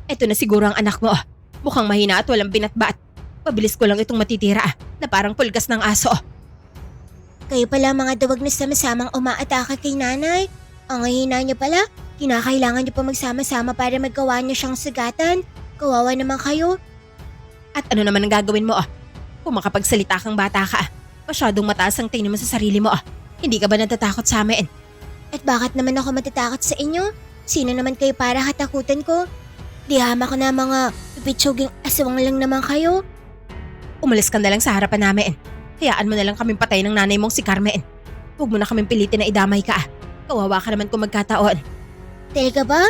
Eto na siguro ang anak mo. Mukhang mahina at walang binatbat. Pabilis ko lang itong matitira na parang pulgas ng aso. Kayo pala mga duwag na sama-samang umaatake kay nanay. Ang hihina niyo pala, kinakailangan niyo pa magsama-sama para magawa niyo siyang sugatan. Kawawa naman kayo. At ano naman ang gagawin mo? Kung makapagsalita kang bata ka, masyadong mataas ang tingin mo sa sarili mo. Hindi ka ba natatakot sa amin? At bakit naman ako matatakot sa inyo? Sino naman kayo para katakutan ko? Di hama ko na mga pipitsuging aswang lang naman kayo. Umalis ka na lang sa harapan namin. Hayaan mo na lang kaming patay ng nanay mong si Carmen. Huwag mo na kaming pilitin na idamay ka. Kawawa ka naman kung magkataon. Talaga ba?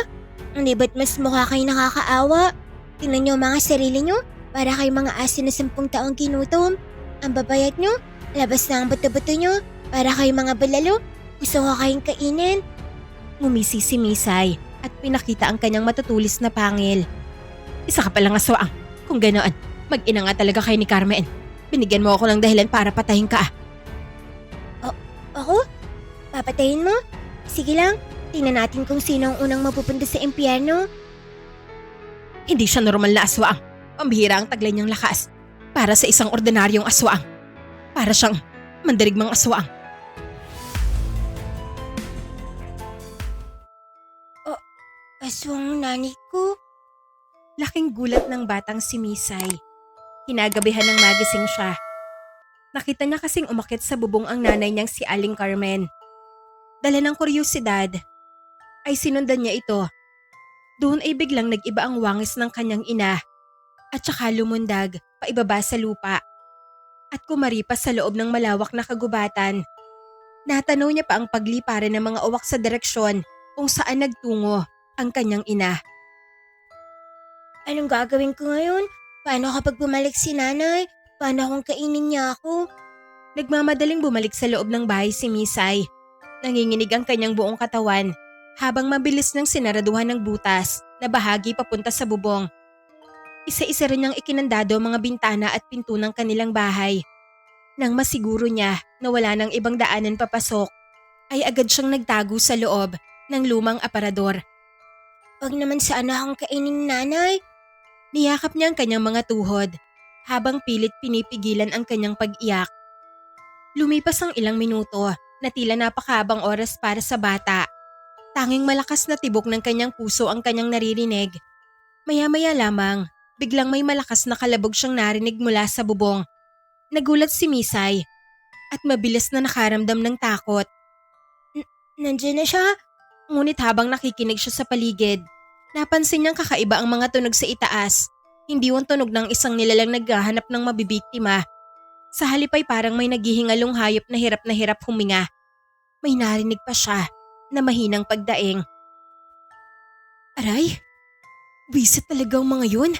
Hindi ba't mas mukha kayo nakakaawa? Tingnan niyo mga sarili niyo. Para kay mga aso na 10 taong ginutom. Ang babayat niyo. Labas na ang buto-buto niyo. Para kay mga balalo. Gusto ko kayong kainin. Ngumisi si Misay at pinakita ang kanyang matutulis na pangil. Isa ka palang aswang. Kung ganoon, mag-ina nga talaga kayo ni Carmen. Binigyan mo ako ng dahilan para patayin ka. Ako? Papatayin mo? Sige lang. Tingnan natin kung sino ang unang mapupunta sa impyerno. Hindi siya normal na aswang. Pambihira ang taglay niyang lakas. Para sa isang ordinaryong aswang. Para siyang mandirigmang aswang. Aswang nanay ko? Laking gulat ng batang si Misay. Kinagabihan ng magising siya. Nakita niya kasing umakyat sa bubong ang nanay niyang si Aling Carmen. Dala ng kuryosidad, ay sinundan niya ito. Doon ay biglang nag-iba ang wangis ng kanyang ina at saka lumundag paibaba sa lupa at kumaripas sa loob ng malawak na kagubatan. Natanaw niya pa ang pagliparan ng mga uwak sa direksyon kung saan nagtungo ang kanyang ina. Anong gagawin ko ngayon? Paano kapag bumalik si nanay? Paano kung kainin niya ako? Nagmamadaling bumalik sa loob ng bahay si Misay. Nanginginig ang kanyang buong katawan habang mabilis nang sinaraduhan ng butas na bahagi papunta sa bubong. Isa-isa rin niyang ikinandado ang mga bintana at pinto ng kanilang bahay. Nang masiguro niya na wala nang ibang daanan papasok, ay agad siyang nagtago sa loob ng lumang aparador. Wag naman sana akong kainin ni nanay. Niyakap niya ang kanyang mga tuhod habang pilit pinipigilan ang kanyang pag-iyak. Lumipas ang ilang minuto na tila napakahabang oras para sa bata. Tanging malakas na tibok ng kanyang puso ang kanyang naririnig. Maya-maya lamang, biglang may malakas na kalabog siyang narinig mula sa bubong. Nagulat si Misay at mabilis na nakaramdam ng takot. Nandiyan na siya. Ngunit habang nakikinig siya sa paligid, napansin niyang kakaiba ang mga tunog sa itaas. Hindi yung tunog ng isang nilalang naghahanap ng mabibiktima. Sa halip ay parang may naghihingalong hayop na hirap huminga. May narinig pa siya na mahinang pagdaing. Aray, wisit talaga ang mga yun.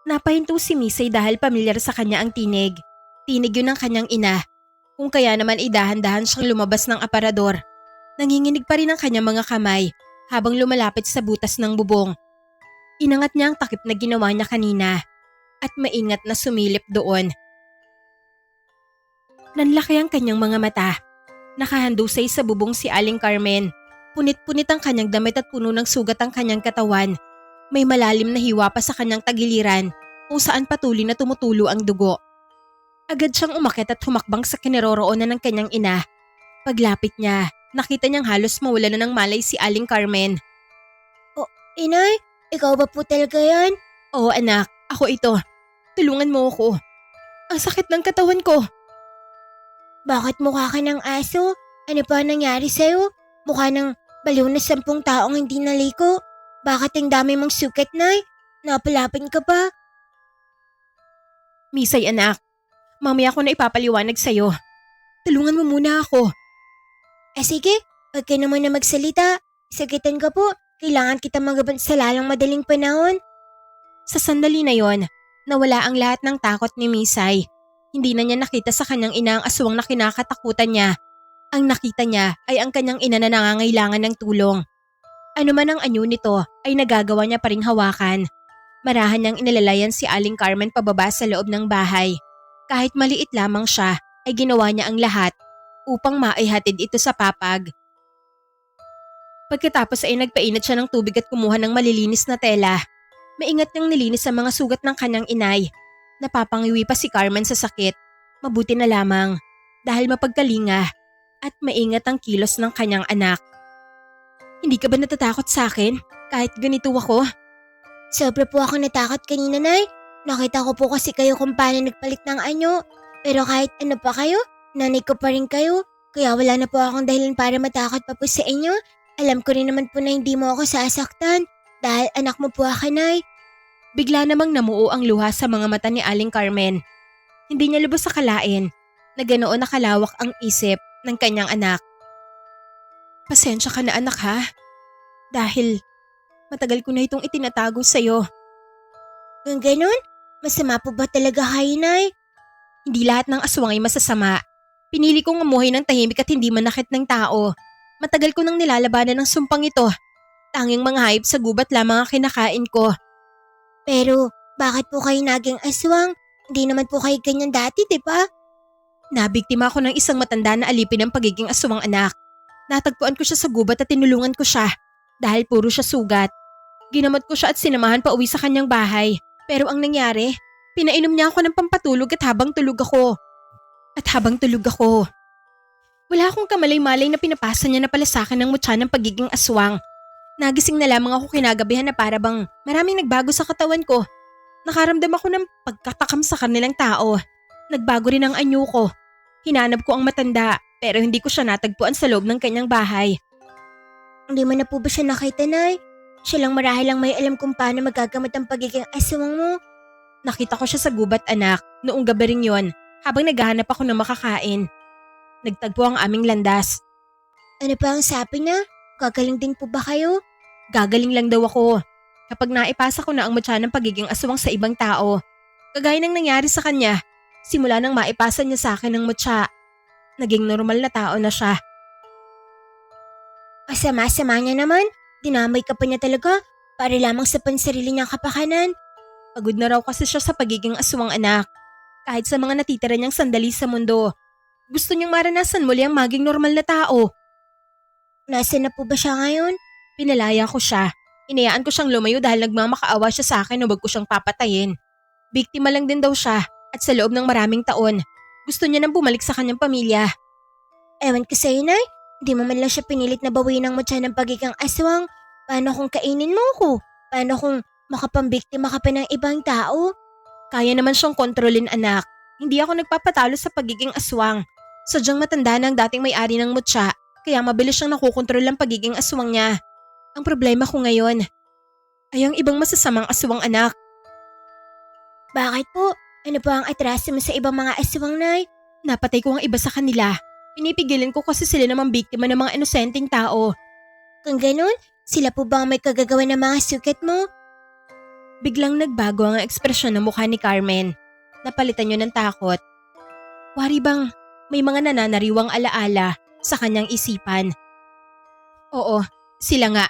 Napahinto si Misay dahil pamilyar sa kanya ang tinig. Tinig yun ng kanyang ina. Kung kaya naman dahan-dahan siyang lumabas ng aparador. Nanginginig pa rin ang kanyang mga kamay habang lumalapit sa butas ng bubong. Inangat niya ang takip na ginawa niya kanina at maingat na sumilip doon. Nanlaki ang kanyang mga mata. Nakahandusay sa bubong si Aling Carmen. Punit-punit ang kanyang damit at puno ng sugat ang kanyang katawan. May malalim na hiwa pa sa kanyang tagiliran kung saan patuloy na tumutulo ang dugo. Agad siyang umakyat at humakbang sa kinaroroonan ng kanyang ina. Paglapit niya, nakita niyang halos mawala na ng malay si Aling Carmen. Inay, ikaw ba po talaga yan? Oo anak, ako ito. Tulungan mo ako. Ang sakit ng katawan ko. Bakit mukha ka ng aso? Ano pa nangyari sa'yo? Mukha ng baliw na 10 taong hindi naliko. Bakit ang dami mong sukat, nay? Napalapin ka pa? Misay anak, mamaya ko na ipapaliwanag sa'yo. Tulungan mo muna ako. Sige, wag ka naman na magsalita. Sagitan ka po. Kailangan kita magaban sa lalang madaling panahon. Sa sandali na yon, nawala ang lahat ng takot ni Misay. Hindi na niya nakita sa kanyang ina ang aswang na kinakatakutan niya. Ang nakita niya ay ang kanyang ina na nangangailangan ng tulong. Ano man ang anyo nito ay nagagawa niya pa ring hawakan. Marahan niyang inilalayan si Aling Carmen pababa sa loob ng bahay. Kahit maliit lamang siya ay ginawa niya ang lahat upang maihatid ito sa papag. Pagkatapos ay nagpainit siya ng tubig at kumuha ng malilinis na tela Maingat niyang nilinis ang mga sugat ng kanyang inay. Napapangiwi pa si Carmen sa sakit. Mabuti na lamang dahil mapagkalinga at maingat ang kilos ng kanyang anak. Hindi ka ba natatakot sa akin kahit ganito ako? Sobra po ako natakot kanina, Nay. Nakita ko po kasi kayo kung paano nagpalit ng anyo. Pero kahit ano pa kayo, nanay ko pa rin kayo. Kaya wala na po akong dahilan para matakot pa po sa inyo. Alam ko rin naman po na hindi mo ako sasaktan dahil anak mo po ako, Nay. Bigla namang namuo ang luha sa mga mata ni Aling Carmen. Hindi niya lubos akalain na ganoon nakalawak ang isip ng kanyang anak. Pasensya ka na anak ha. Dahil matagal ko na itong itinatago sa'yo. Kung ganun, masama po ba talaga kayo, Nay? Hindi lahat ng aswang ay masasama. Pinili kong umuhay ng tahimik at hindi manakit ng tao. Matagal ko nang nilalabanan ng sumpang ito. Tanging mga hayop sa gubat lamang ang kinakain ko. Pero bakit po kayo naging aswang? Hindi naman po kayo ganyan dati, di ba? Nabiktima ako ng isang matanda na alipin ng pagiging aswang anak. Natagpuan ko siya sa gubat at tinulungan ko siya dahil puro siya sugat. Ginamot ko siya at sinamahan pa uwi sa kanyang bahay. Pero ang nangyari, pinainom niya ako ng pampatulog at habang tulog ako. Wala akong kamalay-malay na pinapasa niya na pala sa akin ng mutya ng pagiging aswang. Nagising na lamang ako kinagabihan na para bang maraming nagbago sa katawan ko. Nakaramdam ako ng pagkatakam sa kanilang tao. Nagbago rin ang anyo ko. Hinanap ko ang matanda pero hindi ko siya natagpuan sa loob ng kanyang bahay. Hindi mo na po ba siya nakita, Nay? Siya lang marahil lang may alam kung paano magagamit ang pagiging aswang mo. Nakita ko siya sa gubat anak noong gabi rin yon habang naghahanap ako ng makakain. Nagtagpo ang aming landas. Ano pa ang sabi niya? Gagaling din po ba kayo? Gagaling lang daw ako kapag naipasa ko na ang mutya ng pagiging aswang sa ibang tao. Kagaya ng nangyari sa kanya, simula nang maipasa niya sa akin ng mutya. Naging normal na tao na siya. Masama-sama niya naman. Dinamay ka pa niya talaga para lamang sa pansarili niyang kapakanan. Pagod na raw kasi siya sa pagiging aswang anak. Kahit sa mga natitira niyang sandali sa mundo. Gusto niyang maranasan muli ang maging normal na tao. Nasaan na po ba siya ngayon? Pinalaya ko siya. Inayaan ko siyang lumayo dahil nagmamakaawa siya sa akin na wag ko siyang papatayin. Biktima lang din daw siya at sa loob ng maraming taon, gusto niya nang bumalik sa kanyang pamilya. Ewan ko sa'yo, Nay. Di mo man lang siya pinilit na bawiin ang mutya ng pagiging aswang. Paano kung kainin mo ako? Paano kung makapambiktima ka pa ng ibang tao? Kaya naman siyang kontrolin anak. Hindi ako nagpapatalo sa pagiging aswang. Sadyang matanda na ang dating may-ari ng mutya, kaya mabilis siyang nakukontrol ang pagiging aswang niya. Ang problema ko ngayon ay ang ibang masasamang aswang anak. Bakit po? Ano pa ang atraso mo sa ibang mga aswang, Nay? Napatay ko ang iba sa kanila. Pinipigilan ko kasi sila namang biktima ng mga inosenteng tao. Kung ganun, sila po ba ang may kagagawa ng mga sugat mo? Biglang nagbago ang ekspresyon ng mukha ni Carmen. Napalitan niyo ng takot. Wari bang may mga nananariwang alaala sa kanyang isipan? Oo, sila nga.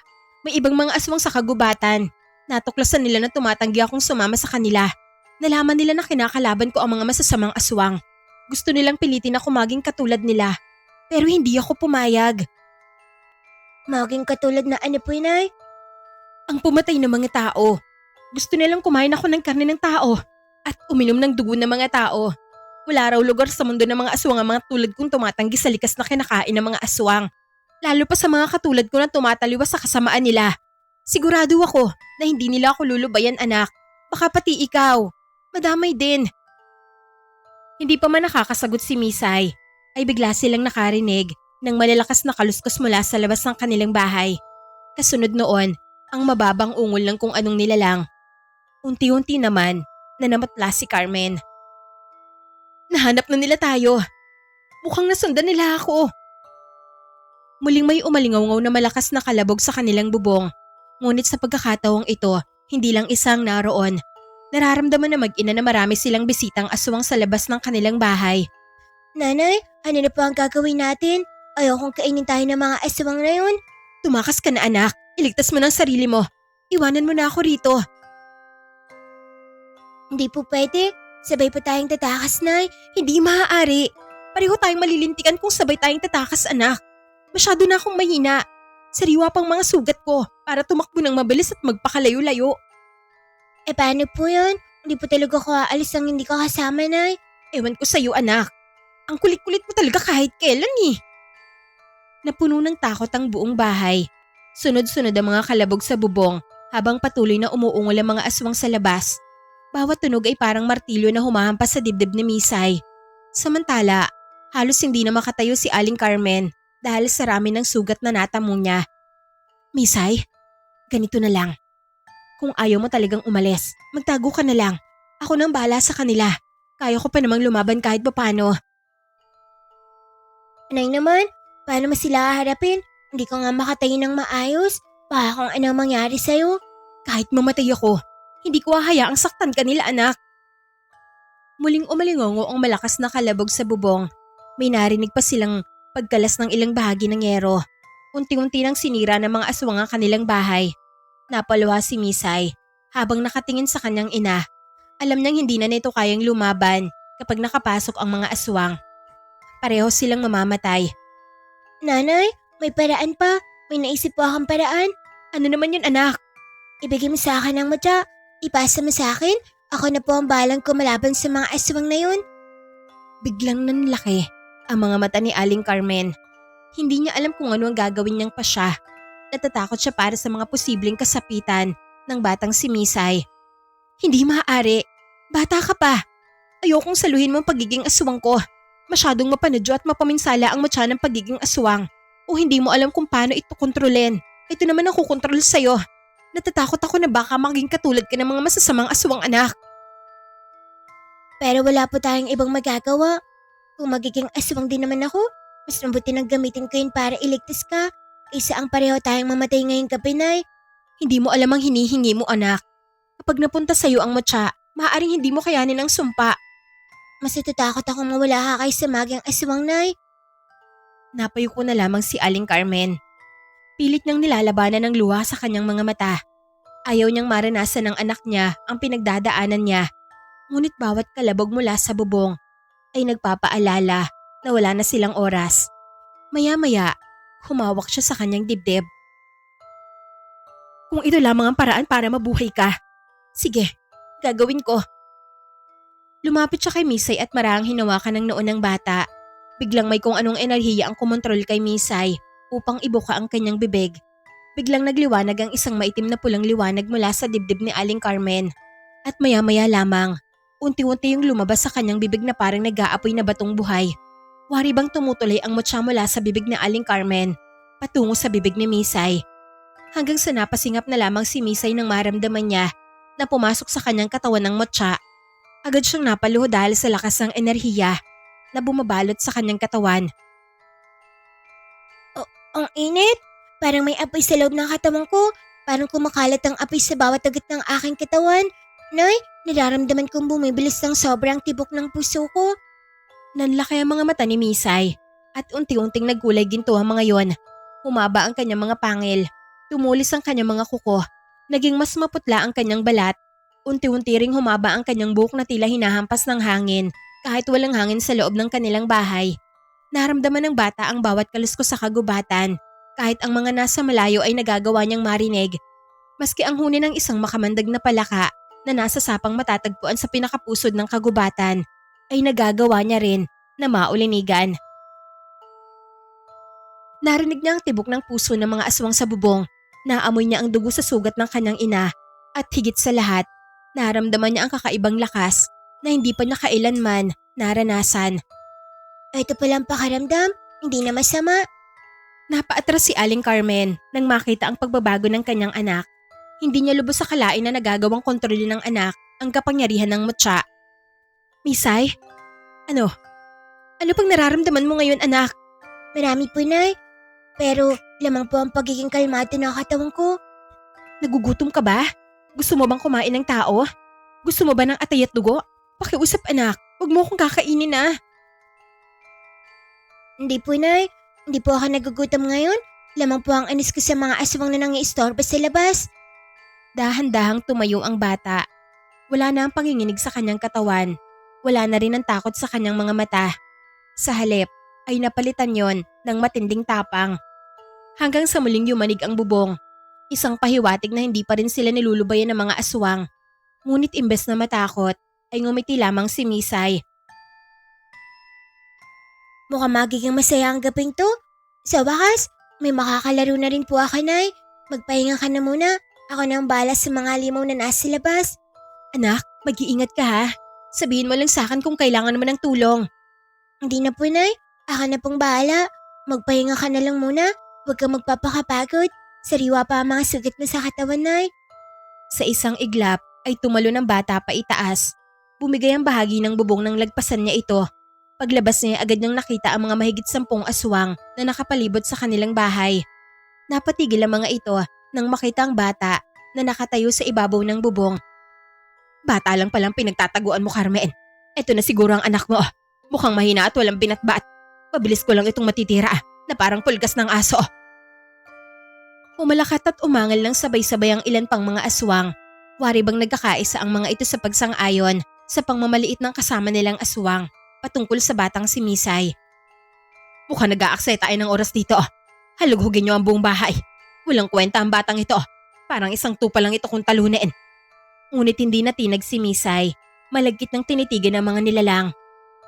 May ibang mga aswang sa kagubatan. Natuklasan nila na tumatanggi akong sumama sa kanila. Nalaman nila na kinakalaban ko ang mga masasamang aswang. Gusto nilang pilitin ako maging katulad nila. Pero hindi ako pumayag. Maging katulad na ano po, Nay? Ang pumatay ng mga tao. Gusto nilang kumain ako ng karne ng tao at uminom ng dugo ng mga tao. Wala raw lugar sa mundo ng mga aswang ang mga tulad kong tumatanggi sa likas na kinakain ng mga aswang. Lalo pa sa mga katulad ko na tumataliwas sa kasamaan nila. Sigurado ako na hindi nila ako lulubayan anak. Baka pati ikaw. Madamay din. Hindi pa man nakakasagot si Misay, ay bigla silang nakarinig ng malalakas na kaluskos mula sa labas ng kanilang bahay. Kasunod noon, ang mababang ungol ng kung anong nilalang. Unti-unti naman, nanamatla si Carmen. Nahanap na nila tayo. Mukhang nasundan nila ako. Muling may umalingaw na malakas na kalabog sa kanilang bubong. Ngunit sa pagkakataong ito, hindi lang isang naroon. Nararamdaman na mag-ina na marami silang bisitang aswang sa labas ng kanilang bahay. Nanay, ano na po ang gagawin natin? Ayokong kainin tayo ng mga aswang na yun. Tumakas ka na anak. Iligtas mo ng sarili mo. Iwanan mo na ako rito. Hindi po pwede. Sabay po tayong tatakas, Nay. Hindi maaari. Pareho tayong malilintikan kung sabay tayong tatakas anak. Masyado na akong mahina. Sariwa pang mga sugat ko para tumakbo ng mabilis at magpakalayo-layo. Paano po yun? Hindi po talaga ako aalis nang hindi ka kasama, Nay. Ewan ko sa'yo anak. Ang kulit-kulit mo talaga kahit kailan eh. Napuno ng takot ang buong bahay. Sunod-sunod ang mga kalabog sa bubong habang patuloy na umuungol ang mga aswang sa labas. Bawat tunog ay parang martilyo na humahampas sa dibdib ni Misay. Samantala, halos hindi na makatayo si Aling Carmen dahil sa rami ng sugat na natamo niya. Misay, ganito na lang. Kung ayaw mo talagang umalis, magtago ka na lang. Ako nang bahala sa kanila. Kaya ko pa namang lumaban kahit papano. Nay naman, paano mo sila haharapin? Hindi ka nga makatayo ng maayos. Baka kung ano mangyari sa'yo. Kahit mamatay ako, hindi ko hahayaang saktan kanila anak. Muling umalingongo ang malakas na kalabog sa bubong. May narinig pa silang pagkalas ng ilang bahagi ng yero. Unti-unti nang sinira ng mga aswang ang kanilang bahay. Napaluha si Misay habang nakatingin sa kanyang ina. Alam niyang hindi na nito kayang lumaban kapag nakapasok ang mga aswang. Pareho silang mamamatay. Nanay, may paraan pa. May naisip po akong paraan. Ano naman yun anak? Ibigay mo sa akin ang matya. Ipasa mo sa akin. Ako na po ang balang kumalaban sa mga aswang na yun. Biglang nanlaki ang mga mata ni Aling Carmen. Hindi niya alam kung ano ang gagawin niyang pa siya. Natatakot siya para sa mga posibleng kasapitan ng batang si Misay. Hindi maaari. Bata ka pa. Ayokong saluhin mo ang pagiging aswang ko. Masyadong mapanadyo at mapaminsala ang mutya ng pagiging aswang. O hindi mo alam kung paano ito kontrolin. Ito naman ang kukontrol sa'yo. Natatakot ako na baka maging katulad ka ng mga masasamang aswang anak. Pero wala po tayong ibang magagawa. Kung magiging aswang din naman ako, mas mabuti nang gamitin ko yun para iligtas ka. Kaysa ang pareho tayong mamatay ngayong gabi, Nay. Hindi mo alam ang hinihingi mo anak. Kapag napunta sa'yo ang mutya, maaaring hindi mo kayanin ang sumpa. Mas natatakot akong mawala ka kay sa magang aswang, Nay. Napayo ko na lamang si Aling Carmen. Pilit niyang nilalabanan ng luha sa kanyang mga mata. Ayaw niyang maranasan ng anak niya ang pinagdadaanan niya. Ngunit bawat kalabog mula sa bubong ay nagpapaalala na wala na silang oras. Maya-maya, humawak siya sa kanyang dibdib. Kung ito lamang ang paraan para mabuhay ka, sige, gagawin ko. Lumapit siya kay Misay at marahang hinawakan ng noon ng bata. Biglang may kung anong enerhiya ang kumontrol kay Misay upang ibuka ang kanyang bibig. Biglang nagliwanag ang isang maitim na pulang liwanag mula sa dibdib ni Aling Carmen. At maya-maya lamang, unti-unti yung lumabas sa kanyang bibig na parang nag-aapoy na batong buhay. Wari bang tumutuloy ang mutya mula sa bibig ni Aling Carmen patungo sa bibig ni Misay. Hanggang sa napasingap na lamang si Misay nang maramdaman niya na pumasok sa kanyang katawan ng mutya. Agad siyang napaluho dahil sa lakas ng enerhiya na bumabalot sa kanyang katawan. Ang init. Parang may apoy sa loob ng katawan ko. Parang kumakalat ang apoy sa bawat agat ng aking katawan. Nay, nararamdaman kong bumibilis ng sobrang tibok ng puso ko. Nanlaki ang mga mata ni Misay at unti-unting nagkulay ginto ang mga yon. Humaba ang kanyang mga pangil. Tumulis ang kanyang mga kuko. Naging mas maputla ang kanyang balat. Unti-unti ring humaba ang kanyang buhok na tila hinahampas ng hangin kahit walang hangin sa loob ng kanilang bahay. Naramdaman ng bata ang bawat kaluskos sa kagubatan kahit ang mga nasa malayo ay nagagawa niyang marinig. Maski ang huni ng isang makamandag na palaka na nasa sapang matatagpuan sa pinakapusod ng kagubatan ay nagagawa niya rin na maulinigan. Narinig niya ang tibok ng puso ng mga aswang sa bubong. Naamoy niya ang dugo sa sugat ng kanyang ina at higit sa lahat, naramdaman niya ang kakaibang lakas na hindi pa niya kailanman naranasan. Ito palang pakaramdam. Hindi na masama. Napaatras si Aling Carmen nang makita ang pagbabago ng kanyang anak. Hindi niya lubos sa kalain na nagagawang kontrolin ng anak ang kapangyarihan ng mutya. Misay? Ano? Ano pang nararamdaman mo ngayon anak? Marami po, Nay. Pero lamang po ang pagiging kalmado ng katawan ko. Nagugutom ka ba? Gusto mo bang kumain ng tao? Gusto mo ba ng atay at dugo? Pakiusap anak, huwag mo akong kakainin na. Hindi po, Nay. Hindi po ako nagugutom ngayon. Lamang po ang anis ko sa mga aswang na nangiistorbo sa labas. Dahan-dahang tumayo ang bata. Wala na ang panginginig sa kanyang katawan. Wala na rin ang takot sa kanyang mga mata. Sa halip ay napalitan yon ng matinding tapang. Hanggang sa muling yumanig ang bubong. Isang pahiwatig na hindi pa rin sila nilulubayan ng mga aswang. Ngunit imbes na matakot, ay ngumiti lamang si Misay. Mukhang magiging masaya ang gabing to. Sa wakas, may makakalaro na rin po ako, Nay. Magpahinga ka na muna. Ako na ang balas sa mga limaw na nasa labas. Anak, mag-iingat ka ha. Sabihin mo lang sa akin kung kailangan mo ng tulong. Hindi na po, Nay. Ako na pong bahala. Magpahinga ka na lang muna. Huwag kang magpapakapagod. Sariwa pa ang mga sugat mo sa katawan, Nay. Sa isang iglap ay tumalo ng bata pa itaas. Bumigay ang bahagi ng bubong nang lagpasan niya ito. Paglabas niya agad niyang nakita ang mga mahigit 10 aswang na nakapalibot sa kanilang bahay. Napatigil ang mga ito nang makita ang bata na nakatayo sa ibabaw ng bubong. Bata lang palang pinagtataguan mo, Carmen. Ito na siguro ang anak mo. Mukhang mahina at walang binatbat. Pabilis ko lang itong matitira na parang pulgas ng aso. Umalakat at umangal lang sabay-sabay ang ilan pang mga aswang. Wari bang nagkakaisa ang mga ito sa pagsang-ayon sa pangmamaliit ng kasama nilang aswang patungkol sa batang si Misay. Mukhang nag-aaksaya tayo ng oras dito. Halughugin niyo ang buong bahay. Walang kwenta ang batang ito. Parang isang tupa lang ito kung talunin. Ngunit hindi natinag si Misay. Malagkit ng tinitigan ng mga nilalang.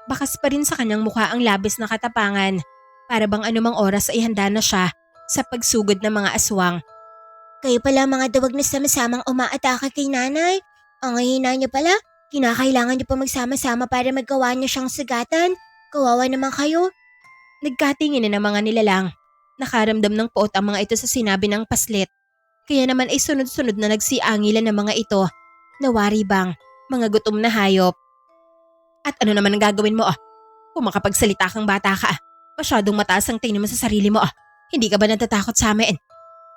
Bakas pa rin sa kanyang mukha ang labis na katapangan. Para bang anumang oras ay handa na siya sa pagsugod ng mga aswang. Kayo pala mga dawag na sama-samang umaatake kay nanay. Ang hihina niyo pala. Kinakailangan niyo pa magsama-sama para magawa niyo siyang sugatan. Kawawa naman kayo. Nagkatingin na ng mga nilalang. Nakaramdam ng poot ang mga ito sa sinabi ng paslit. Kaya naman ay sunod-sunod na nagsiangilan ng mga ito. Nawari bang mga gutom na hayop. At ano naman ang gagawin mo? Kung makapagsalita kang bata ka, masyadong mataas ang tingin mo sa sarili mo. Hindi ka ba natatakot sa amin?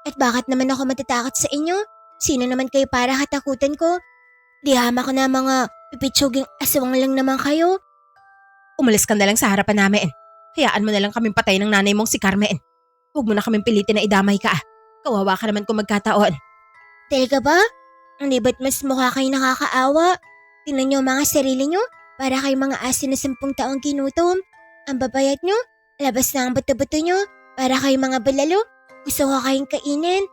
At bakit naman ako matatakot sa inyo? Sino naman kayo para hatakutan ko? Di hama ko na mga pipitsuging aswang lang naman kayo. Umalis ka na lang sa harapan namin. Hayaan mo na lang kaming patay ng nanay mong si Carmen. Huwag mo na kaming pilitin na idamay ka. Kawawa ka naman kung magkataon. Talaga ba? Hindi ba't mas mukha kayo nakakaawa? Tingnan niyo mga sarili niyo. Para kayo mga asin na 10 taong ginutom. Ang babayat niyo. Labas na ang buto-buto niyo. Para kayo mga balalo. Gusto ko kayong kainin.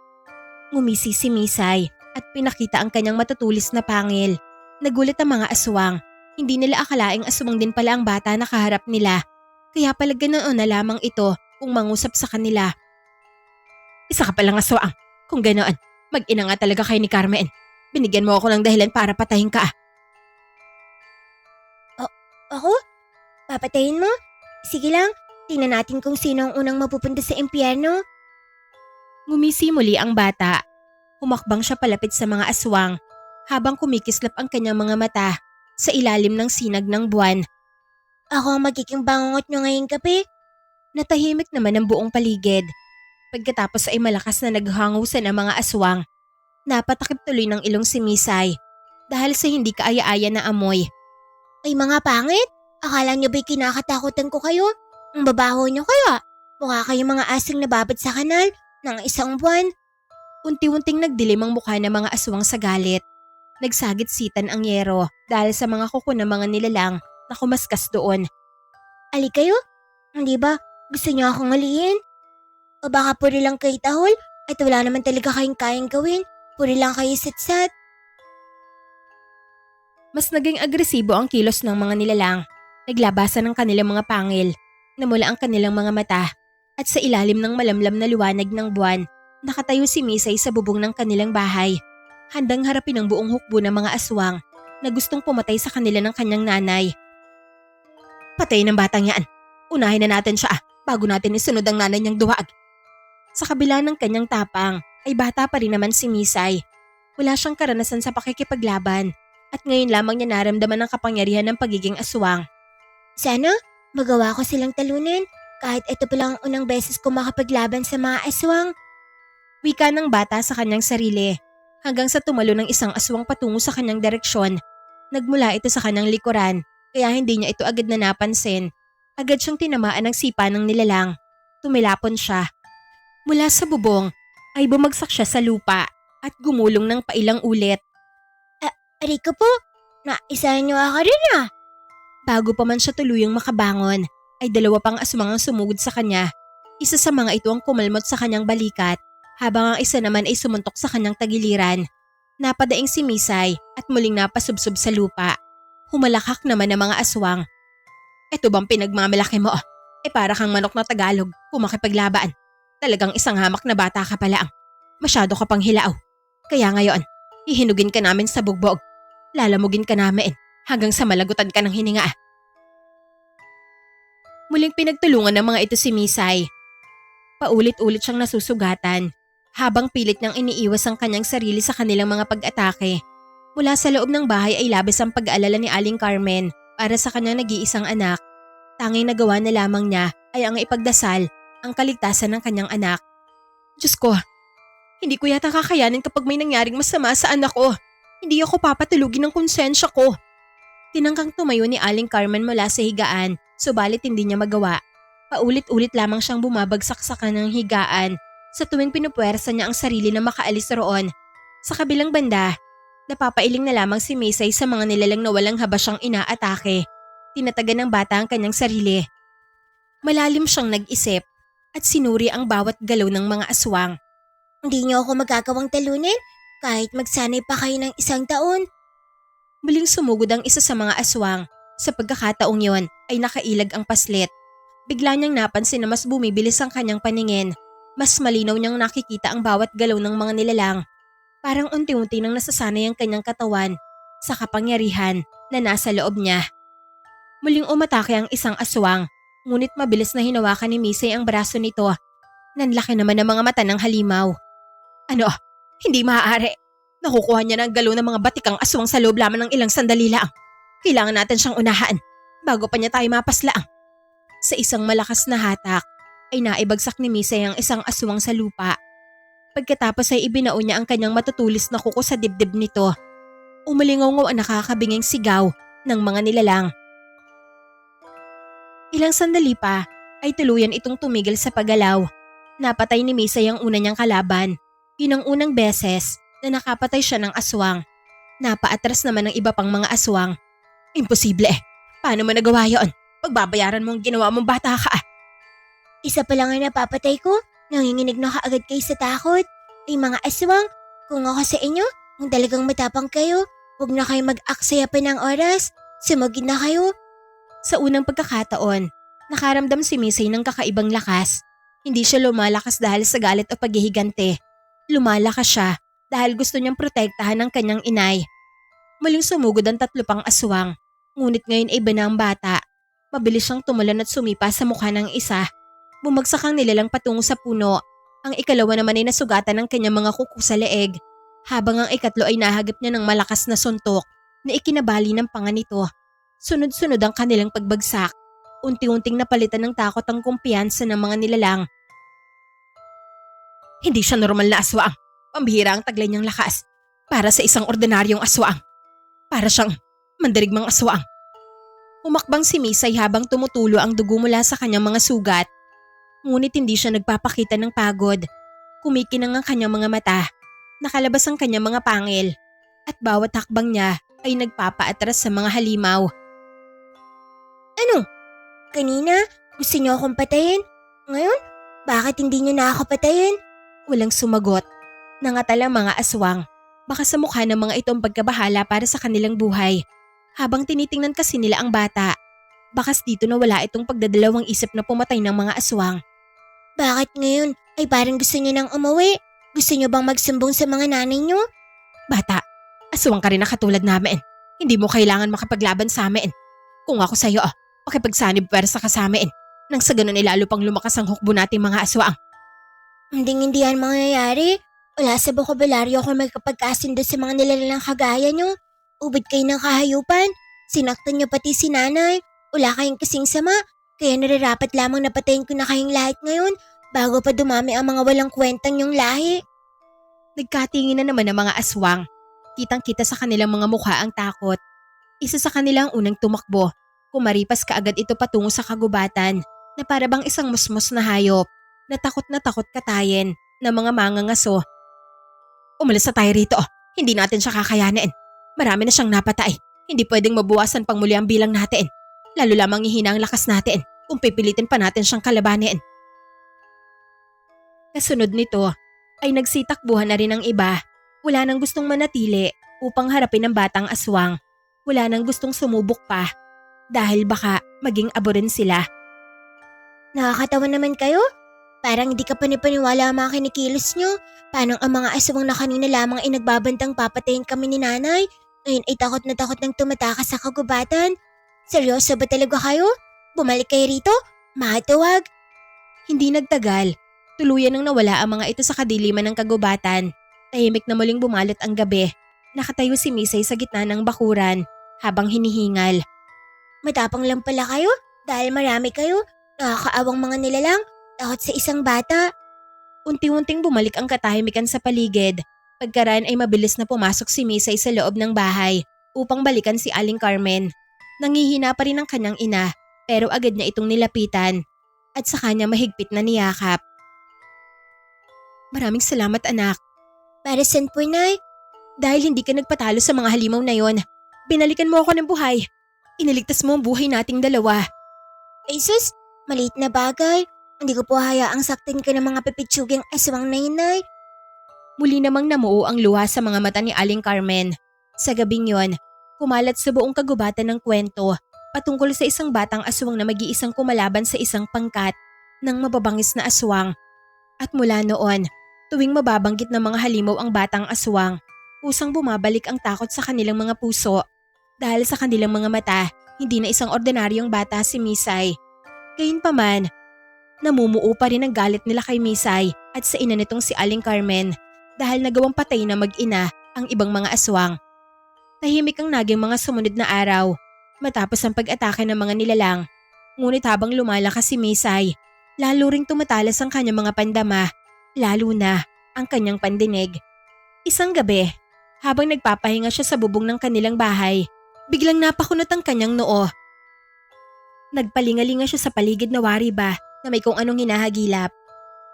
Ngumisi si Misay at pinakita ang kanyang matutulis na pangil. Nagulat ang mga aswang. Hindi nila akalaing aswang din pala ang bata na kaharap nila. Kaya pala ganoon na lamang ito kung mangusap sa kanila. Isa ka palang aswang. Kung ganoon, mag-ina nga talaga kayo ni Carmen. Binigyan mo ako ng dahilan para patayin ka. Ako? Papatayin mo? Sige lang. Tingnan natin kung sino ang unang mapupunta sa impyerno. Ngumisi muli ang bata. Humakbang siya palapit sa mga aswang habang kumikislap ang kanyang mga mata sa ilalim ng sinag ng buwan. Ako ang magiging bangungot nyo ngayong gabi. Natahimik naman ang buong paligid. Pagkatapos ay malakas na naghangusan ang mga aswang. Napatakip tuloy ng ilong si Misay dahil sa hindi kaaya-aya na amoy. Ay mga pangit, akala nyo ba'y kinakatakutan ko kayo? Ang babaho nyo kaya? Mukha kayong mga asing nababad sa kanal ng isang buwan. Unti-unting nagdilim ang mukha ng mga aswang sa galit. Nagsagit-sitan ang yero dahil sa mga kuko ng mga nilalang na kumaskas doon. Ali kayo? Hindi ba gusto nyo akong aliin? O baka puri lang kayo tahol at wala naman talaga kayong kayang gawin? Puri lang kayo sat-sat? Mas naging agresibo ang kilos ng mga nilalang. Naglabasan ng kanilang mga pangil, namula ang kanilang mga mata, at sa ilalim ng malamlam na liwanag ng buwan, nakatayo si Misay sa bubong ng kanilang bahay, handang harapin ang buong hukbo ng mga aswang na gustong pumatay sa kanila ng kanyang nanay. Patayin ang batang yan. Unahin na natin siya bago natin isunod ang nanay niyang duwag. Sa kabila ng kanyang tapang, ay bata pa rin naman si Misay. Wala siyang karanasan sa pakikipaglaban. At ngayon lamang niya naramdaman ang kapangyarihan ng pagiging aswang. Sana magawa ko silang talunin kahit ito pa lang ang unang beses ko makapaglaban sa mga aswang. Wika ng bata sa kanyang sarili hanggang sa tumalo ng isang aswang patungo sa kanyang direksyon. Nagmula ito sa kanyang likuran kaya hindi niya ito agad na napansin. Agad siyang tinamaan ng sipa ng nilalang. Tumilapon siya. Mula sa bubong ay bumagsak siya sa lupa at gumulong ng pailang ulit. Aray ko po, naisahan niyo ako rin ah. Bago pa man siya tuluyang makabangon, ay 2 pang aswang ang sumugod sa kanya. Isa sa mga ito ang kumalmot sa kanyang balikat, habang ang isa naman ay sumuntok sa kanyang tagiliran. Napadaing si Misay at muling napasubsob sa lupa. Humalakak naman ang mga aswang. Eto bang pinagmamalaki mo? Para kang manok na Tagalog, kumakipaglabaan. Talagang isang hamak na bata ka pala ang. Masyado ka pang hilaaw. Kaya ngayon, hihinugin ka namin sa bugbog. Lalamugin ka namin hanggang sa malagutan ka ng hininga. Muling pinagtulungan ng mga ito si Misay. Paulit-ulit siyang nasusugatan habang pilit niyang iniiwas ang kanyang sarili sa kanilang mga pag-atake. Mula sa loob ng bahay ay labis ang pag-aalala ni Aling Carmen para sa kanyang nag-iisang anak. Tanging nagawa na lamang niya ay ang ipagdasal ang kaligtasan ng kanyang anak. Diyos ko, hindi ko yata kakayanin kapag may nangyaring masama sa anak ko. Hindi ako papatulugin ng konsensya ko. Tinangkang tumayo ni Aling Carmen mula sa higaan, subalit hindi niya magawa. Paulit-ulit lamang siyang bumabagsak sa kanyang higaan sa tuwing pinupuwersa niya ang sarili na makaalis roon. Sa kabilang banda, napapailing na lamang si Misay sa mga nilalang na walang haba siyang inaatake. Tinatagan ng bata ang kanyang sarili. Malalim siyang nag-isip at sinuri ang bawat galaw ng mga aswang. Hindi niyo ako magagawang talunin kahit magsanay pa kayo ng 1 taon. Muling sumugod ang isa sa mga aswang. Sa pagkakataong yon ay nakailag ang paslit. Bigla niyang napansin na mas bumibilis ang kanyang paningin. Mas malinaw niyang nakikita ang bawat galaw ng mga nilalang. Parang unti-unti nang nasasanay ang kanyang katawan sa kapangyarihan na nasa loob niya. Muling umatake ang isang aswang, ngunit mabilis na hinawakan ni Misay ang braso nito. Nanlaki naman ang mga mata ng halimaw. Ano? Hindi maaari. Nakukuha niya ng galaw ng mga batikang aswang sa loob lamang ng ilang sandali lang. Kailangan natin siyang unahan bago pa niya tayo mapaslaang. Sa isang malakas na hatak ay naibagsak ni Misay ang isang aswang sa lupa. Pagkatapos ay ibinao niya ang kanyang matutulis na kuko sa dibdib nito. Umalingaw ang nakakabinging sigaw ng mga nilalang. Ilang sandali pa ay tuluyan itong tumigil sa paggalaw. Napatay ni Misay ang una niyang kalaban. Yun ang unang beses na nakapatay siya ng aswang. Napaatras naman ng iba pang mga aswang. Imposible. Paano mo nagawa yun? Pagbabayaran mo ang ginawa mong bata ka. Isa pa lang ang napapatay ko, nanginginig na kaagad kayo sa takot. Ay mga aswang, kung ako sa inyo, kung talagang matapang kayo, huwag na kayo mag-aksaya pa ng oras. Sumugid na kayo. Sa unang pagkakataon, nakaramdam si Misay ng kakaibang lakas. Hindi siya lumalakas dahil sa galit o paghihigante. Lumalakas siya dahil gusto niyang protektahan ang kanyang inay. Muling sumugod ang 3 pang aswang, ngunit ngayon ay iba na ang bata. Mabilis siyang tumulan at sumipa sa mukha ng isa. Bumagsak ang nilalang patungo sa puno. Ang ikalawa naman ay nasugatan ng kanyang mga kuko sa leeg, habang ang ikatlo ay nahagip niya ng malakas na suntok na ikinabali ng panga nito. Sunod-sunod ang kanilang pagbagsak. Unti-unting napalitan ng takot ang kumpiyansa ng mga nilalang. Hindi siya normal na aswang. Pambihira ang taglay niyang lakas. Para sa isang ordinaryong aswang. Para siyang mandirigmang aswang. Umakbang si Misay habang tumutulo ang dugo mula sa kanyang mga sugat. Ngunit hindi siya nagpapakita ng pagod. Kumikinang ang kanyang mga mata. Nakalabas ang kanyang mga pangil. At bawat hakbang niya ay nagpapaatras sa mga halimaw. Ano? Kanina, gusto niyo akong patayin? Ngayon, bakit hindi niyo na ako patayin? Walang sumagot. Nangatala mga aswang. Baka sa mukha ng mga itong pagkabahala para sa kanilang buhay. Habang tinitingnan kasi nila ang bata. Bakas dito na wala itong pagdadalawang isip na pumatay ng mga aswang. Bakit ngayon ay parang gusto niyo nang umuwi? Gusto niyo bang magsumbong sa mga nanay niyo? Bata, aswang ka rin na katulad namin. Hindi mo kailangan makapaglaban sa amin. Kung ako sa'yo, makipagsanib pwersa ka sa amin. Nang sa ganun ay lalo pang lumakas ang hukbo nating mga aswang. Hindi yan mangyayari. Wala sa bokabularyo ko magkapagkasundo sa mga nilalang kagaya niyo. Ubod kayo ng kahayupan. Sinaktan niyo pati si nanay. Wala kayong kasing sama. Kaya nararapat lamang napatayin ko na kayong lahat ngayon bago pa dumami ang mga walang kwentang yung lahi. Nagkatingin na naman ang mga aswang. Kitang-kita sa kanilang mga mukha ang takot. Isa sa kanilang unang tumakbo. Kumaripas kaagad ito patungo sa kagubatan na para bang isang musmos na hayop na takot katayin ng mga mangangaso. Umalis na tayo rito. Hindi natin siya kakayanin. Marami na siyang napatay. Hindi pwedeng mabuwasan pang muli ang bilang natin. Lalo lamang ihina ang lakas natin kung pipilitin pa natin siyang kalabanin. Kasunod nito ay nagsitakbuhan na rin ang iba. Wala nang gustong manatili upang harapin ang batang aswang. Wala nang gustong sumubok pa dahil baka maging abo rin sila. Nakakatawa naman kayo. Parang hindi ka panipaniwala ang mga kinikilos nyo. Paano ang mga aswang na kanina lamang ay nagbabantang papatayin kami ni nanay? Ngayon ay takot nang tumatakas sa kagubatan. Seryoso ba talaga kayo? Bumalik kayo rito? Matuwag. Hindi nagtagal. Tuluyan nang nawala ang mga ito sa kadiliman ng kagubatan. Tahimik na muling bumalot ang gabi. Nakatayo si Misay sa gitna ng bakuran habang hinihingal. Matapang lang pala kayo dahil marami kayo. Nakakaawang mga nilalang. Takot sa isang bata. Unti-unting bumalik ang katahimikan sa paligid. Pagkaraan ay mabilis na pumasok si Misay sa loob ng bahay upang balikan si Aling Carmen. Nangihina pa rin ang kanyang ina pero agad niya itong nilapitan at sa kanya mahigpit na niyakap. Maraming salamat anak. Para saan po, Nay? Dahil hindi ka nagpatalo sa mga halimaw na yon, binalikan mo ako ng buhay. Iniligtas mo ang buhay nating dalawa. Ay sus, maliit na bagay. Hindi ko po hayaang saktin ka ng mga pipitsuging aswang na yun, Nay. Muli namang namuo ang luha sa mga mata ni Aling Carmen. Sa gabing yon, kumalat sa buong kagubatan ng kwento patungkol sa isang batang aswang na mag-iisang kumalaban sa isang pangkat ng mababangis na aswang. At mula noon, tuwing mababanggit ng mga halimaw ang batang aswang, kusang bumabalik ang takot sa kanilang mga puso. Dahil sa kanilang mga mata, hindi na isang ordinaryong bata si Misay. Gayunpaman, namumuo pa rin ang galit nila kay Misay at sa ina nitong si Aling Carmen dahil nagawang patay na mag-ina ang ibang mga aswang. Tahimik ang naging mga sumunod na araw matapos ang pag-atake ng mga nilalang. Ngunit habang lumalakas si Misay, lalo ring tumatalas ang kanyang mga pandama, lalo na ang kanyang pandinig. Isang gabi, habang nagpapahinga siya sa bubong ng kanilang bahay, biglang napakunot ang kanyang noo. Nagpalingalinga siya sa paligid na wariba na may kung anong hinahagilap.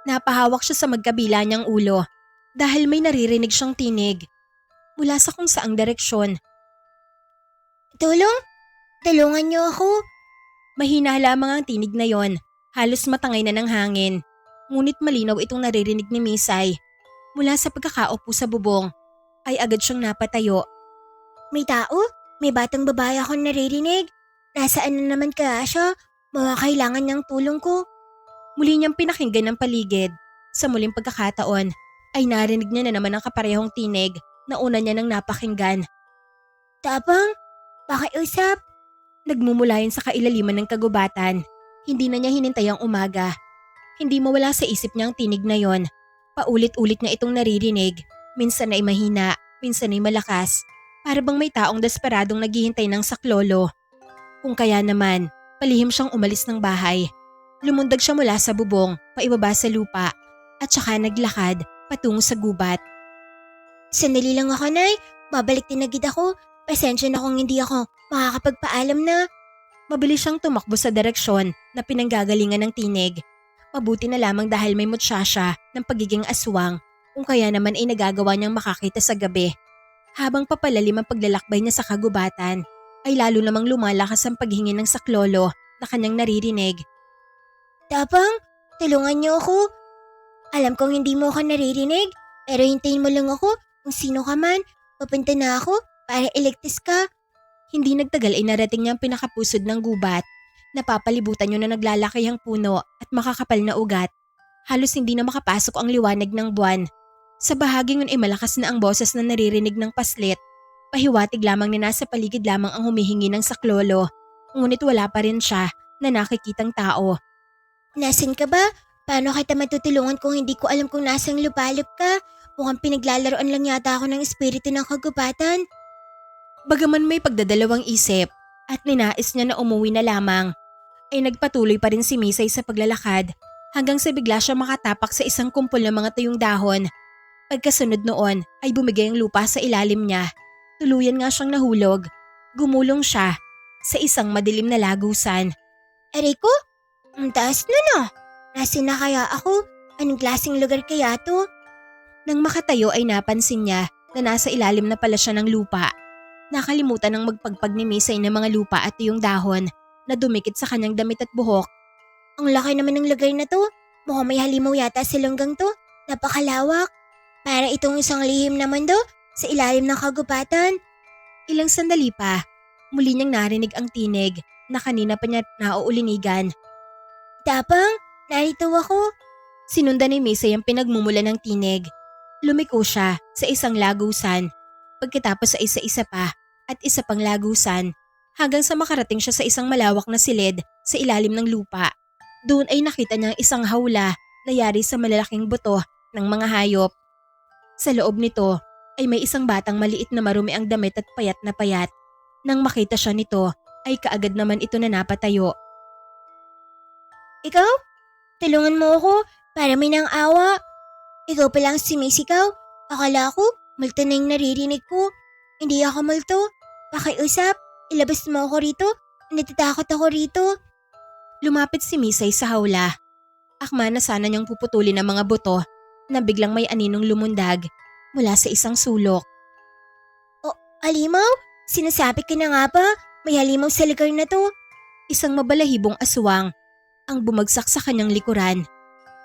Napahawak siya sa magkabila niyang ulo dahil may naririnig siyang tinig mula sa kung saang direksyon. Tulong? Tulungan niyo ako. Mahina lamang ang tinig na yon, halos matangay na ng hangin. Ngunit malinaw itong naririnig ni Misay. Mula sa pagkakaupo sa bubong, ay agad siyang napatayo. May tao? May batang babae akong naririnig. Nasaan na naman kaya siya? Baka kailangan niyang tulong ko. Muli niyang pinakinggan ang paligid. Sa muling pagkakataon, ay narinig niya na naman ang kaparehong tinig na una niya nang napakinggan. Tapang? Pakiusap? Nagmumulayan sa kailaliman ng kagubatan. Hindi na niya hinintay ang umaga. Hindi mawala sa isip niya ang tinig na yon. Paulit-ulit na itong naririnig. Minsan ay mahina, minsan ay malakas. Para bang may taong desperadong naghihintay ng saklolo. Kung kaya naman, palihim siyang umalis ng bahay. Lumundag siya mula sa bubong, paibaba sa lupa, at saka naglakad patungo sa gubat. Sandali lang ako, Nay. Babalik din agad ako. Pasensya na kung hindi ako makakapagpaalam na. Mabilis siyang tumakbo sa direksyon na pinanggagalingan ng tinig. Mabuti na lamang dahil may mutya siya ng pagiging aswang, kung kaya naman ay nagagawa niyang makakita sa gabi. Habang papalalim ang paglalakbay niya sa kagubatan, ay lalo namang lumalakas ang paghingi ng saklolo na kanyang naririnig. Tapang, tulungan niyo ako. Alam kong hindi mo ako naririnig, pero hintayin mo lang ako kung sino ka man. Papunta na ako para iligtas ka. Hindi nagtagal ay narating niya ang pinakapusod ng gubat. Napapalibutan niyo na naglalakihang puno at makakapal na ugat. Halos hindi na makapasok ang liwanag ng buwan. Sa bahaging yun ay malakas na ang boses na naririnig ng paslit. Pahiwatig lamang na nasa paligid lamang ang humihingi ng saklolo. Ngunit wala pa rin siya na nakikitang tao. Nasaan ka ba? Paano kita matutulungan kung hindi ko alam kung nasang lupalop ka? Mukhang pinaglalaroan lang yata ako ng espiritu ng kagubatan. Bagaman may pagdadalawang isip at ninais niya na umuwi na lamang, ay nagpatuloy pa rin si Misay sa paglalakad hanggang sa bigla siya makatapak sa isang kumpol ng mga tuyong dahon. Pagkasunod noon ay bumigay ang lupa sa ilalim niya. Tuluyan nga siyang nahulog. Gumulong siya sa isang madilim na lagusan. Aray ko? Ang taas na no. Nasaan na kaya ako? Anong klaseng lugar kaya to? Nang makatayo ay napansin niya na nasa ilalim na pala siya ng lupa. Nakalimutan ng magpagpag ni Misay ng mga lupa at tuyong dahon na dumikit sa kanyang damit at buhok. Ang laki naman ng lugar na to. Mukhang may halimaw yata sa lunggang to. Napakalawak. Para itong isang lihim na mundo sa ilalim ng kagubatan. Ilang sandali pa, muli niyang narinig ang tinig na kanina pa niya nauulinigan. Tapang, narito ako. Sinundan ni Misay ang pinagmumula ng tinig. Lumiko siya sa isang lagusan, pagkatapos sa isa-isa pa at isa pang lagusan, hanggang sa makarating siya sa isang malawak na silid sa ilalim ng lupa. Doon ay nakita niya ang isang hawla na yari sa malalaking buto ng mga hayop. Sa loob nito ay may isang batang maliit na marumi ang damit at payat na payat. Nang makita siya nito ay kaagad naman ito na napatayo. Ikaw? Tulungan mo ako para may nang awa. Ikaw palang sumisigaw. Akala ko, multo na yung naririnig ko. Hindi ako multo. Pakiusap, ilabas mo ako rito. Natatakot ako rito. Lumapit si Misay sa hawla. Akma na sana niyang puputulin ang mga buto na biglang may aninong lumundag mula sa isang sulok. Halimaw? Sinasabi ka na nga ba? May halimaw sa lugar na to. Isang mabalahibong aswang ang bumagsak sa kanyang likuran.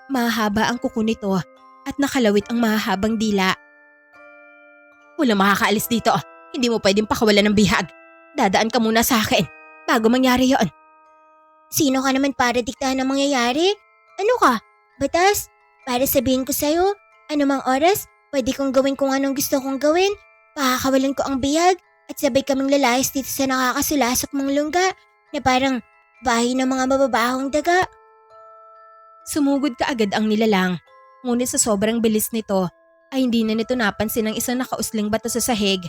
Mahaba ang kuko nito at nakalawit ang mahahabang dila. Walang makakaalis dito. Hindi mo pwedeng pakawalan ng bihag. Dadaan ka muna sa akin bago mangyari yon. Sino ka naman para diktahan ang mangyayari? Ano ka? Batas? Para sabihin ko sa'yo, anumang oras, pwede kong gawin kung anong gusto kong gawin. Pakakawalan ko ang bihag at sabay kaming lalayas dito sa nakakasulasok mong lungga na parang bahay ng mga mababahong daga. Sumugod ka agad ang nilalang, ngunit sa sobrang bilis nito ay hindi na nito napansin ang isang nakausling bato sa sahig.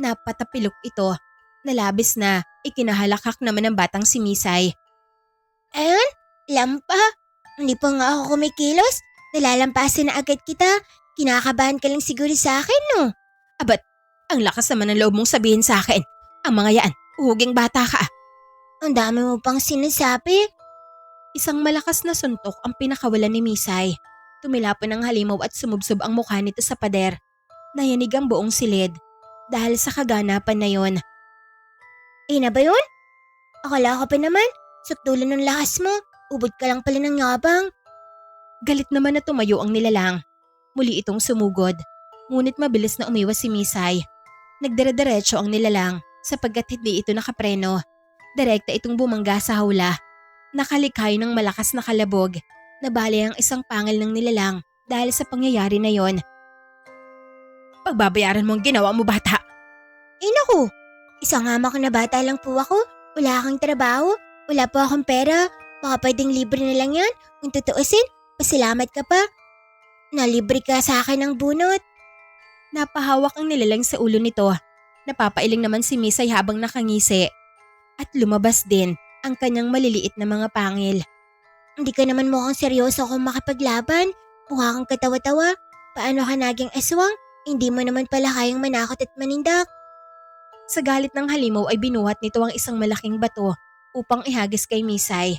Napatapilok ito na labis na ikinahalakak naman ng batang si Misay. Ayun, lampa. Hindi pa nga ako kumikilos. Nalalampasin na agad kita. Kinakabahan ka lang siguro sa akin, no? Abat, ang lakas naman ng loob mong sabihin sa akin. Ang mga yan, uhuging bata ka. Ang dami mo pang sinasabi. Isang malakas na suntok ang pinakawalan ni Misay. Tumilapon ang halimaw at sumubsob ang mukha nito sa pader. Nayanig ang buong silid dahil sa kaganapan na yon. Na ba yun? Akala ko pa naman, sukdulan ng lakas mo. Ubod ka lang pala ng yabang. Galit naman na tumayo ang nilalang. Muli itong sumugod. Ngunit mabilis na umiwas si Misay. Nagdire-diretso ang nilalang sapagkat hindi ito nakapreno. Direkta itong bumangga sa hawla. Nakalikhay ng malakas na kalabog na bali ang isang pangil ng nilalang dahil sa pangyayari na yon. Pagbabayaran mo ang ginawa mo, bata. Naku, isang hamak na bata lang po ako. Wala kang trabaho. Wala po akong pera. Baka pwedeng libre na lang yan. Kung tutuusin, pasalamat ka pa. Nalibre ka sa akin ng bunot. Napahawak ang nilalang sa ulo nito. Napapailing naman si Misay habang nakangisi. At lumabas din ang kanyang maliliit na mga pangil. Hindi ka naman mukhang seryoso kung makapaglaban. Mukha kang katawa-tawa. Paano ka naging aswang? Hindi mo naman pala kayang manakot at manindak. Sa galit ng halimaw ay binuhat nito ang isang malaking bato upang ihagis kay Misay.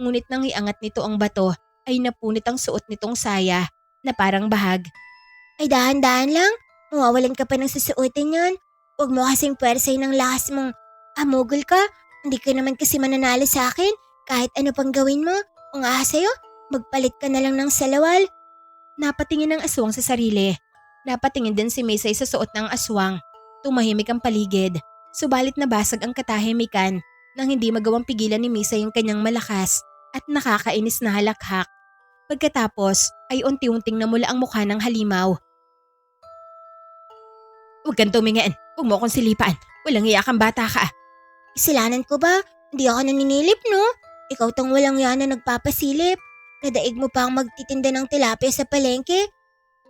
Ngunit nang iangat nito ang bato ay napunit ang suot nitong saya na parang bahag. Ay dahan-dahan lang. Mawawalan ka pa ng susuotin yan. Huwag mo kasing pwersay ng lakas mong amugol ka. Hindi ka naman kasi mananalo sa akin kahit ano pang gawin mo. Kung sa'yo, magpalit ka na lang ng salawal. Napatingin ang aswang sa sarili. Napatingin din si Misay sa suot ng aswang. Tumahimik ang paligid. Subalit nabasag ang katahimikan nang hindi magawang pigilan ni Misay yung kanyang malakas at nakakainis na halakhak. Pagkatapos ay unti-unting namula ang mukha ng halimaw. Huwag kang tumingin. Huwag mo akong silipan. Walang iya kang bata ka. Kasalanan ko ba? Hindi ako naninilip, no? Ikaw tong walang yan na nagpapasilip. Nadaig mo pa ang magtitinda ng tilapia sa palengke.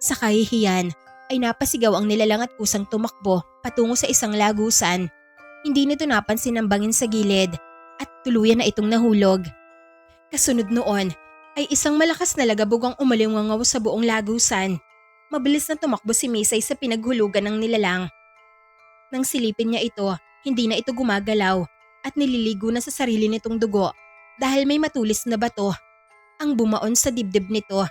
Sa kahihiyan ay napasigaw ang nilalang at kusang tumakbo patungo sa isang lagusan. Hindi nito napansin ang bangin sa gilid at tuluyan na itong nahulog. Kasunod noon ay isang malakas na lagabog ang umalingangaw sa buong lagusan. Mabilis na tumakbo si Misay sa pinaghulugan ng nilalang. Nang silipin niya ito, hindi na ito gumagalaw at nililigo na sa sarili nitong dugo dahil may matulis na bato ang bumaon sa dibdib nito.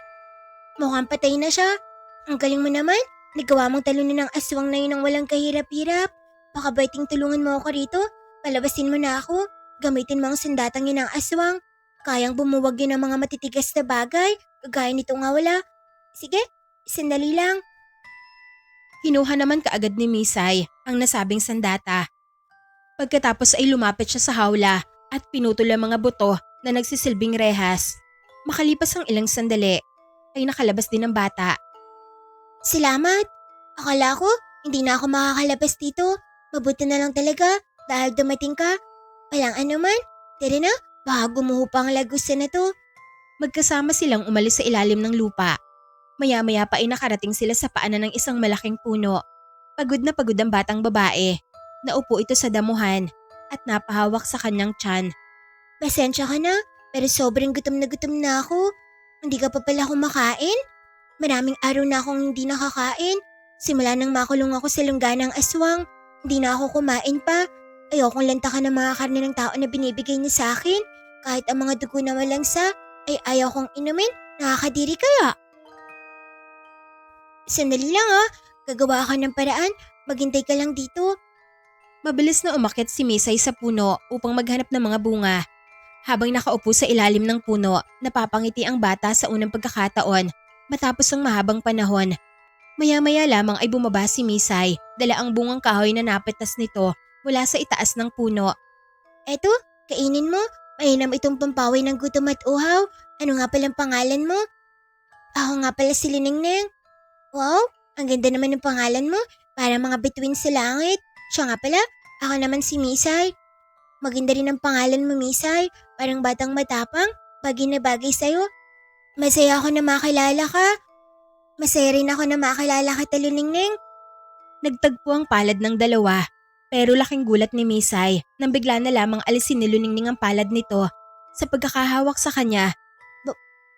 Mukhang patay na siya. Ang galing mo naman. Nagawa mong talunin ng aswang na yun ng walang kahirap-hirap. Baka baiting tulungan mo ako rito. Palabasin mo na ako. Gamitin mo ang sandatang yun ng aswang. Kayang bumuwag yun ng mga matitigas na bagay. Kagaya nitong wala. Sige, sandali lang. Kinuha naman kaagad ni Misay ang nasabing sandata. Pagkatapos ay lumapit siya sa hawla at pinutol ang mga buto na nagsisilbing rehas. Makalipas ang ilang sandali ay nakalabas din ang bata. Salamat. Akala ko, hindi na ako makakalabas dito. Mabuti na lang talaga dahil dumating ka. Walang anuman. Tara na, baka gumuho pa ang lagusan na to. Magkasama silang umalis sa ilalim ng lupa. Maya-maya pa ay nakarating sila sa paanan ng isang malaking puno. Pagod na pagod ang batang babae. Naupo ito sa damuhan at napahawak sa kanyang tiyan. Pasensya ka na, pero sobrang gutom na ako. Hindi ka pa pala kumakain? Maraming araw na akong hindi nakakain. Simula nang makulong ako sa lungganang aswang, hindi na ako kumain pa. Ayokong lantakan ng mga karne ng tao na binibigay niya sa akin. Kahit ang mga dugo na malangsa, ay ayaw kong inumin. Nakakadiri kaya. Sandali lang gagawa ka ng paraan. Maghintay ka lang dito. Mabilis na umakyat si Misay sa puno upang maghanap ng mga bunga. Habang nakaupo sa ilalim ng puno, napapangiti ang bata sa unang pagkakataon matapos ang mahabang panahon. Maya-maya lamang ay bumaba si Misay, dala ang bungang kahoy na napitas nito mula sa itaas ng puno. Eto, kainin mo. Mainam itong pampaway ng gutom at uhaw. Ano nga palang pangalan mo? Ako nga pala si Linengneng. Wow, ang ganda naman ng pangalan mo. Para mga bituin sa langit. Siya nga pala, ako naman si Misay. Maganda rin ang pangalan mo, Misay. Parang batang matapang, bagay na bagay sa'yo. Masaya ako na makilala ka. Masaya rin ako na makilala ka, Taluningning. Nagtagpo ang palad ng dalawa, pero laking gulat ni Misay nang bigla na lamang alisin ni Luningning ang palad nito sa pagkakahawak sa kanya.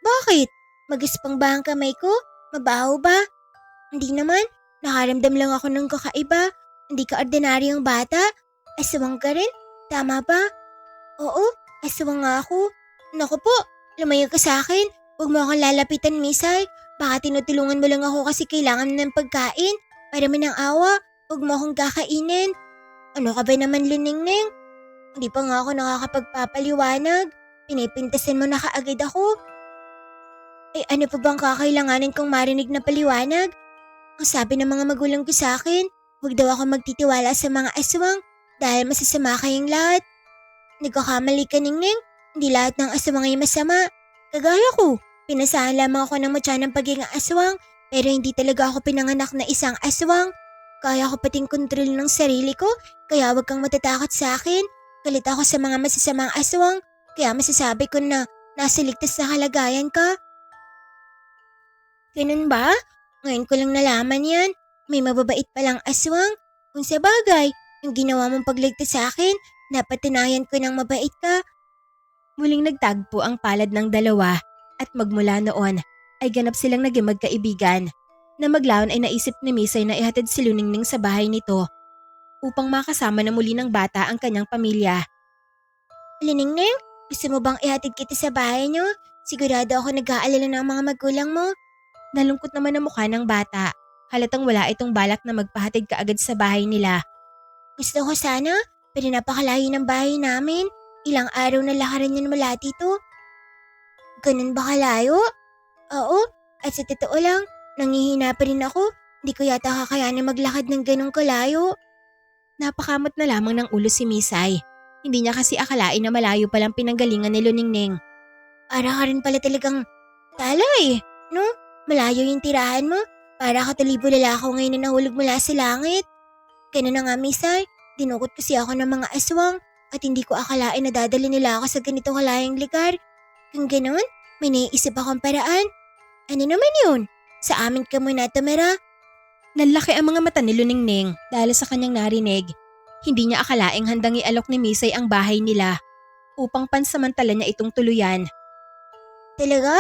Bakit? Magaspang ba ang kamay ko? Mabaho ba? Hindi naman, nakaramdam lang ako ng kakaiba. Hindi ka ordinaryong bata. Aswang ka rin? Tama ba? Oo, aswang nga ako. Naku po, lumayo ka sa akin. Huwag mo akong lalapitan, Misay. Baka tinutulungan mo lang ako kasi kailangan ng pagkain. Para ng awa, huwag mo akong kakainin. Ano ka ba naman, Luningning? Hindi pa nga ako nakakapagpapaliwanag. Pinipintasan mo na kaagad ako. Eh ano pa bang kakailanganin kong marinig na paliwanag? Ang sabi ng mga magulang ko sa akin, huwag daw ako magtitiwala sa mga aswang dahil masasama kayong lahat. Nagkakamali ka, Ningning. Hindi lahat ng aswang ay masama. Kagaya ko, pinasahan lamang ako ng mutya ng pagiging aswang pero hindi talaga ako pinanganak na isang aswang. Kaya ko pating kontrol ng sarili ko kaya huwag kang matatakot sa akin. Galit ako sa mga masasamang aswang kaya masasabi ko na nasa ligtas na kalagayan ka. Ganun ba? Ngayon ko lang nalaman yan. May mababait palang aswang. Kung sa bagay, yung ginawa mong pagligtas sa akin, napatunayan ko ng mabait ka. Muling nagtagpo ang palad ng dalawa at magmula noon ay ganap silang naging magkaibigan. Na maglaon ay naisip ni Misay na ihatid si Luningning sa bahay nito upang makasama na muli ng bata ang kanyang pamilya. Liningning, gusto mo bang ihatid kita sa bahay niyo? Sigurado ako nag-aalala ng mga magulang mo. Nalungkot naman ang mukha ng bata. Halatang wala itong balak na magpahatid kaagad sa bahay nila. Gusto ko sana, pero napakalayo ng bahay namin. Ilang araw na lakaran yan mula dito. Ganun ba kalayo? Oo, at sa totoo lang, nangihina pa rin ako. Hindi ko yata kakayanin maglakad ng ganung kalayo. Napakamot na lamang ng ulo si Misay. Hindi niya kasi akalain na malayo palang pinanggalingan ni Luningning. Para ka rin pala talagang talay, no? Malayo yung tirahan mo. Para ka tulibo lalako ngayon na nahulog mula sa langit. Ganun na nga, Misay. Dinukot kasi ako ng mga aswang at hindi ko akalain na dadali nila ako sa ganitong kalayang lugar. Kung ganun, may naiisip akong paraan. Ano naman yun? Sa amin ka muna tumira. Nanlaki ang mga mata ni Luningning dahil sa kanyang narinig. Hindi niya akalaing handang ialok ni Misay ang bahay nila upang pansamantala niya itong tuluyan. Talaga?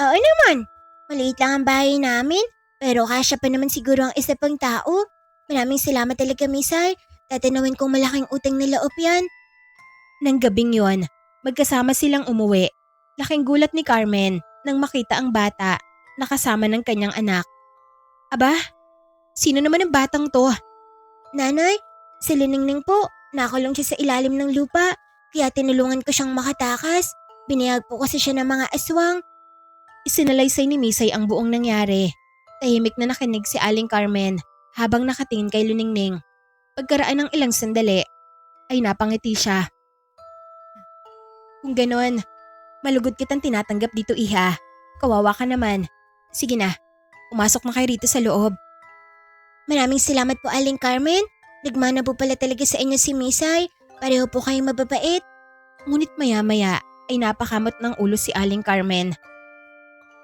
Oo naman. Maliit lang ang bahay namin, pero kasya pa naman siguro ang isa pang tao. Maraming salamat talaga, Misay. Tatanawin kong malaking utang na loob yan. Nang gabing yon, magkasama silang umuwi. Laking gulat ni Carmen nang makita ang bata na kasama ng kanyang anak. Aba, sino naman ang batang to? Nanay, si Liningning po. Nakulong siya sa ilalim ng lupa, kaya tinulungan ko siyang makatakas. Binayag po kasi siya ng mga aswang. Isinalaysay ni Misay ang buong nangyari. Tahimik na nakinig si Aling Carmen habang nakatingin kay Luningning. Pagkaraan ng ilang sandali ay napangiti siya. Kung ganon, malugod kitang tinatanggap dito iha. Kawawa ka naman. Sige na, pumasok na kayo rito sa loob. Maraming salamat po Aling Carmen. Nagmana po pala talaga sa inyo si Misay. Pareho po kayong mababait. Ngunit maya-maya ay napakamot ng ulo si Aling Carmen.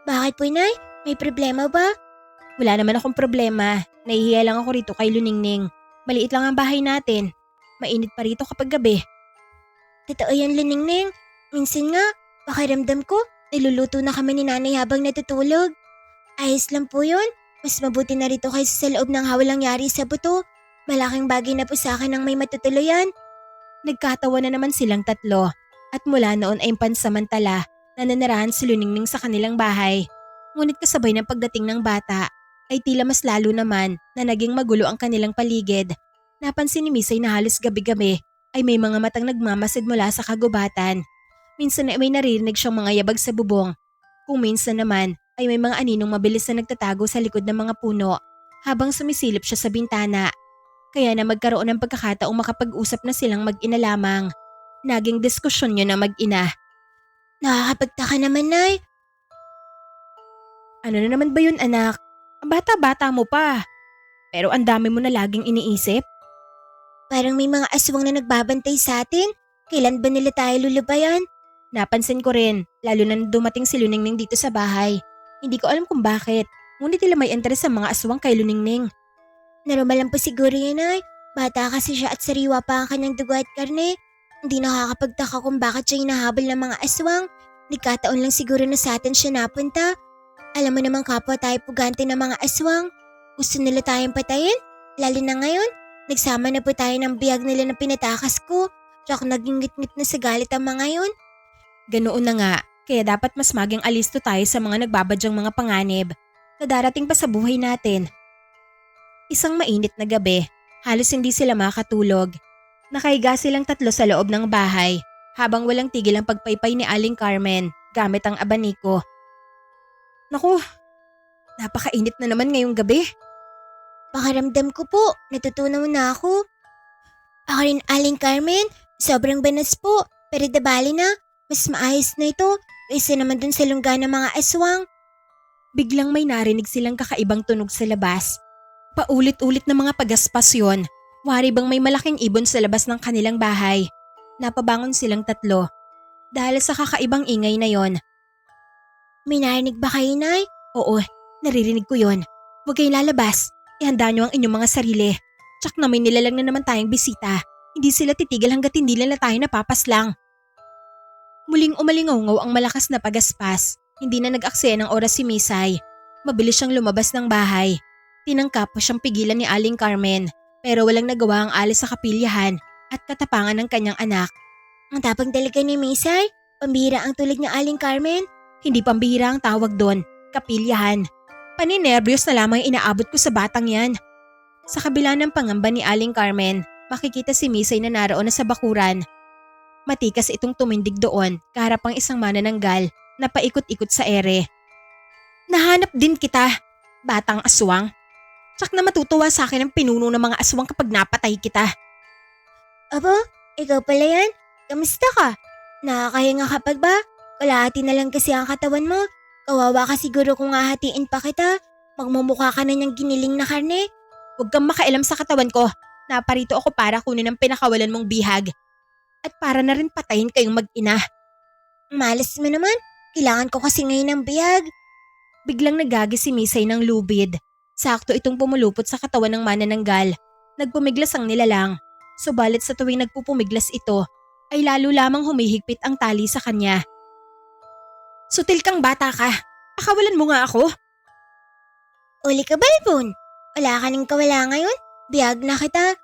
Bakit po Nay? May problema ba? Wala naman akong problema. Nahihiya lang ako rito kay Luningning. Maliit lang ang bahay natin. Mainit pa rito kapag gabi. Totoo yan Luningning. Minsan nga, pakiramdam ko, niluluto na kami ni Nanay habang natutulog. Ayos lang po yun. Mas mabuti na rito kaysa sa loob ng hawalang yari sa buto. Malaking bagay na po sa akin ang may matutuluyan. Nagkatawa na naman silang tatlo at mula noon ay pansamantala na nanirahan si Luningning sa kanilang bahay. Ngunit kasabay ng pagdating ng bata ay tila mas lalo naman na naging magulo ang kanilang paligid. Napansin ni Misay na halos gabi-gabi ay may mga matang nagmamasid mula sa kagubatan. Minsan ay may naririnig siyang mga yabag sa bubong. Kung minsan naman ay may mga aninong mabilis na nagtatago sa likod ng mga puno habang sumisilip siya sa bintana. Kaya na magkaroon ng pagkakataong makapag-usap na silang mag-ina lamang. Naging diskusyon niyo na mag-ina. Nakakapagtaka naman Nay. Ano na naman ba yun anak? Ang bata-bata mo pa. Pero ang dami mo na laging iniisip. Parang may mga aswang na nagbabantay sa atin. Kailan ba nila tayo lulubayan? Napansin ko rin, lalo na dumating si Luningning dito sa bahay. Hindi ko alam kung bakit, ngunit tila may interes sa mga aswang kay Luningning. Normal lang po siguro yun Nay. Bata kasi siya at sariwa pa ang kanyang dugo at karne. Hindi nakakapagtaka kung bakit siya hinahabol ng mga aswang. Nagkataon lang siguro na sa atin siya napunta. Alam mo naman kapwa tayo pugante ng mga aswang. Gusto nila tayong patayin? Lalo na ngayon, nagsama na po tayo ng biyag nila na pinatakas ko. Tsaka naging ngit-ngit na sa galit ang mga yun. Ganoon na nga, kaya dapat mas maging alisto tayo sa mga nagbabadyang mga panganib na darating pa sa buhay natin. Isang mainit na gabi, halos hindi sila makatulog. Nakahiga silang tatlo sa loob ng bahay habang walang tigil ang pagpaypay ni Aling Carmen gamit ang abaniko. Naku, napakainit na naman ngayong gabi. Pakiramdam ko po, natutunaw na ako. Ako rin Aling Carmen, sobrang banas po, pero dabali na, mas maayos na ito kaysa naman dun sa lungga ng mga aswang. Biglang may narinig silang kakaibang tunog sa labas. Paulit-ulit na mga pagaspas yun. Wari bang may malaking ibon sa labas ng kanilang bahay. Napabangon silang tatlo dahil sa kakaibang ingay na yon. May narinig ba kayo Nay? Oo, naririnig ko yon. Huwag kayong lalabas. Ihanda nyo ang inyong mga sarili. Tsak na may nilalang na naman tayong bisita. Hindi sila titigil hanggat hindi nila tayo napapaslang. Muling umalingaw ang malakas na pagaspas. Hindi na nag-aksaya ng oras si Misay. Mabilis siyang lumabas ng bahay. Tinangka pa siyang pigilan ni Aling Carmen pero walang nagawa ang alis sa kapilyahan at katapangan ng kanyang anak. Ang tapang talaga ni Misay, pambihira ang tulad ni Aling Carmen. Hindi pambihira ang tawag doon, kapilyahan. Paninerbiyos na lamang inaabot ko sa batang yan. Sa kabila ng pangamba ni Aling Carmen, makikita si Misay na naroon na sa bakuran. Matikas itong tumindig doon kaharap ang isang manananggal na paikot-ikot sa ere. Nahanap din kita, batang aswang. Tsak na matutuwa sa akin ang pinuno ng mga aswang kapag napatay kita. Aba, ikaw pala yan? Kamusta ka? Nakakahinga ka pa ba? Kalahati na lang kasi ang katawan mo. Kawawa ka siguro kung hahatiin pa kita. Magmumukha ka na niyang giniling na karne. Huwag kang makailam sa katawan ko. Naparito ako para kunin ang pinakawalan mong bihag. At para na rin patayin kayong mag-ina. Malas mo naman. Kailangan ko kasi ngayon ng bihag. Biglang nagagi si Misay ng lubid. Sakto itong pumulupot sa katawan ng manananggal. Nagpumiglas ang nilalang. Subalit sa tuwing nagpupumiglas ito, ay lalo lamang humihigpit ang tali sa kanya. Sutil kang bata ka. Pakawalan mo nga ako. Uli ka balbon. Wala ka nang kawala ngayon. Bihag na kita.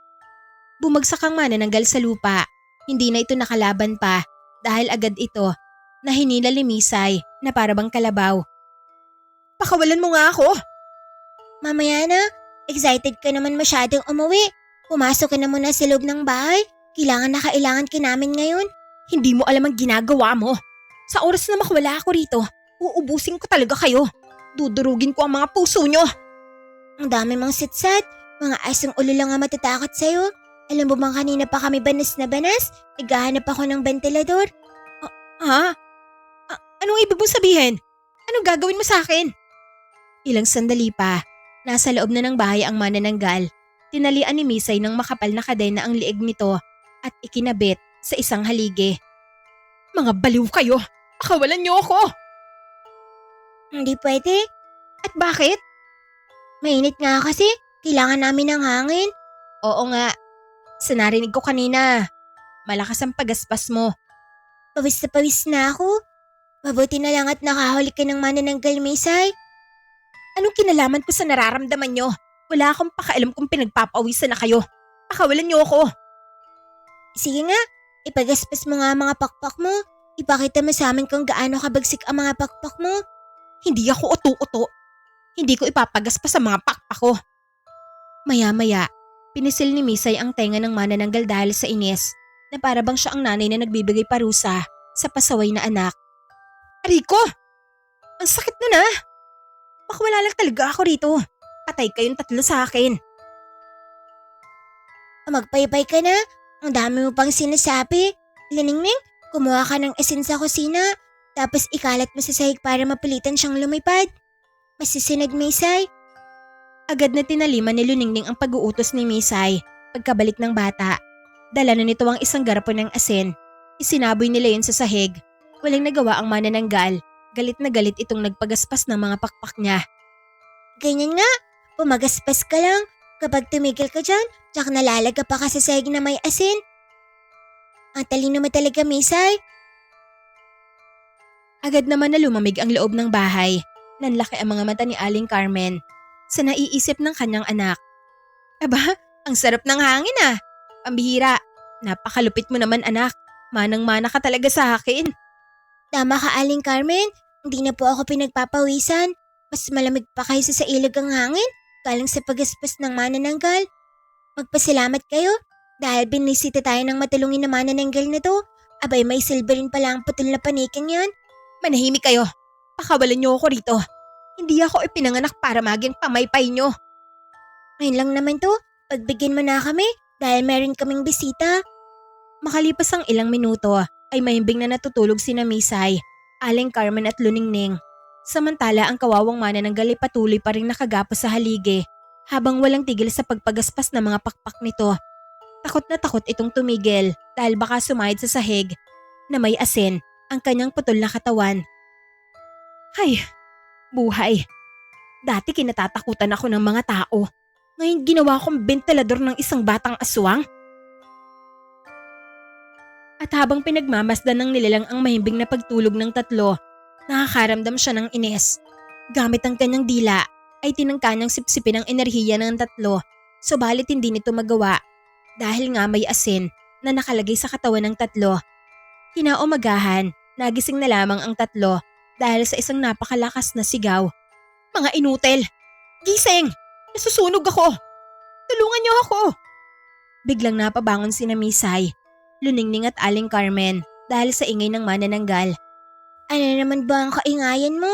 Bumagsak ang manananggal sa lupa. Hindi na ito nakalaban pa dahil agad ito na hinila ni Misay na parabang kalabaw. Pakawalan mo nga ako. Mamaya na, excited ka naman masyadong umuwi. Pumasok ka na muna sa loob ng bahay. Kailangan ka namin ngayon. Hindi mo alam ang ginagawa mo. Sa oras na makawala ako rito, uubusin ko talaga kayo. Dudurugin ko ang mga puso nyo. Ang dami mong sitsat. Mga asong ulo lang ang matatakot sa'yo. Alam mo bang kanina pa kami banas na banas? Naghahanap ako ng ventilador. Ha? Anong ibig mong sabihin? Anong gagawin mo sa akin? Ilang sandali pa, nasa loob na ng bahay ang manananggal. Tinalian ni Misay ng makapal na kadena ang liig nito at ikinabit sa isang haligi. Mga baliw kayo! Pakawalan niyo ako! Hindi pwede. At bakit? Mainit nga kasi. Kailangan namin ng hangin. Oo nga. Sa narinig ko kanina, malakas ang pagaspas mo. Pawis na ako. Mabuti na lang at nakahuli ka ng manananggal, Misay. Anong kinalaman ko sa nararamdaman nyo? Wala akong pakailam kung pinagpapawisan na kayo. Pakawalan niyo ako. Sige nga, ipagaspas mo nga ang mga pakpak mo. Ipakita mo sa amin kung gaano kabagsik ang mga pakpak mo. Hindi ako uto-uto. Hindi ko ipapagaspas sa mga pakpak ko. Maya-maya, pinisil ni Misay ang tenga ng manananggal dahil sa inis na para bang siya ang nanay na nagbibigay parusa sa pasaway na anak. Rico! Ang sakit na na! Baka wala lang talaga ako rito. Patay kayong tatlo sa akin. Magpaypay ka na. Ang dami mo pang sinasabi. Liningning, kumuha ka ng asin sa kusina. Tapos ikalat mo sa sahig para mapilitan siyang lumipad. Masisinag, Misay. Agad na tinaliman ni Luningning ang pag-uutos ni Misay. Pagkabalik ng bata, dala na nito ang isang garapon ng asin. Isinaboy nila yun sa sahig. Walang nagawa ang manananggal. Galit na galit itong nagpagaspas ng mga pakpak niya. Ganyan nga, pumagaspas ka lang. Kapag tumigil ka dyan, tsak nalalaga pa ka sa sahig na may asin. Ang talino mo talaga, Misay. Agad naman na lumamig ang loob ng bahay. Nanlaki ang mga mata ni Aling Carmen sa naiisip ng kanyang anak. Aba, ang sarap ng hangin ah. Pambihira, napakalupit mo naman anak. Manang-mana ka talaga sa akin. Tama ka, Aling Carmen. Hindi na po ako pinagpapawisan. Mas malamig pa kaysa sa ilog ang hangin galing sa pagaspas ng manananggal. Magpasalamat kayo dahil binisita tayo ng matulungin na manananggal na to. Abay may silver rin pala ang putol na paniking yan. Manahimik kayo. Pakawalan niyo ako rito. Hindi ako ipinanganak para maging pamaypay niyo. Ngayon lang naman to, pagbigyan mo na kami dahil meron kaming bisita. Makalipas ang ilang minuto ay mahimbing na natutulog sina Misay, Aling Carmen at Luningning. Samantala ang kawawang manananggal ay patuloy pa rin nakagapos sa haligi habang walang tigil sa pagpagaspas ng mga pakpak nito. Takot na takot itong tumigil dahil baka sumayad sa sahig na may asin ang kanyang putol na katawan. Ay, buhay. Dati kinatatakutan ako ng mga tao. Ngayon ginawa kong bentilador ng isang batang aswang. At habang pinagmamasdan ng nilalang ang mahimbing na pagtulog ng tatlo, nakakaramdam siya ng inis. Gamit ang kanyang dila ay tinangka niyang sipsipin ang enerhiya ng tatlo, subalit hindi nito magawa dahil nga may asin na nakalagay sa katawan ng tatlo. Kinaumagahan, nagising na lamang ang tatlo dahil sa isang napakalakas na sigaw. Mga inutil! Gising! Nasusunog ako! Tulungan niyo ako! Biglang napabangon sina Misay, Luningning at Aling Carmen dahil sa ingay ng manananggal. Ano naman ba ang kaingayan mo?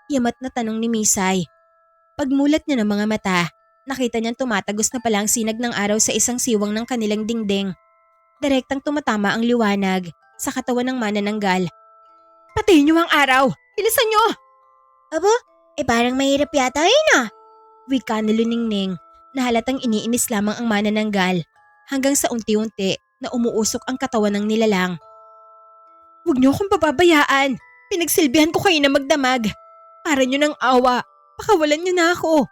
Yamat na tanong ni Misay. Pagmulat niya ng mga mata, nakita niyang tumatagos na pala ang sinag ng araw sa isang siwang ng kanilang dingding. Direktang tumatama ang liwanag sa katawan ng manananggal. Patayin niyo ang araw! Bilisan niyo! Abo, parang mahirap yata yun ah. Wika ni Luningning na halatang iniinis lamang ang manananggal hanggang sa unti-unti na umuusok ang katawan ng nilalang. Huwag niyo akong pababayaan. Pinagsilbihan ko kayo na magdamag. Para niyo ng awa. Pakawalan niyo na ako.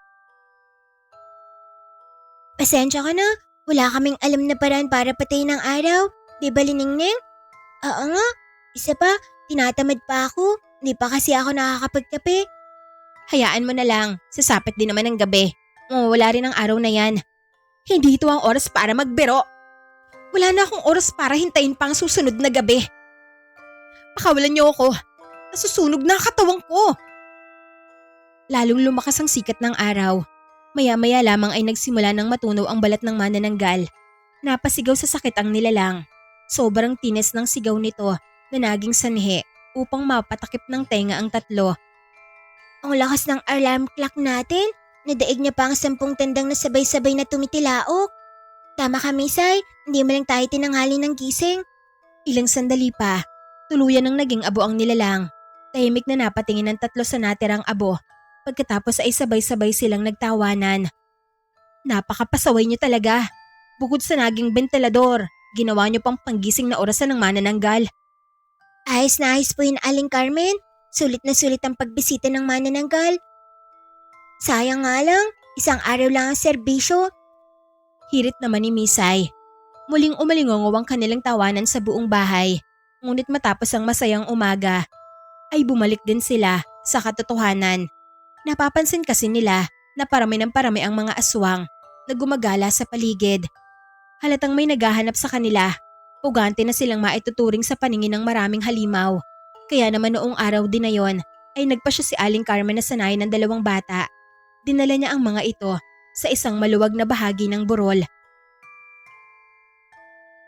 Pasensya ka na. Wala kaming alam na paraan para patayin ng araw. Di ba, Liningning? Oo nga. Isa pa, tinatamad pa ako. Hindi pa kasi ako nakakapagkape. Hayaan mo na lang. Sasapit din naman ang gabi. Wala rin ang araw na yan. Hindi ito ang oras para magbiro. Wala na akong oras para hintayin pa ang susunod na gabi. Pakawalan niyo ako. Nasusunog na ang katawang ko. Lalong lumakas ang sikat ng araw. Maya-maya lamang ay nagsimula ng matunaw ang balat ng manananggal. Napasigaw sa sakit ang nilalang. Sobrang tinis ng sigaw nito na naging sanhi upang mapatakip ng tenga ang tatlo. Ang lakas ng alarm clock natin. Nadaig niya pa ang 10 tandang na sabay-sabay na tumitilaok. Tama ka, Misay. Hindi mo lang tayo tinanghali ng gising. Ilang sandali pa, tuluyan ng naging abo ang nilalang. Tahimik na napatingin ng 3 sa natirang abo. Pagkatapos ay sabay-sabay silang nagtawanan. Napakapasaway niyo talaga. Bukod sa naging bentilador, ginawa niyo pang panggising na orasan ng manananggal. Ayos na ayos po yun, Aling Carmen. Sulit na sulit ang pagbisita ng manananggal. Sayang nga lang, isang araw lang ang serbisyo. Hirit naman ni Misay. Muling umalingongo ang kanilang tawanan sa buong bahay. Ngunit matapos ang masayang umaga, ay bumalik din sila sa katotohanan. Napapansin kasi nila na parami ng parami ang mga aswang na gumagala sa paligid. Halatang may naghahanap sa kanila. Pugante na silang maituturing sa paningin ng maraming halimaw. Kaya naman noong araw din na yon ay nagpa siya si Aling Carmen na sanayin ng 2 bata. Dinala niya ang mga ito sa isang maluwag na bahagi ng burol.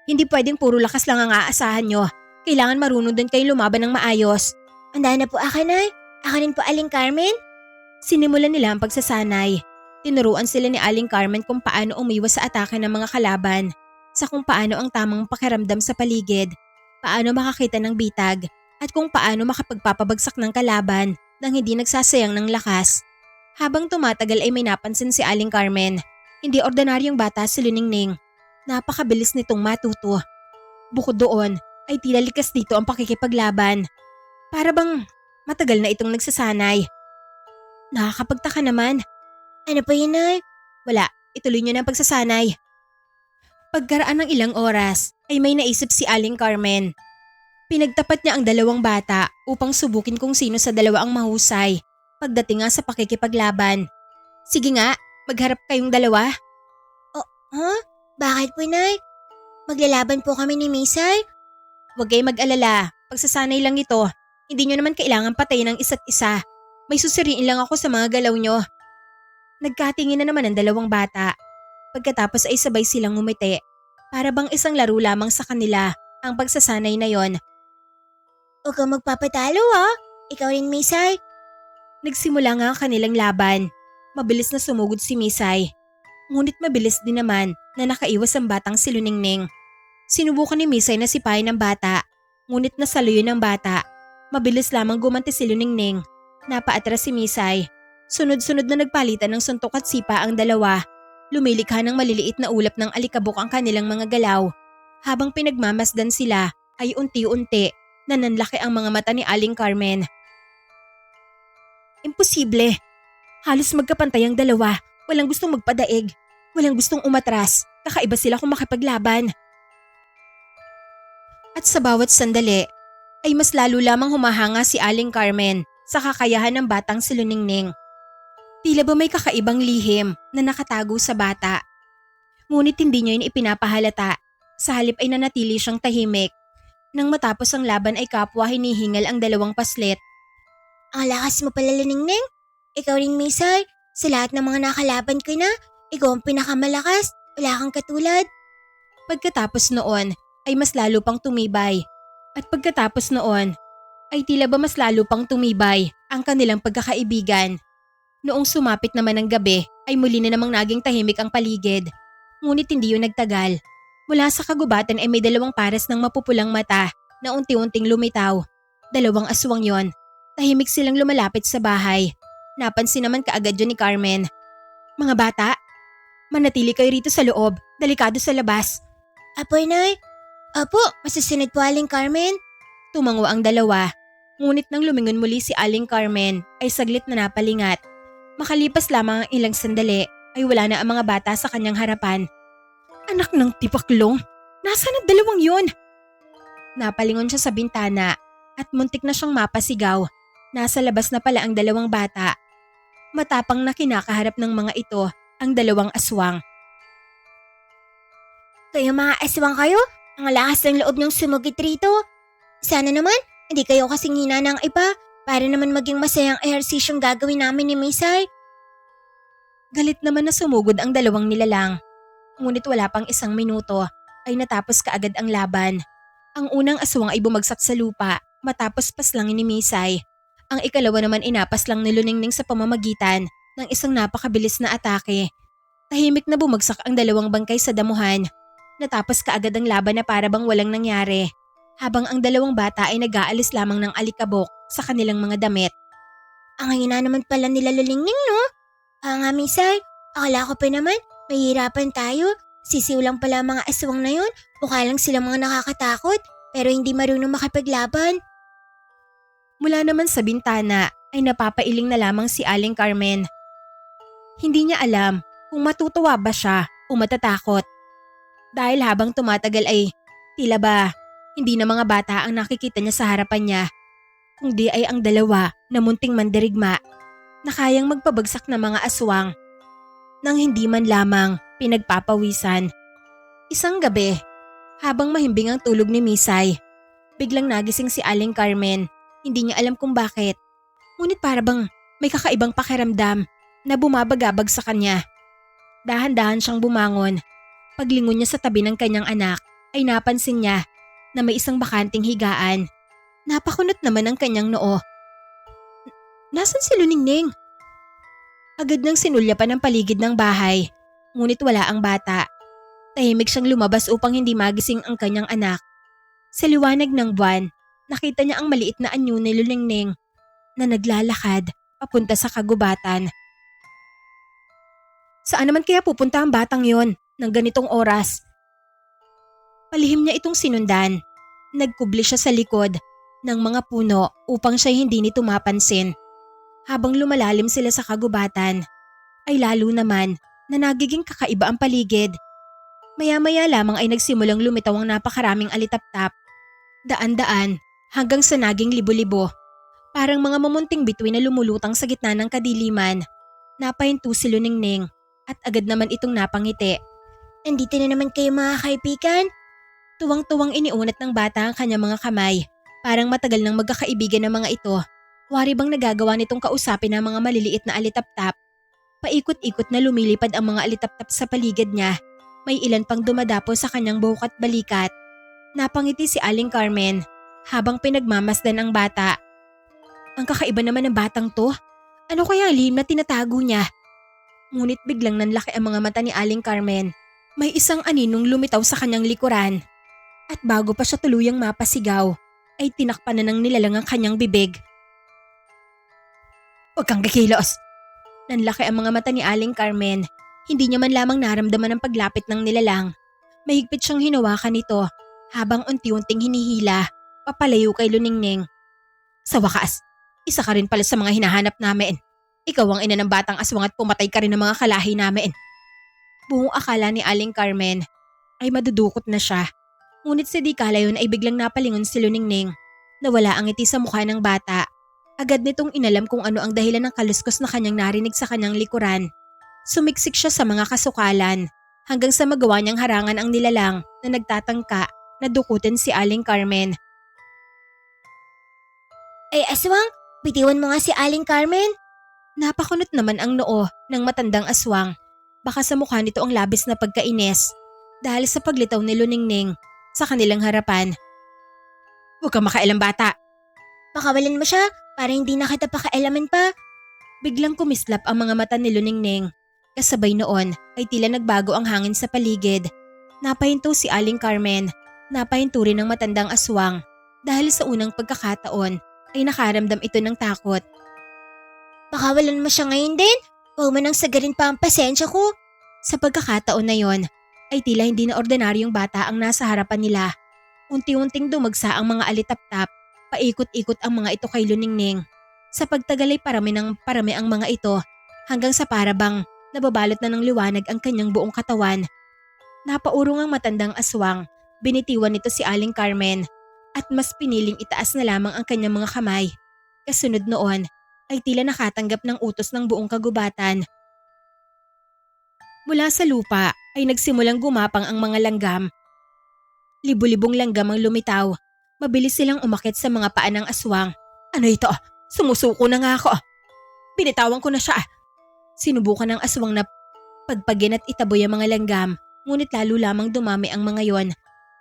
Hindi pwedeng puro lakas lang ang aasahan nyo. Kailangan marunong din kayo lumaban ng maayos. Anda na po ako, Nay. Ako rin po, Aling Carmen. Sinimulan nila ang pagsasanay. Tinuruan sila ni Aling Carmen kung paano umiwas sa atake ng mga kalaban, sa kung paano ang tamang pakiramdam sa paligid, paano makakita ng bitag, at kung paano makapagpapabagsak ng kalaban nang hindi nagsasayang ng lakas. Habang tumatagal ay may napansin si Aling Carmen. Hindi ordinaryong bata si Luningning. Napakabilis nitong matuto. Bukod doon ay tila likas dito ang pakikipaglaban. Para bang matagal na itong nagsasanay. Nakakapagtaka naman. Ano po yun, Nay? Wala, ituloy niyo na ang pagsasanay. Pagkaraan ng ilang oras ay may naisip si Aling Carmen. Pinagtapat niya ang 2 bata upang subukin kung sino sa 2 ang mahusay pagdating nga sa pakikipaglaban. Sige nga, magharap kayong 2. Huh? Bakit po, Nay? Maglalaban po kami ni Misay? Huwag kayong mag-alala, pagsasanay lang ito. Hindi nyo naman kailangan patayin ang isa't isa. May susiriin lang ako sa mga galaw nyo. Nagkatingin na naman ang 2 bata. Pagkatapos ay sabay silang ngumiti. Para bang isang laro lamang sa kanila ang pagsasanay na yon. Huwag kang magpapatalo, ha? Ikaw rin, Misay. Nagsimula nga ang kanilang laban. Mabilis na sumugod si Misay. Ngunit mabilis din naman na nakaiwas ang batang si Luningning. Sinubukan ni Misay na sipahin ang bata. Ngunit nasaluyo ng bata. Mabilis lamang gumanti si Luningning. Napaatras si Misay. Sunod-sunod na nagpalitan ng suntok at sipa ang 2. Lumilikha ng maliliit na ulap ng alikabok ang kanilang mga galaw. Habang pinagmamasdan sila ay unti-unti nananlaki ang mga mata ni Aling Carmen. Imposible. Halos magkapantay ang 2. Walang gustong magpadaig. Walang gustong umatras. Kakaiba sila kung makipaglaban. At sa bawat sandali ay mas lalo lamang humahanga si Aling Carmen sa kakayahan ng batang si Luningning. Tila ba may kakaibang lihim na nakatago sa bata. Ngunit hindi niya yun ipinapahalata. Sa halip ay nanatili siyang tahimik. Nang matapos ang laban ay kapwa hinihingal ang 2 paslit. Ang lakas mo pala, Luningning. Ikaw rin, Misay. Sa lahat ng mga nakalaban ko na, ikaw ang pinakamalakas. Wala kang katulad. Pagkatapos noon ay mas lalo pang tumibay. At pagkatapos noon ay tila ba mas lalo pang tumibay ang kanilang pagkakaibigan. Noong sumapit naman ang gabi ay muli na namang naging tahimik ang paligid. Ngunit hindi yun nagtagal. Mula sa kagubatan ay may 2 pares ng mapupulang mata na unti-unting lumitaw. 2 aswang yon. Tahimik silang lumalapit sa bahay. Napansin naman kaagad yun ni Carmen. Mga bata, manatili kayo rito sa loob. Delikado sa labas. Apoy, Nay. Apo, masusunod po, Aling Carmen. Tumango ang 2. Ngunit nang lumingon muli si Aling Carmen ay saglit na napalingat. Makalipas lamang ang ilang sandali ay wala na ang mga bata sa kanyang harapan. Anak ng tipaklong, nasaan ang 2 yun? Napalingon siya sa bintana at muntik na siyang mapasigaw. Nasa labas na pala ang 2 bata. Matapang na kinakaharap ng mga ito ang 2 aswang. Kayo mga aswang kayo, ang lakas ng loob niyong sumugit rito. Sana naman, hindi kayo kasing hina ng iba para naman maging masayang ehersisyong gagawin namin ni Misay. Galit naman na sumugod ang 2 nilalang. Ngunit wala pang 1 minuto ay natapos kaagad ang laban. Ang unang aswang ay bumagsak sa lupa matapos paslangin ni Misay. Ang ikalawa naman inapas lang ni Luningning sa pamamagitan ng isang napakabilis na atake. Tahimik na bumagsak ang dalawang bangkay sa damuhan. Natapos kaagad ang laban na para bang walang nangyari, habang ang dalawang bata ay nag-aalis lamang ng alikabok sa kanilang mga damit. Ang hina naman pala nila Lulingning, no? Nga Misay, akala ko pa naman, mahihirapan tayo. Sisiw lang pala ang mga aswang na yun. Mukha lang silang mga nakakatakot, pero hindi marunong makipaglaban. Mula naman sa bintana ay napapailing na lamang si Aling Carmen. Hindi niya alam kung matutuwa ba siya o matatakot. Dahil habang tumatagal ay tila ba hindi na mga bata ang nakikita niya sa harapan niya, kundi ay ang dalawa na munting mandirigma na kayang magpabagsak ng mga aswang nang hindi man lamang pinagpapawisan. Isang gabi, habang mahimbing ang tulog ni Misay, biglang nagising si Aling Carmen. Hindi niya alam kung bakit, ngunit para bang may kakaibang pakiramdam na bumabagabag sa kanya. Dahan-dahan siyang bumangon. Paglingon niya sa tabi ng kanyang anak ay napansin niya na may isang bakanting higaan. Napakunot naman ang kanyang noo. Nasaan si Luningning? Agad nang sinulyapan ang paligid ng bahay, ngunit wala ang bata. Tahimik siyang lumabas upang hindi magising ang kanyang anak. Sa liwanag ng buwan, nakita niya ang maliit na anyo ni Luningning na naglalakad papunta sa kagubatan. Saan naman kaya pupunta ang batang yon ng ganitong oras? Palihim niya itong sinundan. Nagkubli siya sa likod ng mga puno upang siya hindi nito mapansin. Habang lumalalim sila sa kagubatan, ay lalo naman na nagiging kakaiba ang paligid. Maya-maya lamang ay nagsimulang lumitaw ang napakaraming alitaptap. Daan-daan hanggang sa naging libo-libo. Parang mga mamunting bituin na lumulutang sa gitna ng kadiliman. Napahinto si Luningning at agad naman itong napangiti. Andito na naman kayo mga kaibigan. Tuwang-tuwang iniunat ng bata ang kanyang mga kamay. Parang matagal nang magkakaibigan ng mga ito. Wari bang nagagawa nitong kausapin ang mga maliliit na alitaptap. Paikot-ikot na lumilipad ang mga alitaptap sa paligid niya. May ilan pang dumadapo sa kanyang buhok at balikat. Napangiti si Aling Carmen habang pinagmamasdan ang bata. Ang kakaiba naman ng batang to. Ano kaya ang lihim na tinatago niya? Ngunit biglang nanlaki ang mga mata ni Aling Carmen. May isang aninong lumitaw sa kanyang likuran. At bago pa siya tuluyang mapasigaw, ay tinakpan na ng nilalang ang kanyang bibig. Huwag kang kikilos! Nanlaki ang mga mata ni Aling Carmen. Hindi niya man lamang naramdaman ang paglapit ng nilalang. Mahigpit siyang hinawakan nito habang unti-unting hinihila papalayo kay Luningning. Sa wakas, isa ka rin pala sa mga hinahanap namin. Ikaw ang ina ng batang aswang at pumatay ka rin ng mga kalahi namin. Buong akala ni Aling Carmen ay madudukot na siya. Ngunit si Di Kalayon ay biglang napalingon si Luningning. Nawala ang ngiti sa mukha ng bata. Agad nitong inalam kung ano ang dahilan ng kaluskos na kanyang narinig sa kanyang likuran. Sumiksik siya sa mga kasukalan hanggang sa magawa niyang harangan ang nilalang na nagtatangka na dukutin si Aling Carmen. Ay aswang, bitiwan mo nga si Aling Carmen. Napakunot naman ang noo ng matandang aswang. Baka sa mukha nito ang labis na pagkainis dahil sa paglitaw ni Luningning sa kanilang harapan. Huwag kang makailang bata. Pakawalan mo siya para hindi na kita pakailaman pa. Biglang kumislap ang mga mata ni Luningning. Kasabay noon ay tila nagbago ang hangin sa paligid. Napahinto si Aling Carmen. Napahinto rin ng matandang aswang dahil sa unang pagkakataon ay nakaramdam ito ng takot. Pakawalan mo siya ngayon din. Huwag mo nang sagarin pa ang pasensya ko. Sa pagkakataon na yon ay tila hindi na ordinaryong bata ang nasa harapan nila. Unti-unting dumagsa ang mga alitaptap. Paikot-ikot ang mga ito kay Luningning. Sa pagtagal ay parami ng parami ang mga ito hanggang sa parabang nababalot na ng liwanag ang kanyang buong katawan. Napaurong ang matandang aswang. Binitiwan nito si Aling Carmen at mas piniling itaas na lamang ang kanyang mga kamay. Kasunod noon ay tila nakatanggap ng utos ng buong kagubatan. Mula sa lupa ay nagsimulang gumapang ang mga langgam. Libu-libong langgam ang lumitaw. Mabilis silang umakyat sa mga paa ng aswang. Ano ito? Sumusuko na nga ako. Binitawan ko na siya. Sinubukan ng aswang na pagpagin at itaboy ang mga langgam, ngunit lalo lamang dumami ang mga yon.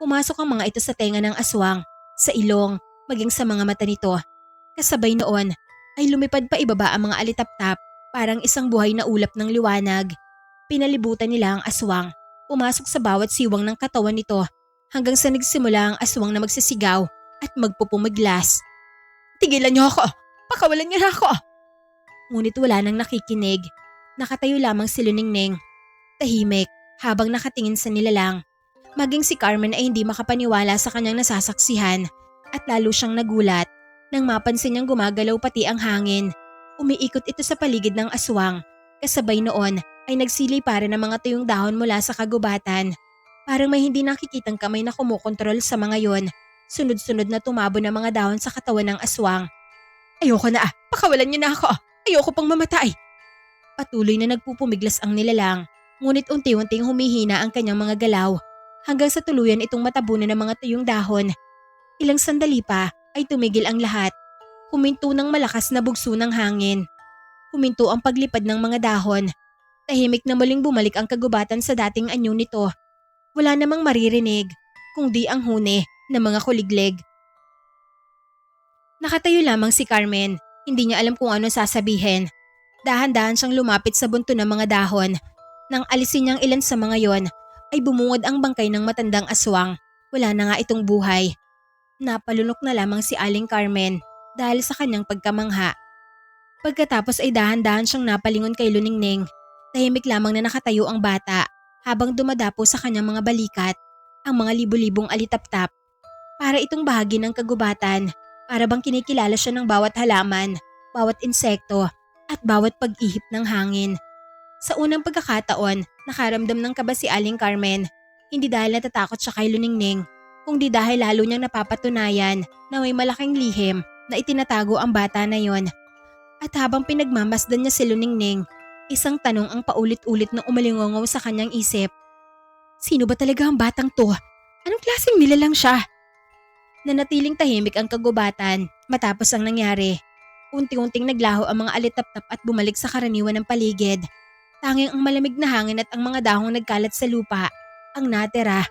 Pumasok ang mga ito sa tenga ng aswang, sa ilong, maging sa mga mata nito. Kasabay noon ay lumipad pa ibaba ang mga alitaptap, Parang isang buhay na ulap ng liwanag. Pinalibutan nila ang aswang. Pumasok sa bawat siwang ng katawan nito hanggang sa nagsimula ang aswang na magsisigaw at magpupumiglas. Tigilan niyo ako! Pakawalan niyo na ako! Ngunit wala nang nakikinig. Nakatayo lamang si Luningning. Tahimik habang nakatingin sa nilalang. Maging si Carmen ay hindi makapaniwala sa kanyang nasasaksihan at lalo siyang nagulat nang mapansin niyang gumagalaw pati ang hangin. Umiikot ito sa paligid ng aswang. Kasabay noon ay nagsilay para ng mga tuyong dahon mula sa kagubatan. Parang may hindi nakikitang kamay na kumukontrol sa mga yon. Sunod-sunod na tumabo ng mga dahon sa katawan ng aswang. Ayoko na pakawalan niyo na ako. Ayoko pang mamatay. Patuloy na nagpupumiglas ang nilalang. Ngunit unti-unting humihina ang kanyang mga galaw hanggang sa tuluyan itong matabunan ng mga tuyong dahon. Ilang sandali pa ay tumigil ang lahat. Huminto ng malakas na bugso ng hangin. Huminto ang paglipad ng mga dahon. Tahimik na muling bumalik ang kagubatan sa dating anyo nito. Wala namang maririnig, kundi ang huni ng mga kuliglig. Nakatayo lamang si Carmen. Hindi niya alam kung ano sasabihin. Dahan-dahan siyang lumapit sa bunto ng mga dahon. Nang alisin niyang ilan sa mga yon, ay bumungod ang bangkay ng matandang aswang. Wala na nga itong buhay. Napalunok na lamang si Aling Carmen dahil sa kanyang pagkamangha. Pagkatapos ay dahan-dahan siyang napalingon kay Luningning. Tahimik lamang na nakatayo ang bata habang dumadapo sa kanyang mga balikat ang mga libu-libong alitaptap. Para itong bahagi ng kagubatan, para bang kinikilala siya ng bawat halaman, bawat insekto at bawat pag-ihip ng hangin. Sa unang pagkakataon, nakaramdam ng kaba si Aling Carmen. Hindi dahil natatakot siya kay Luningning, kundi dahil lalo niyang napapatunayan na may malaking lihim na itinatago ang bata na yon. At habang pinagmamasdan niya si Luningning, isang tanong ang paulit-ulit na umalingongaw sa kanyang isip. Sino ba talaga ang batang to? Anong klaseng nilalang siya? Nanatiling tahimik ang kagubatan matapos ang nangyari. Unti-unting naglaho ang mga alitaptap at bumalik sa karaniwan ng paligid. Tanging ang malamig na hangin at ang mga dahong nagkalat sa lupa ang natira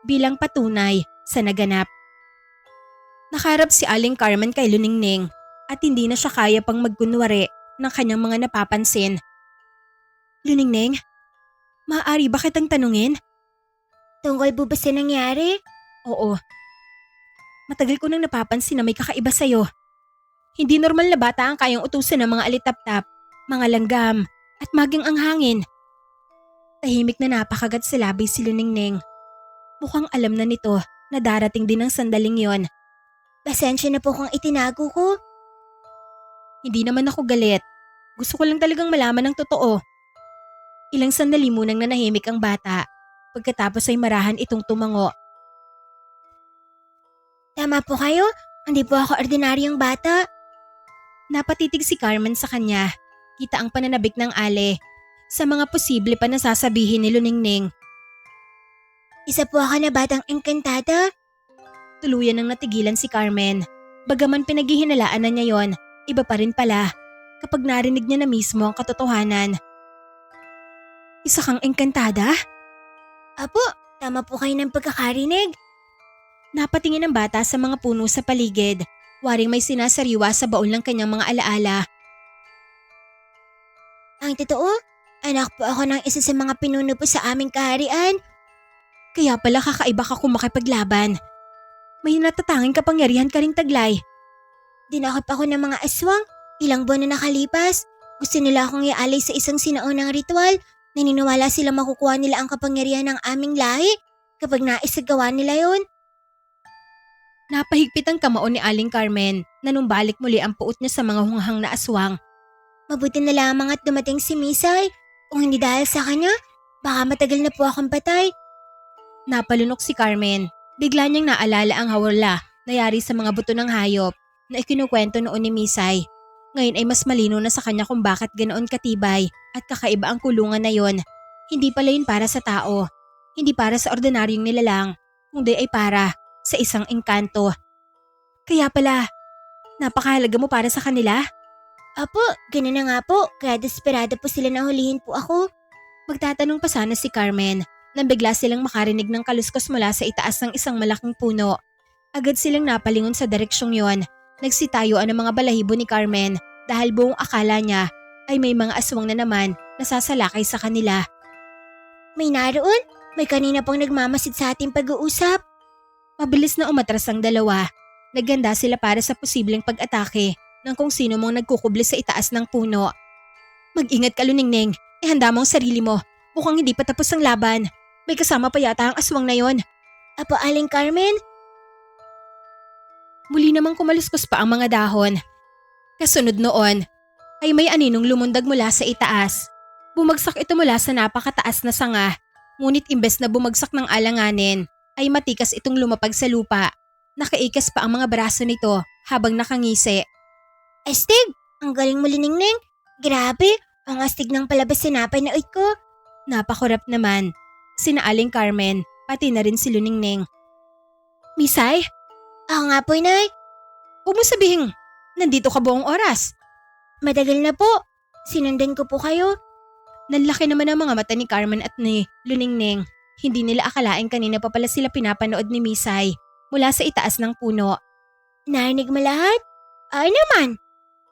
bilang patunay sa naganap. Nakaharap si Aling Carmen kay Luningning at hindi na siya kaya pang magkunwari ng kanyang mga napapansin. Luningning, maaari ba kitang tanungin? Tungkol po ba sa nangyari? Oo. Matagal ko nang napapansin na may kakaiba sa'yo. Hindi normal na bata ang kayang utusan ng mga alitaptap, mga langgam, at maging ang hangin. Tahimik na napakagat sa labi si Luningning. Mukhang alam na nito na darating din ang sandaling yon. Pasensya na po kung itinago ko. Hindi naman ako galit. Gusto ko lang talagang malaman ng totoo. Ilang sandali munang nanahimik ang bata. Pagkatapos ay marahan itong tumango. Tama po kayo, hindi po ako ordinaryong bata. Napatitig si Carmen sa kanya. Kita ang pananabik ng Ale sa mga posible pa na sasabihin ni Luningning. Isa po ako na batang engkantada. Tuluyan nang natigilan si Carmen. Bagaman pinaghihinalaan na niya yon, iba pa rin pala kapag narinig niya na mismo ang katotohanan. Isa kang engkantada? Apo, tama po kayo ng pagkakarinig. Napatingin ang bata sa mga puno sa paligid. Waring may sinasariwa sa baon ng kanyang mga alaala. Ang totoo, anak po ako ng isa sa mga pinuno po sa aming kaharian. Kaya pala kakaiba ka kung makipaglaban. May natatanging kapangyarihan ka ring taglay. Dinakip ako ng mga aswang. Ilang buwan na nakalipas. Gusto nila akong ialay sa isang sinaunang ritual. Naniniwala sila makukuha nila ang kapangyarihan ng aming lahi kapag naisagawa nila yon. Napahigpit ang kamao ni Aling Carmen na nung balik muli ang puot niya sa mga hunghang na aswang. Mabuti na lamang at dumating si Misay. Kung hindi dahil sa kanya, baka matagal na po akong patay. Napalunok si Carmen. Bigla niyang naalala ang hawala na yari sa mga buto ng hayop na ikinukwento noon ni Misay. Ngayon ay mas malino na sa kanya kung bakit ganoon katibay at kakaiba ang kulungan na yon. Hindi pala yun para sa tao. Hindi para sa ordinaryong nilalang, kundi ay para sa isang engkanto. Kaya pala, napakahalaga mo para sa kanila? Apo, ganun na nga po. Kaya desperado po sila na hulihin po ako. Magtatanong pa sana si Carmen nang bigla silang makarinig ng kaluskos mula sa itaas ng isang malaking puno. Agad silang napalingon sa direksyong yon. Nagsitayuan ang mga balahibo ni Carmen dahil buong akala niya ay may mga aswang na naman na sasalakay sa kanila. May naroon? May kanina pang nagmamasid sa ating pag-uusap. Mabilis na umatras ang dalawa. Naghanda sila para sa posibleng pag-atake ng kung sino mong nagkukubli sa itaas ng puno. Mag-ingat ka, Luningning. Ihanda mo ang sarili mo. Mukhang hindi pa tapos ang laban. May kasama pa yata ang aswang na yon. Apo Aling Carmen? Muli namang kumaluskos pa ang mga dahon. Kasunod noon ay may aninong lumundag mula sa itaas. Bumagsak ito mula sa napakataas na sanga, ngunit imbes na bumagsak ng alanganin, ay matikas itong lumapag sa lupa. Nakaikas pa ang mga braso nito habang nakangisi. Astig! Ang galing mo, Liningning. Grabe! Ang astig ng palabas sa napanood ko. Napakurap naman. Sina Aling Carmen, pati na rin si Luningning. Misay, Ako nga po, Nay. huwag mo sabihing nandito ka buong oras. Matagal na po. Sinundan ko po kayo. Nanlaki naman ang mga mata ni Carmen at ni Luningning. Hindi nila akalain kanina pa pala sila pinapanood ni Misay mula sa itaas ng puno. Narinig mo lahat? Ay naman.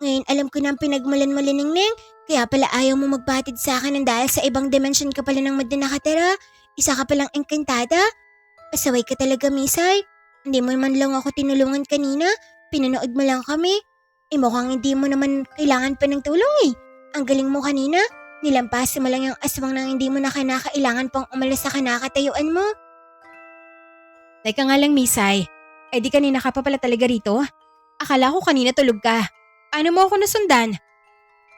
Ngayon alam ko na ang pinagmulan mo, Liningning. Kaya pala ayaw mo magbatid sa akin ng dahil sa ibang dimensyon ka pala ng mundo nakatira. Isa ka palang engkantada. Pasaway ka talaga, Misay. Hindi mo man lang ako tinulungan kanina. Pinanood mo lang kami. Mukhang hindi mo naman kailangan pa ng tulong eh. Ang galing mo kanina. Nilampasan mo lang yung aswang nang hindi mo na kinakailangan pang umalis sa kinakatayuan mo. Teka nga lang, Misay. Eh di kanina ka pa pala talaga rito? Akala ko kanina tulog ka. Paano mo ako nasundan?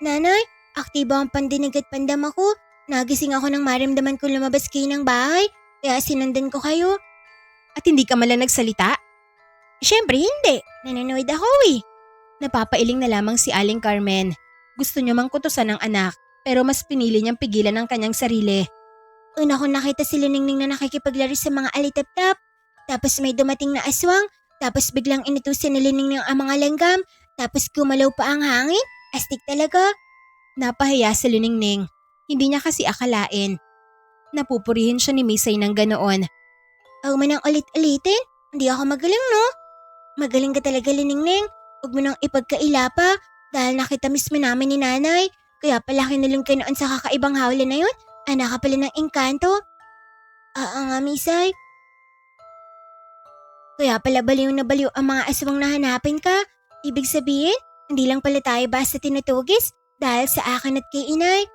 Nanay, aktibo ang pandinig at pandam ako. Nagising ako nang maramdaman ko lumabas kayo ng bahay. Kaya sinundan ko kayo. At hindi ka man lang nagsalita? Siyempre hindi. Nanonood ako eh. Napapailing na lamang si Aling Carmen. Gusto niya mang kutusan ng anak, pero mas pinili niyang pigilan ang kanyang sarili. Una ko nakita si Liningning na nakikipaglaro sa mga alitap-tap. Tapos may dumating na aswang. Tapos biglang inutusan ni Liningning ang mga langgam. Tapos gumalaw pa ang hangin. Astig talaga. Napahiya si Luningning. Hindi niya kasi akalain. Napupurihin siya ni Misay ng ganoon. Huwag mo nang ulit-ulitin. Hindi ako magaling, no? Magaling ka talaga, Liningning. Huwag mo nang ipagkaila pa. Dahil nakita mismo namin ni Nanay. Kaya pala kinulong ka noon sa kakaibang hawla na yun. Anak ka pala ng engkanto. Nga, Misay. Kaya pala baliw na baliw ang mga aswang na hanapin ka. Ibig sabihin, hindi lang pala tayo basta tinutugis dahil sa akin at kay Inay.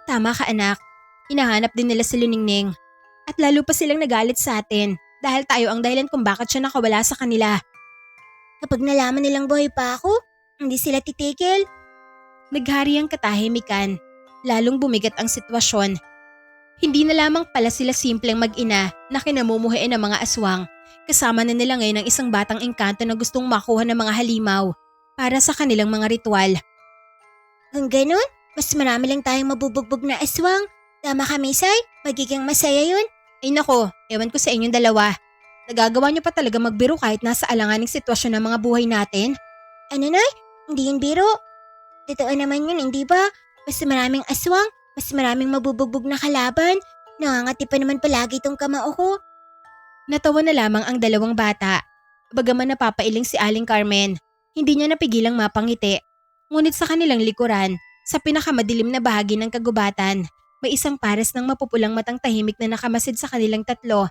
Tama ka, anak. Hinahanap din nila si Luningning. At lalo pa silang nagalit sa atin dahil tayo ang dahilan kung bakit siya nakawala sa kanila. Kapag nalaman nilang buhay pa ako, hindi sila titigil. Naghari ang katahimikan. Lalong bumigat ang sitwasyon. Hindi na lamang pala sila simpleng mag-ina na kinamumuhian ng mga aswang. Kasama na nila ngayon ang isang batang engkanto na gustong makuha ng mga halimaw para sa kanilang mga ritual. Kung ganun, mas marami lang tayong mabubugbog na aswang. Tama ka, Misay? Magiging masaya yun. Ay nako, ewan ko sa inyong dalawa. Nagagawa niyo pa talaga magbiro kahit nasa alanganing sitwasyon ng mga buhay natin? Ano, Nay? Hindi yun biro. Totoo naman yun, hindi ba? Mas maraming aswang, mas maraming mabubugbog na kalaban. Nangangati pa naman palagi itong kamao ko. Natawa na lamang ang dalawang bata. Bagaman napapailing si Aling Carmen, hindi niya napigilang mapangiti. Ngunit sa kanilang likuran, sa pinakamadilim na bahagi ng kagubatan, may isang pares ng mapupulang matang tahimik na nakamasid sa kanilang tatlo.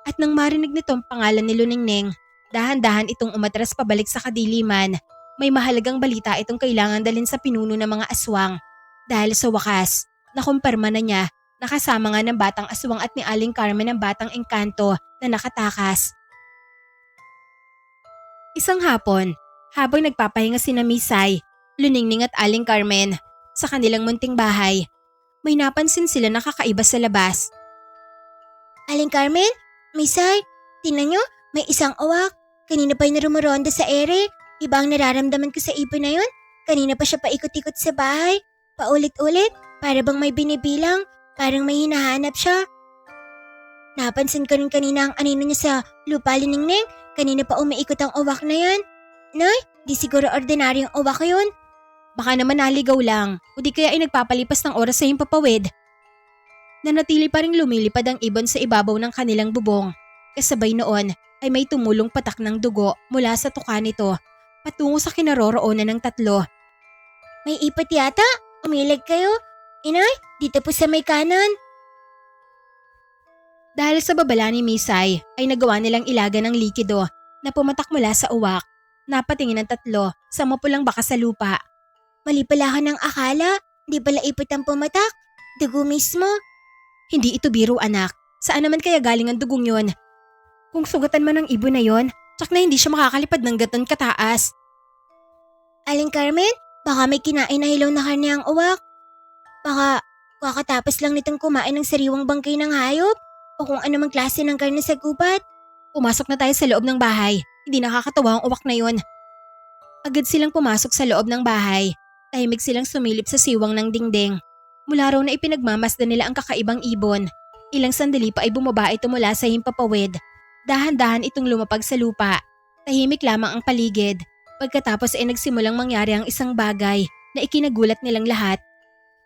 At nang marinig nito ang pangalan ni Luningning, dahan-dahan itong umatras pabalik sa kadiliman. May mahalagang balita itong kailangan dalhin sa pinuno ng mga aswang. Dahil sa wakas, nakumpirma na niya na kasama nga ng batang aswang at ni Aling Carmen ang batang engkanto na nakatakas. Isang hapon, habang nagpapahinga sina Misay, Luningning at Aling Carmen sa kanilang munting bahay, may napansin sila na kakaiba sa labas. Aling Carmen? Misay? Tingnan nyo, may isang uwak. Kanina pa yung rumuronda sa ere. Iba ang nararamdaman ko sa ibon na yun. Kanina pa siya paikot-ikot sa bahay. Paulit-ulit, para bang may binibilang. Parang may hinahanap siya. Napansin ko rin kanina ang anino niya sa lupa, Liningning. Kanina pa umiikot ang uwak na yan. Nay, di siguro ordinaryong uwak yun. Baka naman naligaw lang o di kaya ay nagpapalipas ng oras sa iyong papawid. Nanatili pa ring lumilipad ang ibon sa ibabaw ng kanilang bubong. Kasabay noon ay may tumulong patak ng dugo mula sa tuka nito patungo sa kinaroroonan ng tatlo. May ipot yata Umilag kayo? Inay, dito po sa may kanan. Dahil sa babala ni Misay ay nagawa nilang ilaga ng likido na pumatak mula sa uwak. Napatingin ang tatlo sa mapulang baka sa lupa. Mali pala ka ng akala. Di pala ipit ang pumatak. Dugo mismo. Hindi ito biro anak. Saan naman kaya galing ang dugong yon? Kung sugatan man ng ibon na yon, tsak na hindi siya makakalipad ng gaton kataas. Aling Carmen, baka may kinain na hilaw na karne ang uwak. Baka kakatapos lang nitong kumain ng sariwang bangkay ng hayop o kung anumang klase ng karne sa gubat. Pumasok na tayo sa loob ng bahay. Hindi nakakatawa ang uwak na yon. Agad silang pumasok sa loob ng bahay. Tahimik silang sumilip sa siwang ng dingding. Mula raw na ipinagmamasdan nila ang kakaibang ibon. Ilang sandali pa ay bumaba ito mula sa himpapawid. Dahan-dahan itong lumapag sa lupa. Tahimik lamang ang paligid. Pagkatapos ay nagsimulang mangyari ang isang bagay na ikinagulat nilang lahat.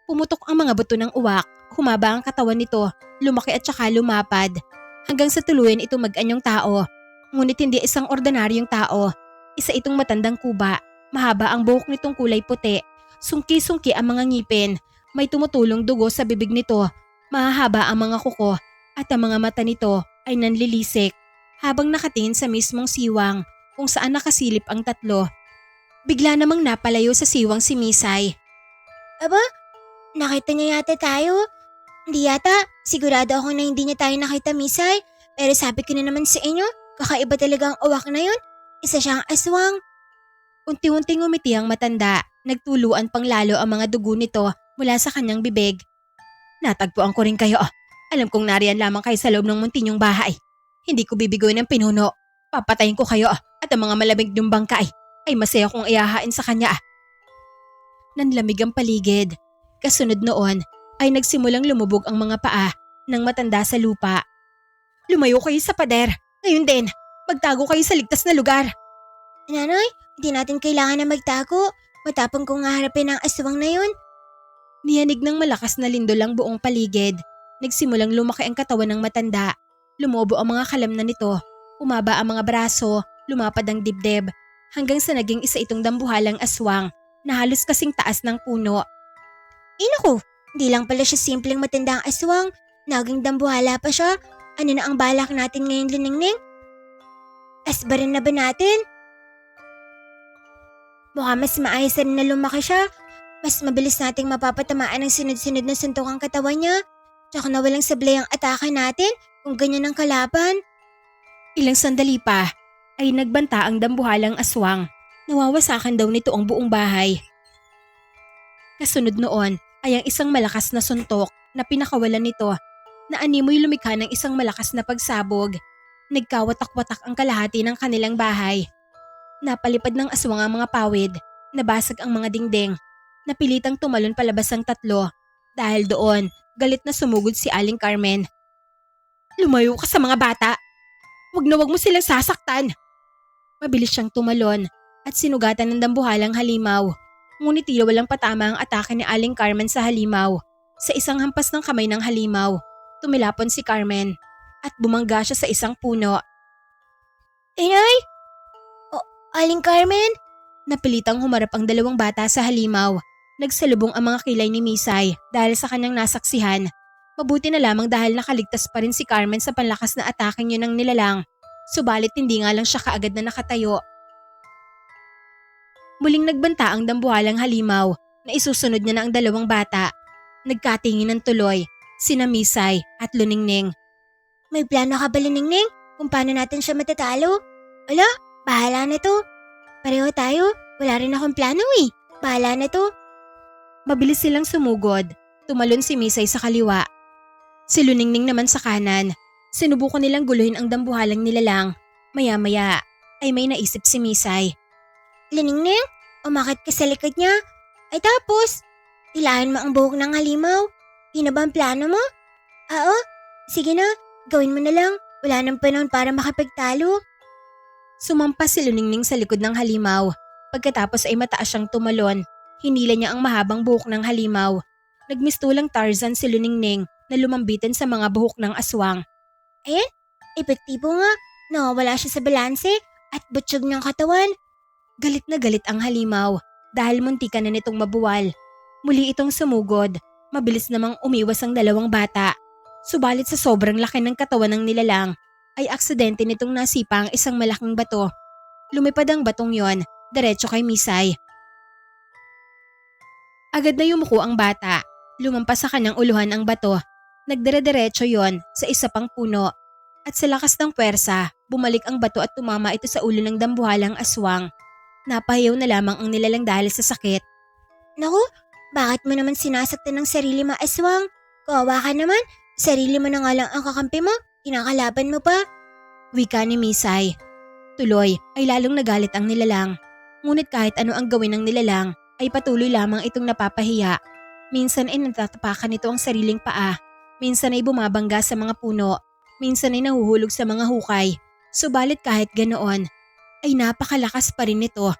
Pumutok ang mga buto ng uwak. Humaba ang katawan nito. Lumaki at saka lumapad. Hanggang sa tuluyan itong mag-anyong tao. Ngunit hindi isang ordinaryong tao. Isa itong matandang kuba. Mahaba ang buhok nitong kulay puti. Sungki-sungki ang mga ngipin. May tumutulong dugo sa bibig nito. Mahahaba ang mga kuko at ang mga mata nito ay nanlilisik habang nakatingin sa mismong siwang kung saan nakasilip ang tatlo. Bigla namang napalayo sa siwang si Misay. Aba, nakita niya yata tayo. Hindi yata, sigurado ako na hindi niya tayo nakita, Misay. Pero sabi ko na naman sa inyo, kakaiba talaga ang uwak na yun. Isa siyang aswang. Unti-unting umiti ang matanda. Nagtuluan pang lalo ang mga dugo nito mula sa kanyang bibig. Natagpuan ko rin kayo. Alam kong nariyan lamang kayo sa loob ng munti niyong bahay. Hindi ko bibigoy ng pinuno. Papatayin ko kayo at ang mga malamig niyong bangkay ay masaya kong iyahain sa kanya. Nanlamig ang paligid. Kasunod noon ay nagsimulang lumubog ang mga paa ng matanda sa lupa. Lumayo kayo sa pader. Ngayon din, magtago kayo sa ligtas na lugar. Nanay, hindi natin kailangan na magtago. Matapang kong haharapin ang aswang na yun. Niyanig ng malakas na lindol ang buong paligid. Nagsimulang lumaki ang katawan ng matanda. Lumobo ang mga kalamnan nito. Umaba ang mga braso, lumapad ang dibdib. Hanggang sa naging isa itong dambuhalang aswang na halos kasing taas ng puno. Naku, hindi lang pala siya simpleng matandang aswang. Naging dambuhala pa siya. Ano na ang balak natin ngayon, Liningning? Asbarin na ba natin? Mukha mas maayos rin na lumaki siya. Mas mabilis nating mapapatamaan ng sunod-sunod na suntok ang katawan niya. Tsaka na walang sablay ang atake natin kung ganyan ang kalaban. Ilang sandali pa ay nagbanta ang dambuhalang aswang. Nawawasakan daw nito ang buong bahay. Kasunod noon ay ang isang malakas na suntok na pinakawalan nito na animoy lumikha ng isang malakas na pagsabog. Nagkawatak-watak ang kalahati ng kanilang bahay. Napalipad ng aswang ang mga pawid, nabasag ang mga dingding. Napilitang tumalon palabas ang tatlo. Dahil doon, galit na sumugod si Aling Carmen. Lumayo ka sa mga bata! Wag na wag mo silang sasaktan! Mabilis siyang tumalon at sinugatan ng dambuhalang halimaw. Ngunit tila walang patama ang atake ni Aling Carmen sa halimaw. Sa isang hampas ng kamay ng halimaw, tumilapon si Carmen at bumangga siya sa isang puno. Inay! Aling Carmen? Napilitang humarap ang dalawang bata sa halimaw. Nagsalubong ang mga kilay ni Misay dahil sa kanyang nasaksihan. Mabuti na lamang dahil nakaligtas pa rin si Carmen sa panlakas na atake niyo ng nilalang. Subalit hindi nga lang siya kaagad na nakatayo. Muling nagbanta ang dambuhalang halimaw na isusunod niya na ang dalawang bata. Nagkatingin ng tuloy, sina Misay at Luningning. May plano ka ba, Liningning? Kung paano natin siya matatalo? Wala, bahala na to. Pareho tayo, wala rin akong plano eh. Bahala na to. Mabilis silang sumugod. Tumalon si Misay sa kaliwa. Si Luningning naman sa kanan. Sinubukan nilang guluhin ang dambuhalang nilalang. Maya-maya ay may naisip si Misay. Liningning, umakit ka sa likod niya. Ay tapos, tilahan mo ang buhok ng halimaw. Yun na ba ang plano mo? Oo, sige na, gawin mo na lang. Wala nang panahon para makapagtalo. Sumampas si Luningning sa likod ng halimaw. Pagkatapos ay mataas siyang tumalon. Hinila niya ang mahabang buhok ng halimaw. Nagmistulang Tarzan si Luningning na lumambitin sa mga buhok ng aswang. Ayan, epektibo nga. Nawawala siya sa balanse at butsyog ng katawan. Galit na galit ang halimaw dahil muntikan na nitong mabuwal. Muli itong sumugod. Mabilis namang umiwas ang dalawang bata. Subalit sa sobrang laki ng katawan ng nilalang, ay aksidente nitong nasipa ang isang malaking bato. Lumipad ang batong yon, diretso kay Misay. Agad na yumuko ang bata. Lumampas sa kanyang uluhan ang bato. Nagdire-diretso yon sa isa pang puno. At sa lakas ng puwersa, bumalik ang bato at tumama ito sa ulo ng dambuhalang aswang. Napahiyaw na lamang ang nilalang dahil sa sakit. Naku, bakit mo naman sinasaktan ng sarili mo, aswang? Kawawa ka naman, sarili mo na nga lang ang kakampi mo, kinakalaban mo pa. Wika ni Misay. Tuloy ay lalong nagalit ang nilalang. Ngunit kahit ano ang gawin ng nilalang, ay patuloy lamang itong napapahiya. Minsan ay natatapakan nito ang sariling paa. Minsan ay bumabangga sa mga puno. Minsan ay nahuhulog sa mga hukay. Subalit kahit ganoon, ay napakalakas pa rin nito.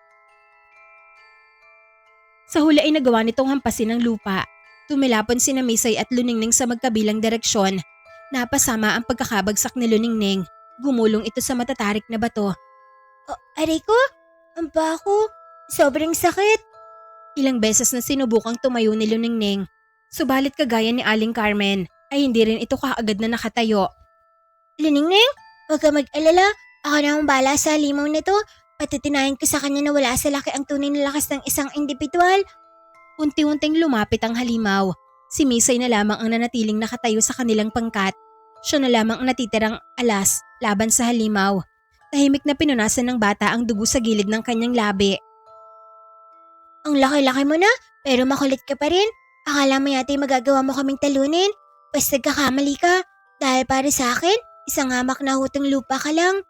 Sa huli ay nagawa nitong hampasin ng lupa. Tumilapon sina Misay at Luningning sa magkabilang direksyon. Napasama ang pagkakabagsak ni Luningning. Gumulong ito sa matatarik na bato. Aray ko, ang bako, sobrang sakit. Ilang beses na sinubukang tumayo ni Luningning. Subalit kagaya ni Aling Carmen, ay hindi rin ito kaagad na nakatayo. Luningning, huwag ka mag-alala. Ako na ang bala sa halimaw na to. Patutinayan ko sa kanya na wala sa laki ang tunay na lakas ng isang individual. Unti-unting lumapit ang halimaw. Si Misay na lamang ang nanatiling nakatayo sa kanilang pangkat. Siya na lamang ang natitirang alas laban sa halimaw. Tahimik na pinunasan ng bata ang dugo sa gilid ng kanyang labi. Ang laki-laki mo na, pero makulit ka pa rin. Akala mo yata'y magagawa mo kaming talunin. Basta nagkakamali ka. Dahil para sa akin, isang hamak na hutang lupa ka lang.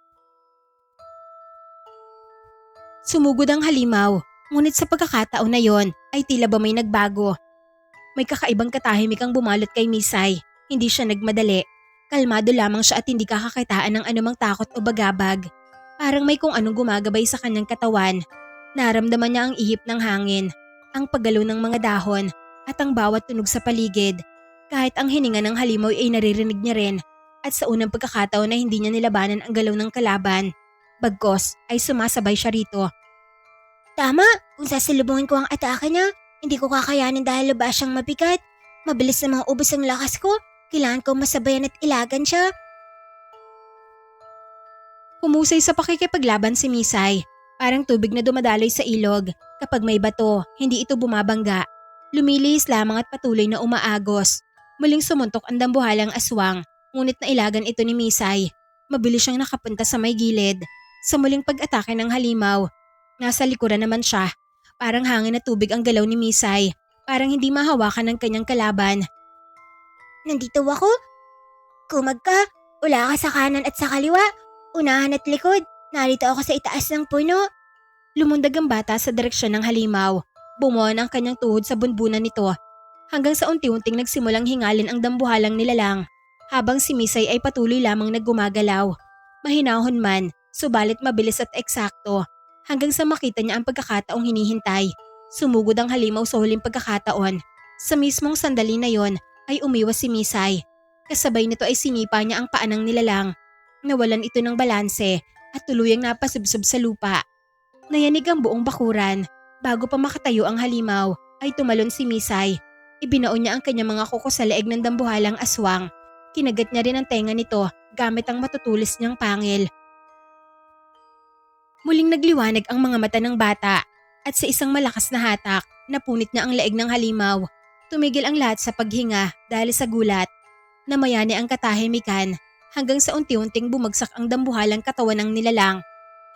Sumugod ang halimaw, ngunit sa pagkakataon na yon ay tila ba may nagbago. May kakaibang katahimik ang bumalot kay Misay. Hindi siya nagmadali. Kalmado lamang siya at hindi kakakitaan ng anumang takot o bagabag. Parang may kung anong gumagabay sa kanyang katawan. Naramdaman niya ang ihip ng hangin, ang paggalaw ng mga dahon, at ang bawat tunog sa paligid. Kahit ang hininga ng halimaw ay naririnig niya rin. At sa unang pagkakataon na hindi niya nilabanan ang galaw ng kalaban, bagkos ay sumasabay siya rito. Tama, kung sasalubungin ko ang atake niya, hindi ko kakayanin dahil lubha siyang mabigat. Mabilis na maubos ang lakas ko. Kailangan ko masabayan at ilagan siya. Humusay sa pakikipaglaban si Misay. Parang tubig na dumadaloy sa ilog. Kapag may bato, hindi ito bumabangga. Lumilihis lamang at patuloy na umaagos. Muling sumuntok ang dambuhalang aswang, ngunit nailagan ito ni Misay. Mabilis siyang nakapunta sa may gilid. Sa muling pag-atake ng halimaw, nasa likuran naman siya. Parang hangin na tubig ang galaw ni Misay. Parang hindi mahawakan ng kanyang kalaban. Nandito ako. Kumag ka. Ula ka sa kanan at sa kaliwa. Unahan at likod. Narito ako sa itaas ng puno. Lumundag ang bata sa direksyon ng halimaw. Bumuon ang kanyang tuhod sa bunbunan nito. Hanggang sa unti-unting nagsimulang hingalin ang dambuhalang nilalang. Habang si Misay ay patuloy lamang naggumagalaw. Mahinahon man, subalit mabilis at eksakto. Hanggang sa makita niya ang pagkakataong hinihintay. Sumugod ang halimaw sa huling pagkakataon. Sa mismong sandali na yon ay umiwas si Misay. Kasabay nito ay sinipa niya ang paa ng nilalang. Nawalan ito ng balanse at tuluyang napasubsob sa lupa. Nayanig ang buong bakuran. Bago pa makatayo ang halimaw ay tumalon si Misay. Ibinaon niya ang kanyang mga kuko sa leeg ng dambuhalang aswang. Kinagat niya rin ang tenga nito gamit ang matutulis niyang pangil. Muling nagliwanag ang mga mata ng bata at sa isang malakas na hatak, napunit niya ang leeg ng halimaw. Tumigil ang lahat sa paghinga dahil sa gulat. Namayani ang katahimikan hanggang sa unti-unting bumagsak ang dambuhalang katawan ng nilalang.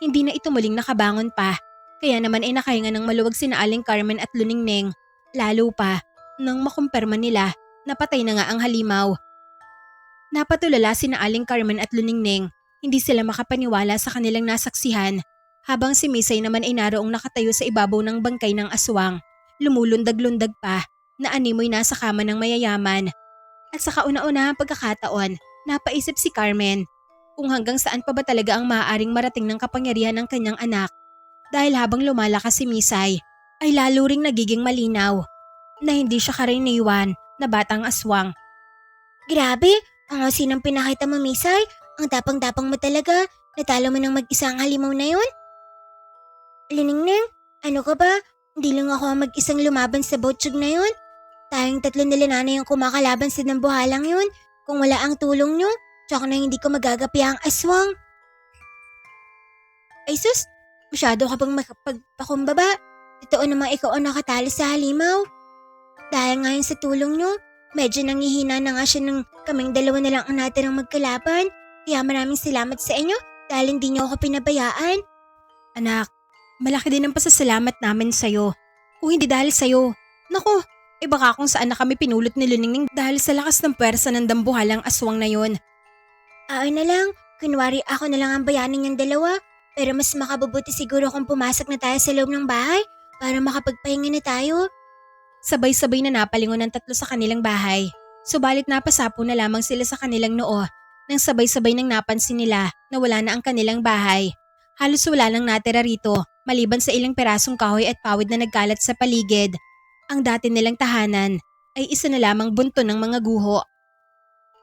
Hindi na ito muling nakabangon pa, kaya naman ay nakahinga ng maluwag sina Aling Carmen at Luningning. Lalo pa, nang makumpirma nila, napatay na nga ang halimaw. Napatulala sina Aling Carmen at Luningning, hindi sila makapaniwala sa kanilang nasaksihan. Habang si Misay naman ay naroong nakatayo sa ibabaw ng bangkay ng aswang, lumulundag-lundag pa na animoy nasa kama ng mayayaman. At sa kauna-unahang pagkakataon, napaisip si Carmen kung hanggang saan pa ba talaga ang maaaring marating ng kapangyarihan ng kanyang anak. Dahil habang lumalakas si Misay, ay lalo ring nagiging malinaw na hindi siya karaniwan na batang aswang. Grabe, ang asin ng pinakita mo, Misay. Ang tapang-tapang mo talaga. Natalo mo ng mag-isa ang halimaw na yun. Luningning, ano ka ba? Hindi lang ako ang mag-isang lumaban sa botsyog na yun. Tayong tatlo nila nanay yung kumakalaban sa dambuhalang yun. Kung wala ang tulong nyo, tsaka na hindi ko magagapi ang aswang. Ay sus, masyado ka pang makapagpakumbaba. Totoo namang ikaw ang nakatalo sa halimaw. Dahil ngayon sa tulong nyo, medyo nangihina na nga siya ng kaming dalawa na lang ang natirang magkalaban. Kaya maraming salamat sa inyo dahil hindi nyo ako pinabayaan. Anak, malaki din ang pasasalamat namin sa'yo. Kung hindi dahil sa'yo, naku, baka kung saan na kami pinulot ni Luningning dahil sa lakas ng pwersa ng dambuhalang aswang na yon. Na lang, kunwari ako na lang ang bayanin niyang dalawa. Pero mas makabubuti siguro kung pumasok na tayo sa loob ng bahay para makapagpahinga na tayo. Sabay-sabay na napalingon ng tatlo sa kanilang bahay. Subalit napasapo na lamang sila sa kanilang noo nang sabay-sabay nang napansin nila na wala na ang kanilang bahay. Halos wala nang natira rito maliban sa ilang perasong kahoy at pawid na nagkalat sa paligid. Ang dati nilang tahanan ay isa na lamang bunto ng mga guho.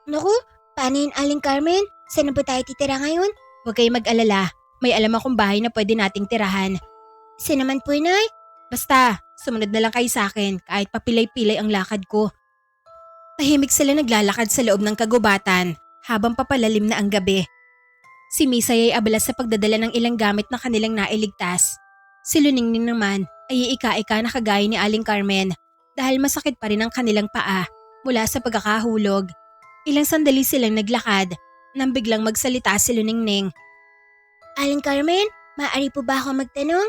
Naku, paano yun Aling Carmen? Saan na po tayo titira ngayon? Huwag kayong mag-alala, may alam akong bahay na pwede nating tirahan. Saan naman po Nay? Basta, sumunod na lang kayo sa akin kahit papilay-pilay ang lakad ko. Tahimik sila naglalakad sa loob ng kagubatan habang papalalim na ang gabi. Si Misay ay abala sa pagdadala ng ilang gamit na kanilang nailigtas. Si Luningning naman ay iika-ika na kagaya ni Aling Carmen dahil masakit pa rin ang kanilang paa mula sa pagkakahulog. Ilang sandali silang naglakad nang biglang magsalita si Luningning. Aling Carmen, maaari po ba ako magtanong?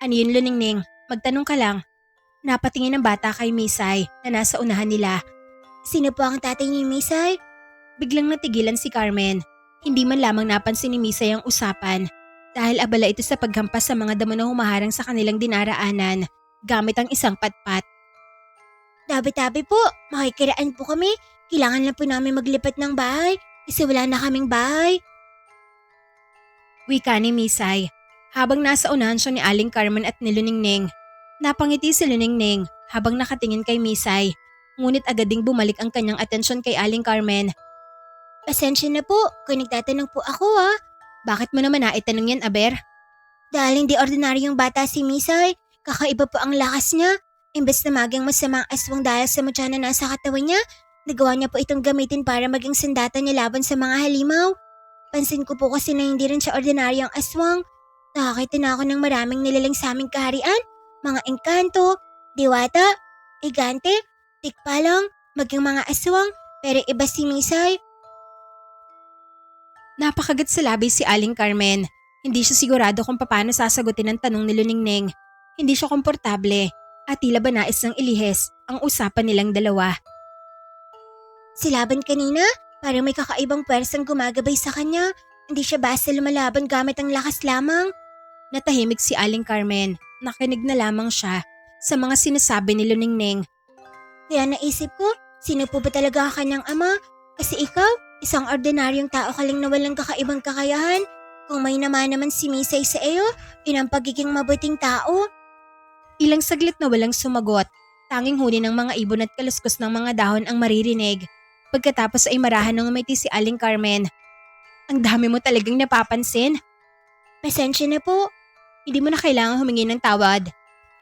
Ano yun Luningning? Magtanong ka lang. Napatingin ng bata kay Misay na nasa unahan nila. Sino po ang tatay ni Misay? Biglang natigilan si Carmen. Hindi man lamang napansin ni Misay ang usapan dahil abala ito sa paghampas sa mga damo na humaharang sa kanilang dinaraanan gamit ang isang patpat. Tabi-tabi po, makikiraan po kami. Kailangan lang po namin maglipat ng bahay kasi wala na kaming bahay. Wika ni Misay habang nasa unahan siya ni Aling Carmen at ni Luningning. Napangiti si Luningning habang nakatingin kay Misay, ngunit agad ding bumalik ang kanyang atensyon kay Aling Carmen. Pasensya na po kung nagtatanong po ako Bakit mo naman naitanong yan, Aber? Dahil hindi ordinaryong bata si Misay, kakaiba po ang lakas niya. Imbes na maging masamang aswang dahil sa mutya na nasa katawan niya, nagawa niya po itong gamitin para maging sandata niya laban sa mga halimaw. Pansin ko po kasi na hindi rin siya ordinaryong aswang. Nakakita na ako ng maraming nilalang sa aming kaharian, mga engkanto, diwata, higante, tikpalang, maging mga aswang, pero iba si Misay. Napakagat sa labi si Aling Carmen. Hindi siya sigurado kung paano sasagutin ang tanong ni Luningning. Hindi siya komportable at tila ba nais ng ilihis ang usapan nilang dalawa. Si Laban kanina, parang may kakaibang pwersang gumagabay sa kanya. Hindi siya basta lumalaban gamit ang lakas lamang. Natahimik si Aling Carmen. Nakinig na lamang siya sa mga sinasabi ni Luningning. Kaya naisip ko, sino po ba talaga ang kanyang ama? Kasi ikaw, isang ordinaryong tao ka lang na walang kakaibang kakayahan. Kung may naman si Misay sa iyo, yun ang pagiging mabuting tao. Ilang saglit na walang sumagot. Tanging huni ng mga ibon at kaluskos ng mga dahon ang maririnig. Pagkatapos ay marahan ng umiti si Aling Carmen. Ang dami mo talagang napapansin. Pasensya na po. Hindi mo na kailangang humingi ng tawad.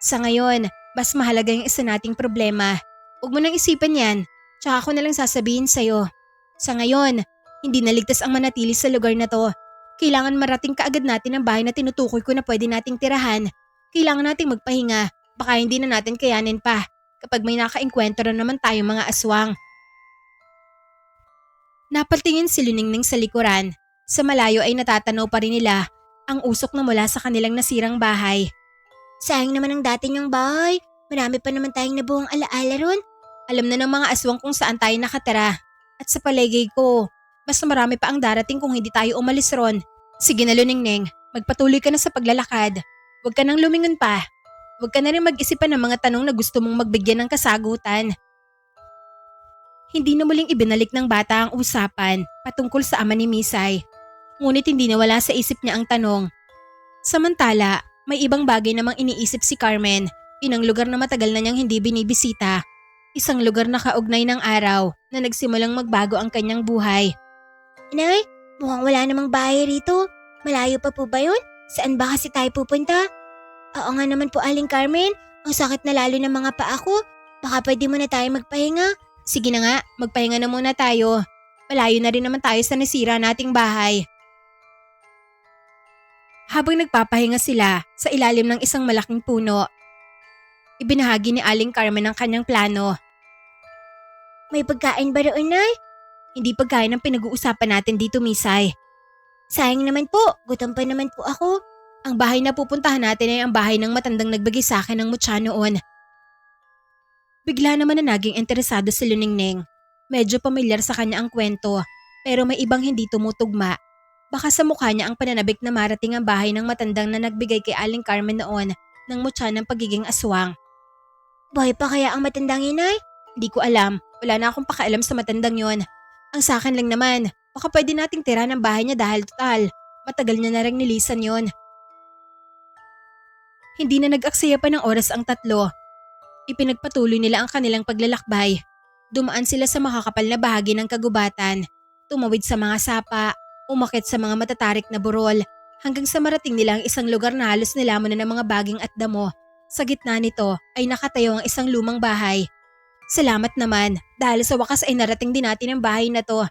Sa ngayon, mas mahalaga yung isa nating problema. Huwag mo nang isipan yan. Tsaka ako na lang sasabihin sa'yo. Sa ngayon, hindi naligtas ang manatili sa lugar na to. Kailangan marating kaagad natin ang bahay na tinutukoy ko na pwede nating tirahan. Kailangan nating magpahinga. Baka hindi na natin kayanin pa kapag may nakaengkwentro na naman tayong mga aswang. Napatingin si Luningning sa likuran. Sa malayo ay natatanaw pa rin nila ang usok na mula sa kanilang nasirang bahay. Sayang naman ang dati niyong bahay. Marami pa naman tayong nabuong alaala ron. Alam na ng mga aswang kung saan tayo nakatira. At sa paligid ko, mas marami pa ang darating kung hindi tayo umalis ron. Sige na Luningning, magpatuloy ka na sa paglalakad. Huwag ka nang lumingon pa. Huwag ka na rin mag-isipan ng mga tanong na gusto mong magbigyan ng kasagutan. Hindi na muling ibinalik ng bata ang usapan patungkol sa ama ni Misay. Ngunit hindi nawala sa isip niya ang tanong. Samantala, may ibang bagay namang iniisip si Carmen. Inang lugar na matagal na niyang hindi binibisita. Isang lugar na kaugnay ng araw na nagsimulang magbago ang kanyang buhay. Inay, mukhang wala namang bahay rito. Malayo pa po ba yun? Saan ba kasi tayo pupunta? Oo nga naman po Aling Carmen, Ang sakit na lalo ng mga paa ko. Baka pwede mo na tayo magpahinga. Sige na nga, magpahinga na muna tayo. Malayo na rin naman tayo sa nasira nating bahay. Habang nagpapahinga sila sa ilalim ng isang malaking puno, ibinahagi ni Aling Carmen ang kanyang plano. May pagkain ba roon, Nay? Hindi pagkain ang pinag-uusapan natin dito, Misay. Sayang naman po, gutom pa naman po ako. Ang bahay na pupuntahan natin ay ang bahay ng matandang nagbigay sa akin ng mutya noon. Bigla naman na naging interesado si Luningning. Medyo pamilyar sa kanya ang kwento, pero may ibang hindi tumutugma. Baka sa mukha niya ang pananabik na marating ang bahay ng matandang na nagbigay kay Aling Carmen noon ng mutya ng pagiging aswang. Buhay pa kaya ang matandang inay? Hindi ko alam, wala na akong pakialam sa matandang yon. Ang sa akin lang naman, baka pwede nating tira ng bahay niya dahil total, matagal niya na rin nilisan yon. Hindi na nag-aksaya pa ng oras ang tatlo. Ipinagpatuloy nila ang kanilang paglalakbay. Dumaan sila sa makakapal na bahagi ng kagubatan, tumawid sa mga sapa, umakyat sa mga matatarik na burol, hanggang sa marating nila ang isang lugar na halos nilamon na ng mga baging at damo. Sa gitna nito ay nakatayo ang isang lumang bahay. Salamat naman dahil sa wakas ay narating din natin ang bahay na to.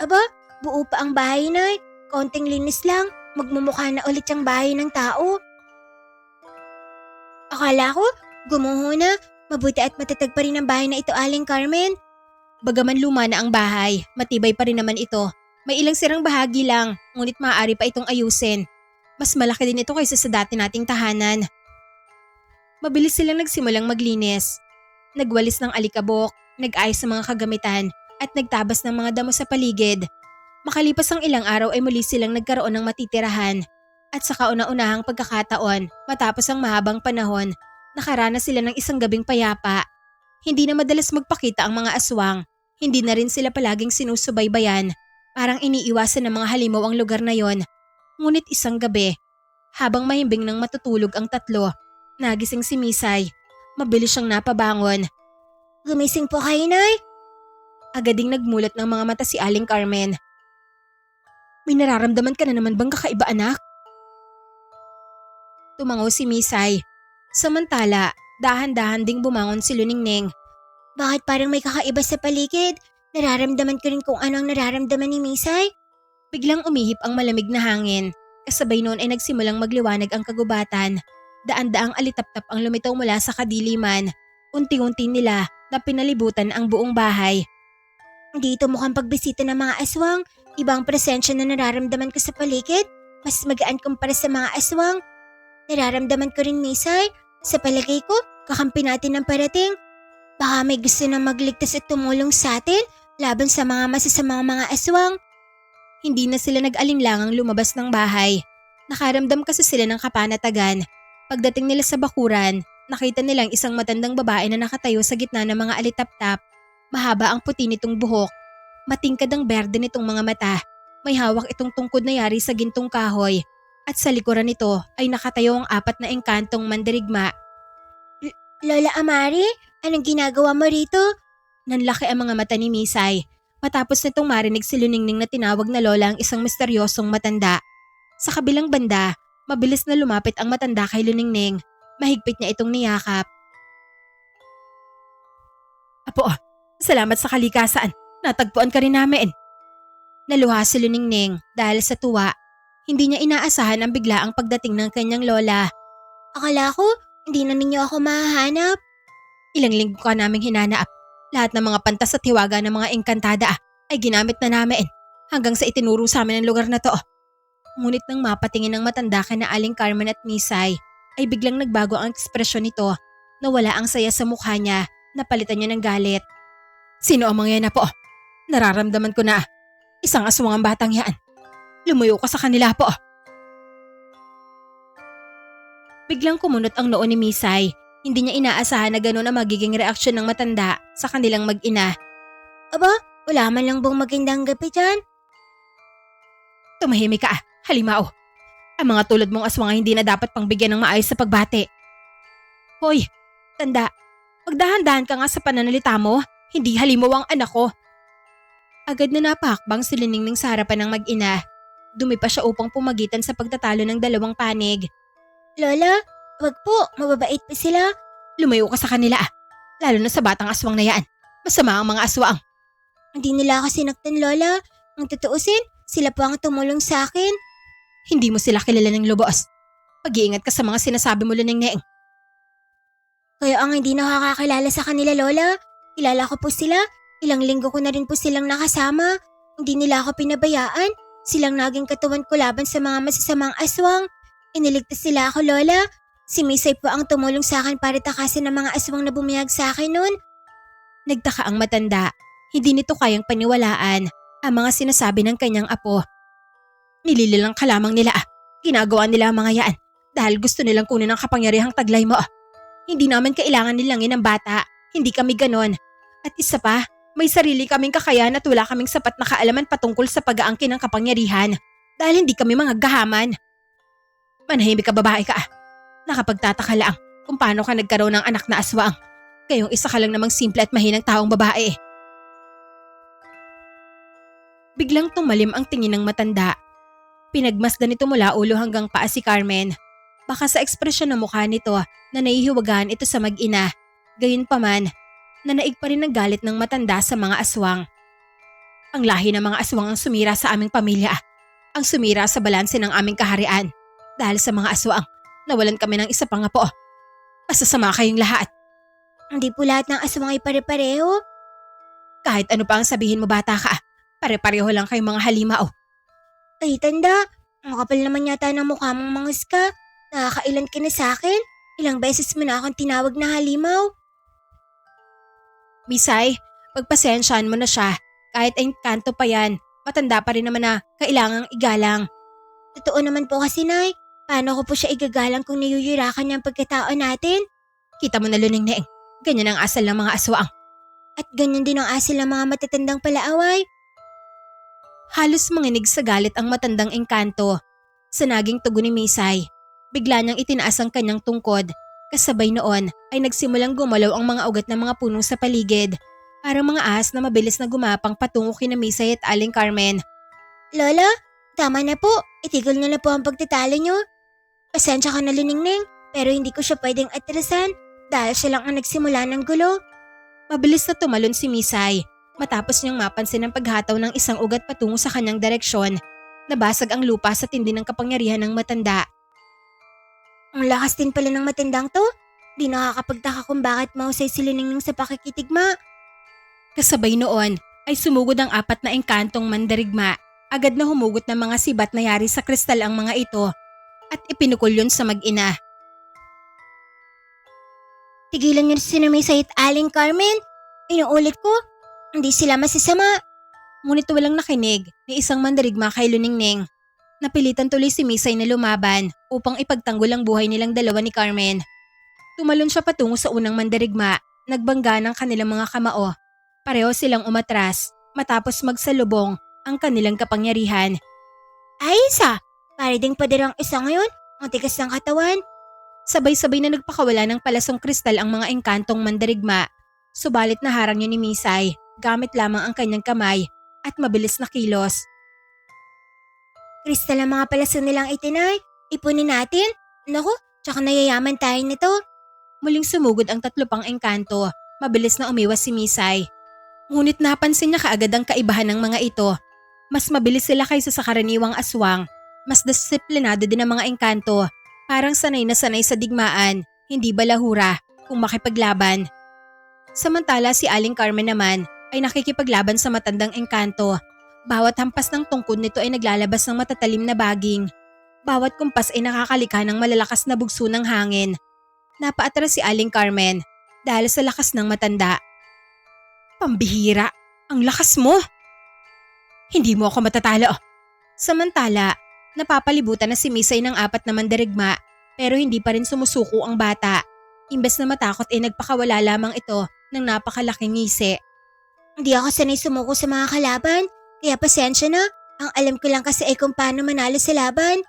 Aba, buo pa ang bahay, Nay. Konting linis lang, magmumukha na ulit ang bahay ng tao. Akala ko, gumuho na. Mabuti at matatag pa rin ang bahay na ito, Aling Carmen. Bagaman luma na ang bahay, matibay pa rin naman ito. May ilang sirang bahagi lang, ngunit maaari pa itong ayusin. Mas malaki din ito kaysa sa dati nating tahanan. Mabilis silang nagsimulang maglinis. Nagwalis ng alikabok, nag-ayos ng mga kagamitan, at nagtabas ng mga damo sa paligid. Makalipas ang ilang araw ay muli silang nagkaroon ng matitirahan. At sa kauna-unahang pagkakataon, matapos ang mahabang panahon, nakaranas sila ng isang gabing payapa. Hindi na madalas magpakita ang mga aswang. Hindi na rin sila palaging sinusubaybayan. Parang iniiwasan ng mga halimaw ang lugar na yon. Ngunit isang gabi, habang mahimbing nang matutulog ang tatlo, nagising si Misay. Mabilis siyang napabangon. Gumising po kayo, Nay. Agad ding nagmulat ng mga mata si Aling Carmen. May nararamdaman ka na naman bang kakaiba, anak? Tumango si Misay. Samantala, dahan-dahan ding bumangon si Luningning. Bakit parang may kakaiba sa paligid? Nararamdaman ko rin kung ano ang nararamdaman ni Misay. Biglang umihip ang malamig na hangin. Kasabay noon ay nagsimulang magliwanag ang kagubatan. Daan-daang alitaptap ang lumitaw mula sa kadiliman. Unti-unti nila na pinalibutan ang buong bahay. Dito mukhang pagbisita ng mga aswang. Ibang presensya na nararamdaman ko sa paligid. Mas magaan kumpara sa mga aswang. Nararamdaman ko rin, Misay. Sa palagay ko, kakampi natin ang parating. Baka may gusto na magligtas at tumulong sa atin laban sa mga masasamang mga aswang. Hindi na sila nag-alinlangang lumabas ng bahay. Nakaramdam kasi sila ng kapanatagan. Pagdating nila sa bakuran, nakita nilang isang matandang babae na nakatayo sa gitna ng mga alitaptap. Mahaba ang puti nitong buhok. Matingkad ang berde nitong mga mata. May hawak itong tungkod na yari sa gintong kahoy. At sa likuran nito ay nakatayo ang 4 na engkantong mandirigma. Lola Amari, anong ginagawa mo rito? Nanlaki ang mga mata ni Misay. Matapos nitong marinig si Luningning na tinawag na lola ang isang misteryosong matanda. Sa kabilang banda, mabilis na lumapit ang matanda kay Luningning. Mahigpit niya itong niyakap. Apo, salamat sa kalikasan. Natagpuan ka rin namin. Naluha si Luningning dahil sa tuwa. Hindi niya inaasahan ang biglaang pagdating ng kanyang lola. Akala ko, hindi na ninyo ako mahahanap. Ilang linggo ka naming hinanaap. Lahat ng mga pantas at hiwaga ng mga engkantada ay ginamit na namin hanggang sa itinuro sa amin ang lugar na to. Ngunit nang mapatingin ng matanda kay na Aling Carmen at Misay, ay biglang nagbago ang ekspresyon nito. Nawala ang saya sa mukha niya, napalitan niya ng galit. Sino ang mga yan na po? Nararamdaman ko na. Isang aswang ang batang yan. Lumayo ka sa kanila po. Biglang kumunot ang noo ni Misay. Hindi niya inaasahan na gano'n ang magiging reaksyon ng matanda sa kanilang mag-ina. Aba, wala man lang bang magandang gabi dyan? Tumahimik ka, halimaw. Ang mga tulad mong aswang ay hindi na dapat pang bigyan ng maayos sa pagbati. Hoy, tanda, magdahan-dahan ka nga sa pananalita mo. Hindi halimaw ang anak ko. Agad na napahakbang si Luningning sa harapan ng mag-ina. Dumi pa siya upang pumagitan sa pagtatalo ng dalawang panig. Lola, wag po, mababait pa sila. Lumayo ka sa kanila Lalo na sa batang aswang na yan. Masama ang mga aswang. Hindi nila ako sinaktan, Lola. Ang tutuusin, sila po ang tumulong sa akin. Hindi mo sila kilala ng lubos. Pag-iingat ka sa mga sinasabi mo, Luneng Neng. Kaya ang hindi nakakakilala sa kanila, Lola. Kilala ko po sila. Ilang linggo ko na rin po silang nakasama. Hindi nila ako pinabayaan. Silang naging katuwan ko laban sa mga masasamang aswang. Iniligtas sila ako, Lola. Si Misay po ang tumulong sa akin para takasin ng mga aswang na bumiyag sa akin noon. Nagtaka ang matanda. Hindi nito kayang paniwalaan ang mga sinasabi ng kanyang apo. Nilililang ka lamang nila Ginagawa nila ang mga yan dahil gusto nilang kunin ang kapangyarihang taglay mo. Hindi naman kailangan nilangin ang bata. Hindi kami ganon. At isa pa, may sarili kaming kakayahan at wala kaming sapat na kaalaman patungkol sa pag-aangkin ng kapangyarihan dahil hindi kami mga gahaman. Manahimik ka, babae ka. Nakapagtataka lang kung paano ka nagkaroon ng anak na aswang. Kayong isa ka lang namang simple at mahinang taong babae. Biglang tumalim ang tingin ng matanda. Pinagmasdan nito mula ulo hanggang paa si Carmen. Baka sa ekspresyon ng mukha nito na nahihiwagaan ito sa mag-ina. Gayunpaman, nanaig pa rin ng galit ng matanda sa mga aswang. Ang lahi ng mga aswang ang sumira sa aming pamilya. Ang sumira sa balanse ng aming kaharian. Dahil sa mga aswang, nawalan kami ng isa pang apo. Masasama kayong lahat. Hindi po lahat ng aswang ay pare-pareho. Kahit ano pa ang sabihin mo, bata ka, pare-pareho lang kayong mga halimaw. Ay, tanda. Ang kapal naman yata ng mukha mong mangus ka. Nakakailan ka na sa akin. Ilang beses mo na akong tinawag na halimaw. Misay, pagpasensyaan mo na siya. Kahit ay kanto pa yan, matanda pa rin naman na kailangang igalang. Totoo naman po kasi, Nay. Paano ko po siya igagalang kung niyuyurakan niya ang pagkatao natin? Kita mo na, Luneng Neng, ganyan ang asal ng mga aswang. At ganyan din ang asil ng mga matatandang palaaway. Halos manginig sa galit ang matandang engkanto. Sa naging tugon ni Misay, bigla niyang itinaas ang kanyang tungkod. Kasabay noon ay nagsimulang gumalaw ang mga ugat ng mga puno sa paligid. Parang mga ahas na mabilis na gumapang patungo kina Misay at Aling Carmen. Lola, tama na po. Itigil niyo na po ang pagtatalo niyo. Pasensya ka na, Luneng Neng, pero hindi ko siya pwedeng atrasan dahil siya lang ang nagsimula ng gulo. Mabilis na tumalon si Misay. Matapos niyang mapansin ang paghataw ng isang ugat patungo sa kanyang direksyon, nabasag ang lupa sa tindi ng kapangyarihan ng matanda. Ang lakas din pala ng matandang to. Di nakakapagtaka kung bakit mahusay si Luneng Neng sa pakikitigma. Kasabay noon ay sumugod ang 4 na engkantong mandarigma. Agad na humugot ng mga sibat na yari sa kristal ang mga ito at ipinukol yun sa mag-ina. Tigilan niyo si Misay at Aling Carmen. Inuulit ko, hindi sila masasama. Ngunit walang nakinig ni isang mandarigma kay Luneng Neng. Napilitan tuloy si Misay na lumaban upang ipagtanggol ang buhay nilang dalawa ni Carmen. Tumalon siya patungo sa unang mandarigma, nagbangga ng kanilang mga kamao. Pareho silang umatras matapos magsalubong ang kanilang kapangyarihan. Ay, isa! Pare ding paderang isa ngayon, ang tigas ng katawan. Sabay-sabay na nagpakawala ng palasong kristal ang mga engkantong mandarigma. Subalit naharang niya ni Misay gamit lamang ang kanyang kamay at mabilis na kilos. Kristal ang mga palaso nilang itinay. Ipunin natin. Naku, tsaka nayayaman tayo nito. Muling sumugod ang 3 pang engkanto. Mabilis na umiwas si Misay. Ngunit napansin niya kaagad ang kaibahan ng mga ito. Mas mabilis sila kaysa sa karaniwang aswang. Mas disiplinado din ang mga engkanto. Parang sanay na sanay sa digmaan, hindi balahura kung makipaglaban. Samantala si Aling Carmen naman ay nakikipaglaban sa matandang engkanto. Bawat hampas ng tungkod nito ay naglalabas ng matatalim na baging. Bawat kumpas ay nakakalikha ng malalakas na bugso ng hangin. Napaatras si Aling Carmen dahil sa lakas ng matanda. Pambihira, ang lakas mo! Hindi mo ako matatalo. Samantala, napapalibutan na si Misay ng 4 na mandarigma pero hindi pa rin sumusuko ang bata. Imbes na matakot ay nagpakawala lamang ito ng napakalaking ngisi. Hindi ako sanay sumuko sa mga kalaban, kaya pasensya na. Ang alam ko lang kasi ay kung paano manalo sa laban.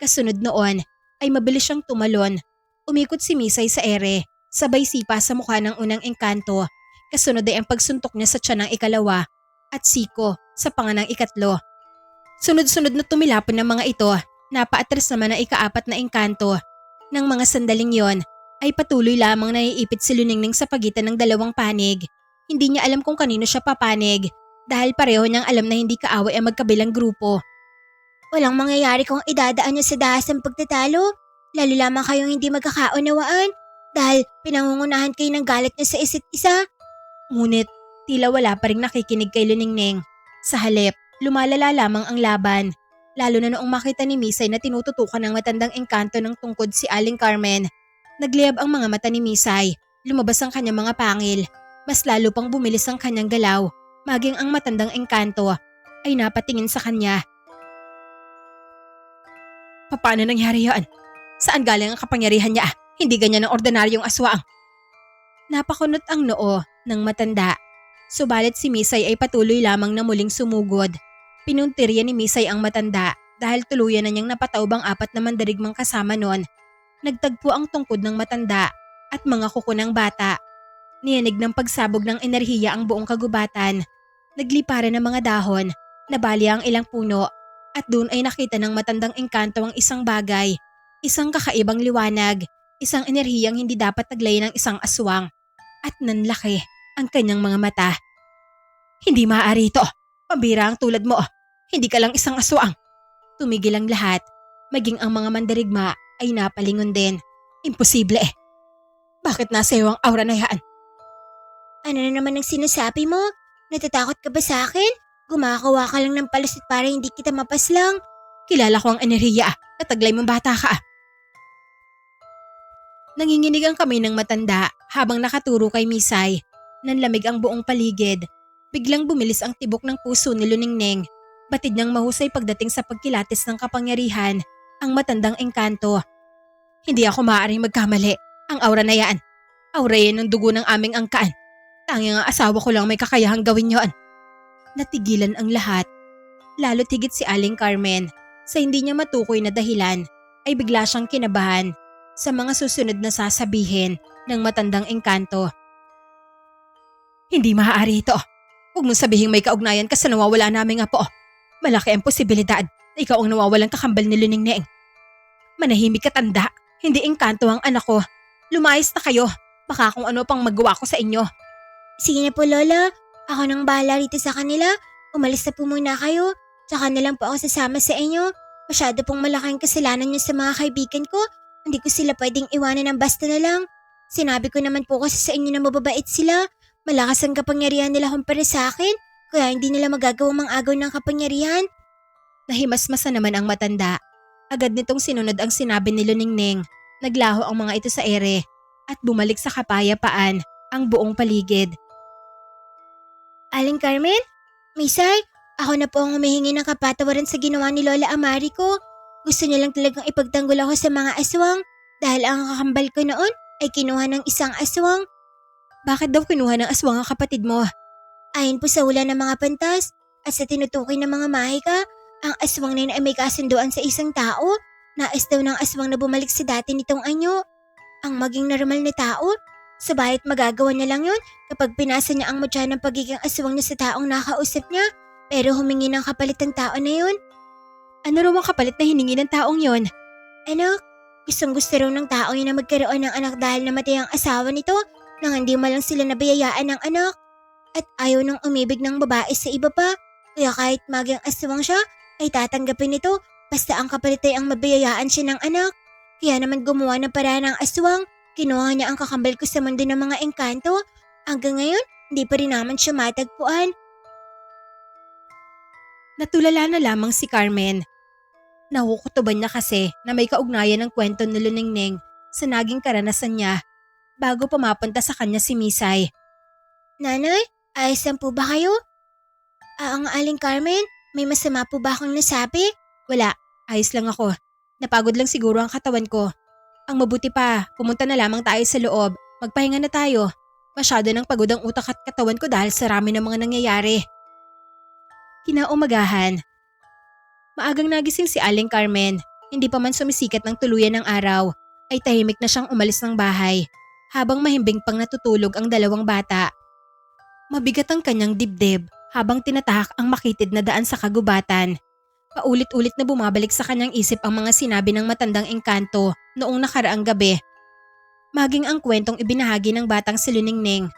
Kasunod noon ay mabilis siyang tumalon. Umikot si Misay sa ere, sabay sipa sa mukha ng unang engkanto. Kasunod ay ang pagsuntok niya sa tiyan ng ikalawa at siko sa panga ng ikatlo. Sunod-sunod na tumilapon ng mga ito, napaatras naman ang ika-4 na engkanto. Nang mga sandaling yon ay patuloy lamang naiipit si Luningning sa pagitan ng dalawang panig. Hindi niya alam kung kanino siya papanig dahil pareho niyang alam na hindi kaaway ang magkabilang grupo. Walang mangyayari kung idadaan niyo sa dahas ng pagtatalo. Lalo lamang kayong hindi magkakaunawaan dahil pinangungunahan kayo ng galit niyo sa isa't isa. Ngunit tila wala pa rin nakikinig kay Luningning. Sa halip, lumalala lamang ang laban. Lalo na noong makita ni Misay na tinututukan ng matandang engkanto ng tungkod si Aling Carmen. Nagliyab ang mga mata ni Misay, lumabas ang kanyang mga pangil. Mas lalo pang bumilis ang kanyang galaw, maging ang matandang engkanto ay napatingin sa kanya. Paano nangyari yan? Saan galing ang kapangyarihan niya? Hindi ganyan ang ordinaryong aswang. Napakunot ang noo ng matanda. Subalit si Misay ay patuloy lamang na muling sumugod. Pinuntirya ni Misay ang matanda dahil tuluyan na niyang napataob ang 4 na mandirigmang kasama nun. Nagtagpo ang tungkod ng matanda at mga kuko ng bata. Niyanig ng pagsabog ng enerhiya ang buong kagubatan. Nagliparan ng mga dahon, nabali ang ilang puno at doon ay nakita ng matandang engkanto ang isang bagay. Isang kakaibang liwanag, isang enerhiyang hindi dapat taglayin ng isang aswang. At nanlaki ang kanyang mga mata. Hindi maaari ito. Pambira ang tulad mo. Hindi ka lang isang aswang. Tumigil ang lahat. Maging ang mga mandirigma ay napalingon din. Imposible eh. Bakit nasa iyo ang aura na yan? Ano na naman ang sinasabi mo? Natatakot ka ba sa akin? Gumakawa ka lang ng palasit para hindi kita mapaslang. Kilala ko ang enerhiya. Nataglay mong bata ka. Nanginginig ang kamay ng matanda habang nakaturo kay Misay. Nanlamig ang buong paligid. Biglang bumilis ang tibok ng puso ni Luningning. Batid niyang mahusay pagdating sa pagkilatis ng kapangyarihan ang matandang engkanto. Hindi ako maaaring magkamali. Ang aura na yan. Aura yan ng dugo ng aming angkaan. Tanging ang asawa ko lang may kakayahang gawin yon. Natigilan ang lahat. Lalo't higit si Aling Carmen. Sa hindi niya matukoy na dahilan ay bigla siyang kinabahan sa mga susunod na sasabihin ng matandang engkanto. Hindi maaari ito. Huwag mong sabihing may kaugnayan ka sa nawawala naming apo. Malaki ang posibilidad na ikaw ang nawawalang kakambal ni Luningning. Manahimik ka tanda. Hindi engkanto ang anak ko. Lumayas na kayo. Baka kung ano pang magawa ko sa inyo. Sige na po, Lola. Ako nang bahala rito sa kanila. Umalis na po muna kayo. Tsaka na lang po ako sasama sa inyo. Masyado pong malaking kasalanan niyo sa mga kaibigan ko. Hindi ko sila pwedeng iwanan ng basta na lang. Sinabi ko naman po kasi sa inyo na mababait sila. Malakas ang kapangyarihan nila kumpara sa akin. Kaya hindi nila magagawang mang-agaw ng kapangyarihan. Nahimasmasa naman ang matanda. Agad nitong sinunod ang sinabi ni Luningning. Naglaho ang mga ito sa ere at bumalik sa kapayapaan ang buong paligid. Aling Carmen? Misay, ako na po ang humihingi ng kapatawaran sa ginawa ni Lola Amari ko. Gusto niya lang talagang ipagtanggol ako sa mga aswang dahil ang kakambal ko noon ay kinuha ng isang aswang. Bakit daw kinuha ng aswang ang kapatid mo? Ayon po sa hula ng mga pantas at sa tinutukoy ng mga mahika, ang aswang na yun ay may kasunduan sa isang tao. Nais daw ng aswang na bumalik sa dati nitong anyo. Ang maging normal na tao. Subalit magagawa niya lang yun kapag pinasa niya ang mutya ng pagiging aswang niya sa taong nakausap niya. Pero humingi ng kapalit ng tao na yun. Ano raw ang kapalit na hiningi ng taong yon? Anak, gustong gusto raw ng taong yun na magkaroon ng anak dahil namatay ang asawa nito nang hindi man lang sila nabiyayaan ng anak. At ayaw nang umibig ng babae sa iba pa. Kaya kahit maging aswang siya, ay tatanggapin nito basta ang kapalit ay ang mabiyayaan siya ng anak. Kaya naman gumawa ng paraan ng aswang. Kinuha niya ang kakambal ko sa mundo ng mga engkanto. Hanggang ngayon, hindi pa rin naman siya matagpuan. Natulala na lamang si Carmen. Nakukutuban niya kasi na may kaugnayan ng kwento ni Luningning sa naging karanasan niya bago pumapunta sa kanya si Misay. Nanay, ayos lang po ba kayo? Ang Aling Carmen, may masama po ba akong nasabi? Wala, ayos lang ako. Napagod lang siguro ang katawan ko. Ang mabuti pa, pumunta na lamang tayo sa loob. Magpahinga na tayo. Masyado nang pagod ang utak at katawan ko dahil sa rami ng mga nangyayari. Kinaumagahan. Maagang nagising si Aling Carmen. Hindi pa man sumisikat ng tuluyan ng araw, ay tahimik na siyang umalis ng bahay habang mahimbing pang natutulog ang dalawang bata. Mabigat ang kanyang dibdib habang tinatahak ang makitid na daan sa kagubatan. Paulit-ulit na bumabalik sa kanyang isip ang mga sinabi ng matandang engkanto noong nakaraang gabi. Maging ang kwentong ibinahagi ng batang si Luningning.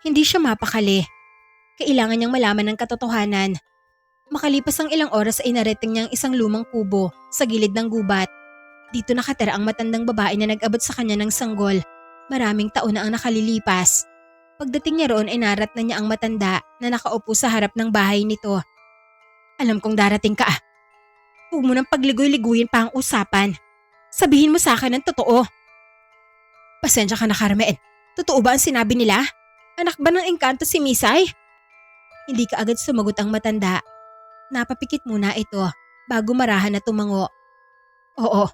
Hindi siya mapakali. Kailangan niyang malaman ng katotohanan. Makalipas ang ilang oras ay narating niyang isang lumang kubo sa gilid ng gubat. Dito nakatira ang matandang babae na nag-abot sa kanya ng sanggol. Maraming taon na ang nakalilipas. Pagdating niya roon ay narat na niya ang matanda na nakaupo sa harap ng bahay nito. Alam kong darating ka. Huwag mo nang pagligoy-liguyin pa ang usapan. Sabihin mo sa akin ang totoo. Pasensya ka na, Carmen. Totoo ba ang sinabi nila? Anak ba ng engkanto si Misay? Hindi ka agad sumagot ang matanda. Napapikit muna ito bago marahan na tumango. Oo.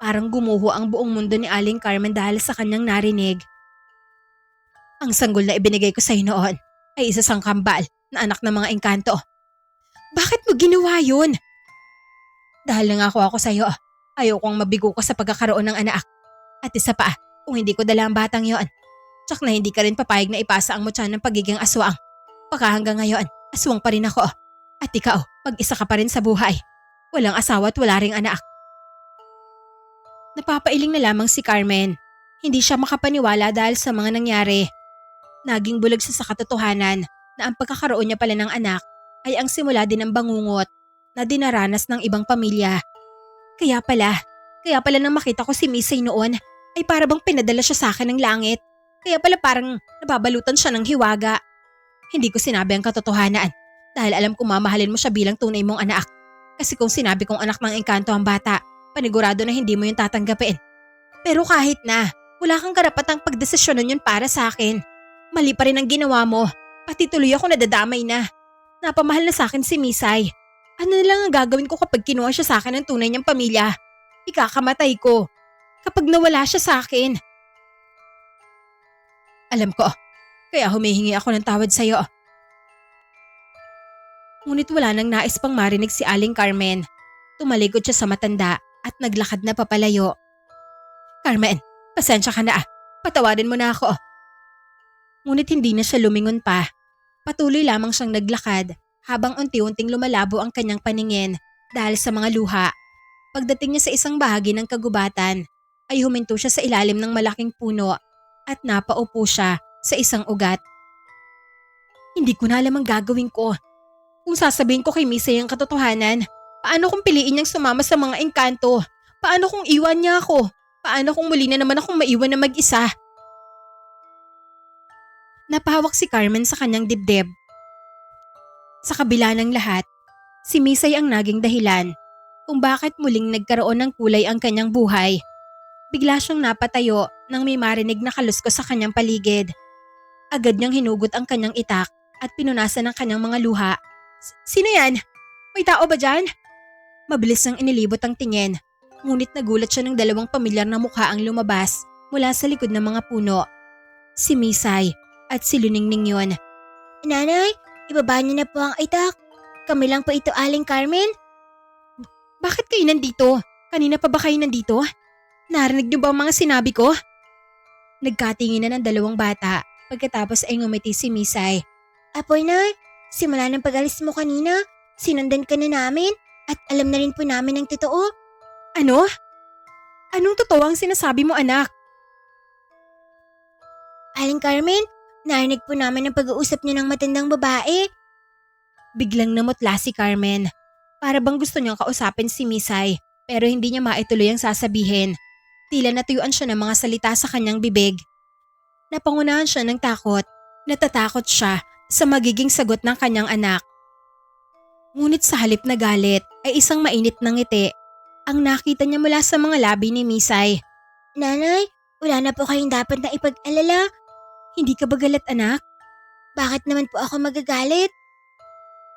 Parang gumuho ang buong mundo ni Aling Carmen dahil sa kanyang narinig. Ang sanggol na ibinigay ko sa iyo noon ay isa sang kambal na anak ng mga engkanto. Bakit mo ginawa yun? Dahil nangako ako sa iyo, ayaw kong mabigo ka sa pagkakaroon ng anak. At isa pa, kung hindi ko dala ang batang yon, tsak na hindi ka rin papayag na ipasa ang mutya ng pagiging aswang. Baka hanggang ngayon, aswang pa rin ako. At ikaw, mag-isa ka pa rin sa buhay. Walang asawa at wala ring anak. Napapailing na lamang si Carmen. Hindi siya makapaniwala dahil sa mga nangyari. Naging bulag siya sa katotohanan na ang pagkakaroon niya pala ng anak ay ang simula din ng bangungot na dinaranas ng ibang pamilya. Kaya pala nang makita ko si Misay noon ay para bang pinadala siya sa akin ng langit. Kaya pala parang nababalutan siya ng hiwaga. Hindi ko sinabi ang katotohanan dahil alam kong mamahalin mo siya bilang tunay mong anak. Kasi kung sinabi kong anak ng engkanto ang bata, panigurado na hindi mo yung tatanggapin. Pero kahit na, wala kang karapatang pagdesisyonan yun para sa akin. Mali pa rin ang ginawa mo. Pati tuloy ako nadadamay na. Napamahal na sa akin si Misay. Ano na lang ang gagawin ko kapag kinuha siya sa akin ng tunay niyang pamilya? Ikakamatay ko. Kapag nawala siya sa akin. Alam ko, kaya humihingi ako ng tawad sa iyo. Ngunit wala nang nais pang marinig si Aling Carmen. Tumalikod siya sa matanda at naglakad na papalayo. Carmen, pasensya ka na. Patawarin mo na ako. Ngunit hindi na siya lumingon pa. Patuloy lamang siyang naglakad habang unti-unting lumalabo ang kanyang paningin dahil sa mga luha. Pagdating niya sa isang bahagi ng kagubatan, ay huminto siya sa ilalim ng malaking puno at napaupo siya sa isang ugat. Hindi ko na alam ang gagawin ko. Kung sasabihin ko kay Misay ang katotohanan, paano kung piliin niyang sumama sa mga engkanto? Paano kung iwan niya ako? Paano kung muli na naman akong maiwan na mag-isa? Napahawak si Carmen sa kanyang dibdib. Sa kabila ng lahat, si Misay ang naging dahilan kung bakit muling nagkaroon ng kulay ang kanyang buhay. Bigla siyang napatayo nang may marinig na kaluskos sa kanyang paligid. Agad niyang hinugot ang kanyang itak at pinunasan ang kanyang mga luha. Sino yan? May tao ba dyan? Mabilis nang inilibot ang tingin, ngunit nagulat siya ng dalawang pamilyar na mukha ang lumabas mula sa likod ng mga puno. Si Misay at si Luningning yun. Nanay, ibaba niyo na po ang itak. Kami lang po ito, Aling Carmen. Bakit kayo nandito? Kanina pa ba kayo nandito? Narinig niyo ba ang mga sinabi ko? Nagkatingin na ng dalawang bata pagkatapos ay ngumiti si Misay. Apoy Nay, simula ng pag-alis mo kanina, sinundan ka na namin at alam na rin po namin ang totoo. Ano? Anong totoo ang sinasabi mo, anak? Aling Carmen, narinig po namin ang pag-uusap niyo ng matandang babae. Biglang namutla si Carmen. Para bang gusto niyang kausapin si Misay pero hindi niya maituloy ang sasabihin. Tila natuyuan siya ng mga salita sa kanyang bibig. Napangunahan siya ng takot. Natatakot siya sa magiging sagot ng kanyang anak. Ngunit sa halip na galit ay isang mainit na ngiti ang nakita niya mula sa mga labi ni Misay. Nanay, wala na po kayong dapat na ipag-alala. Hindi ka ba galit, anak? Bakit naman po ako magagalit?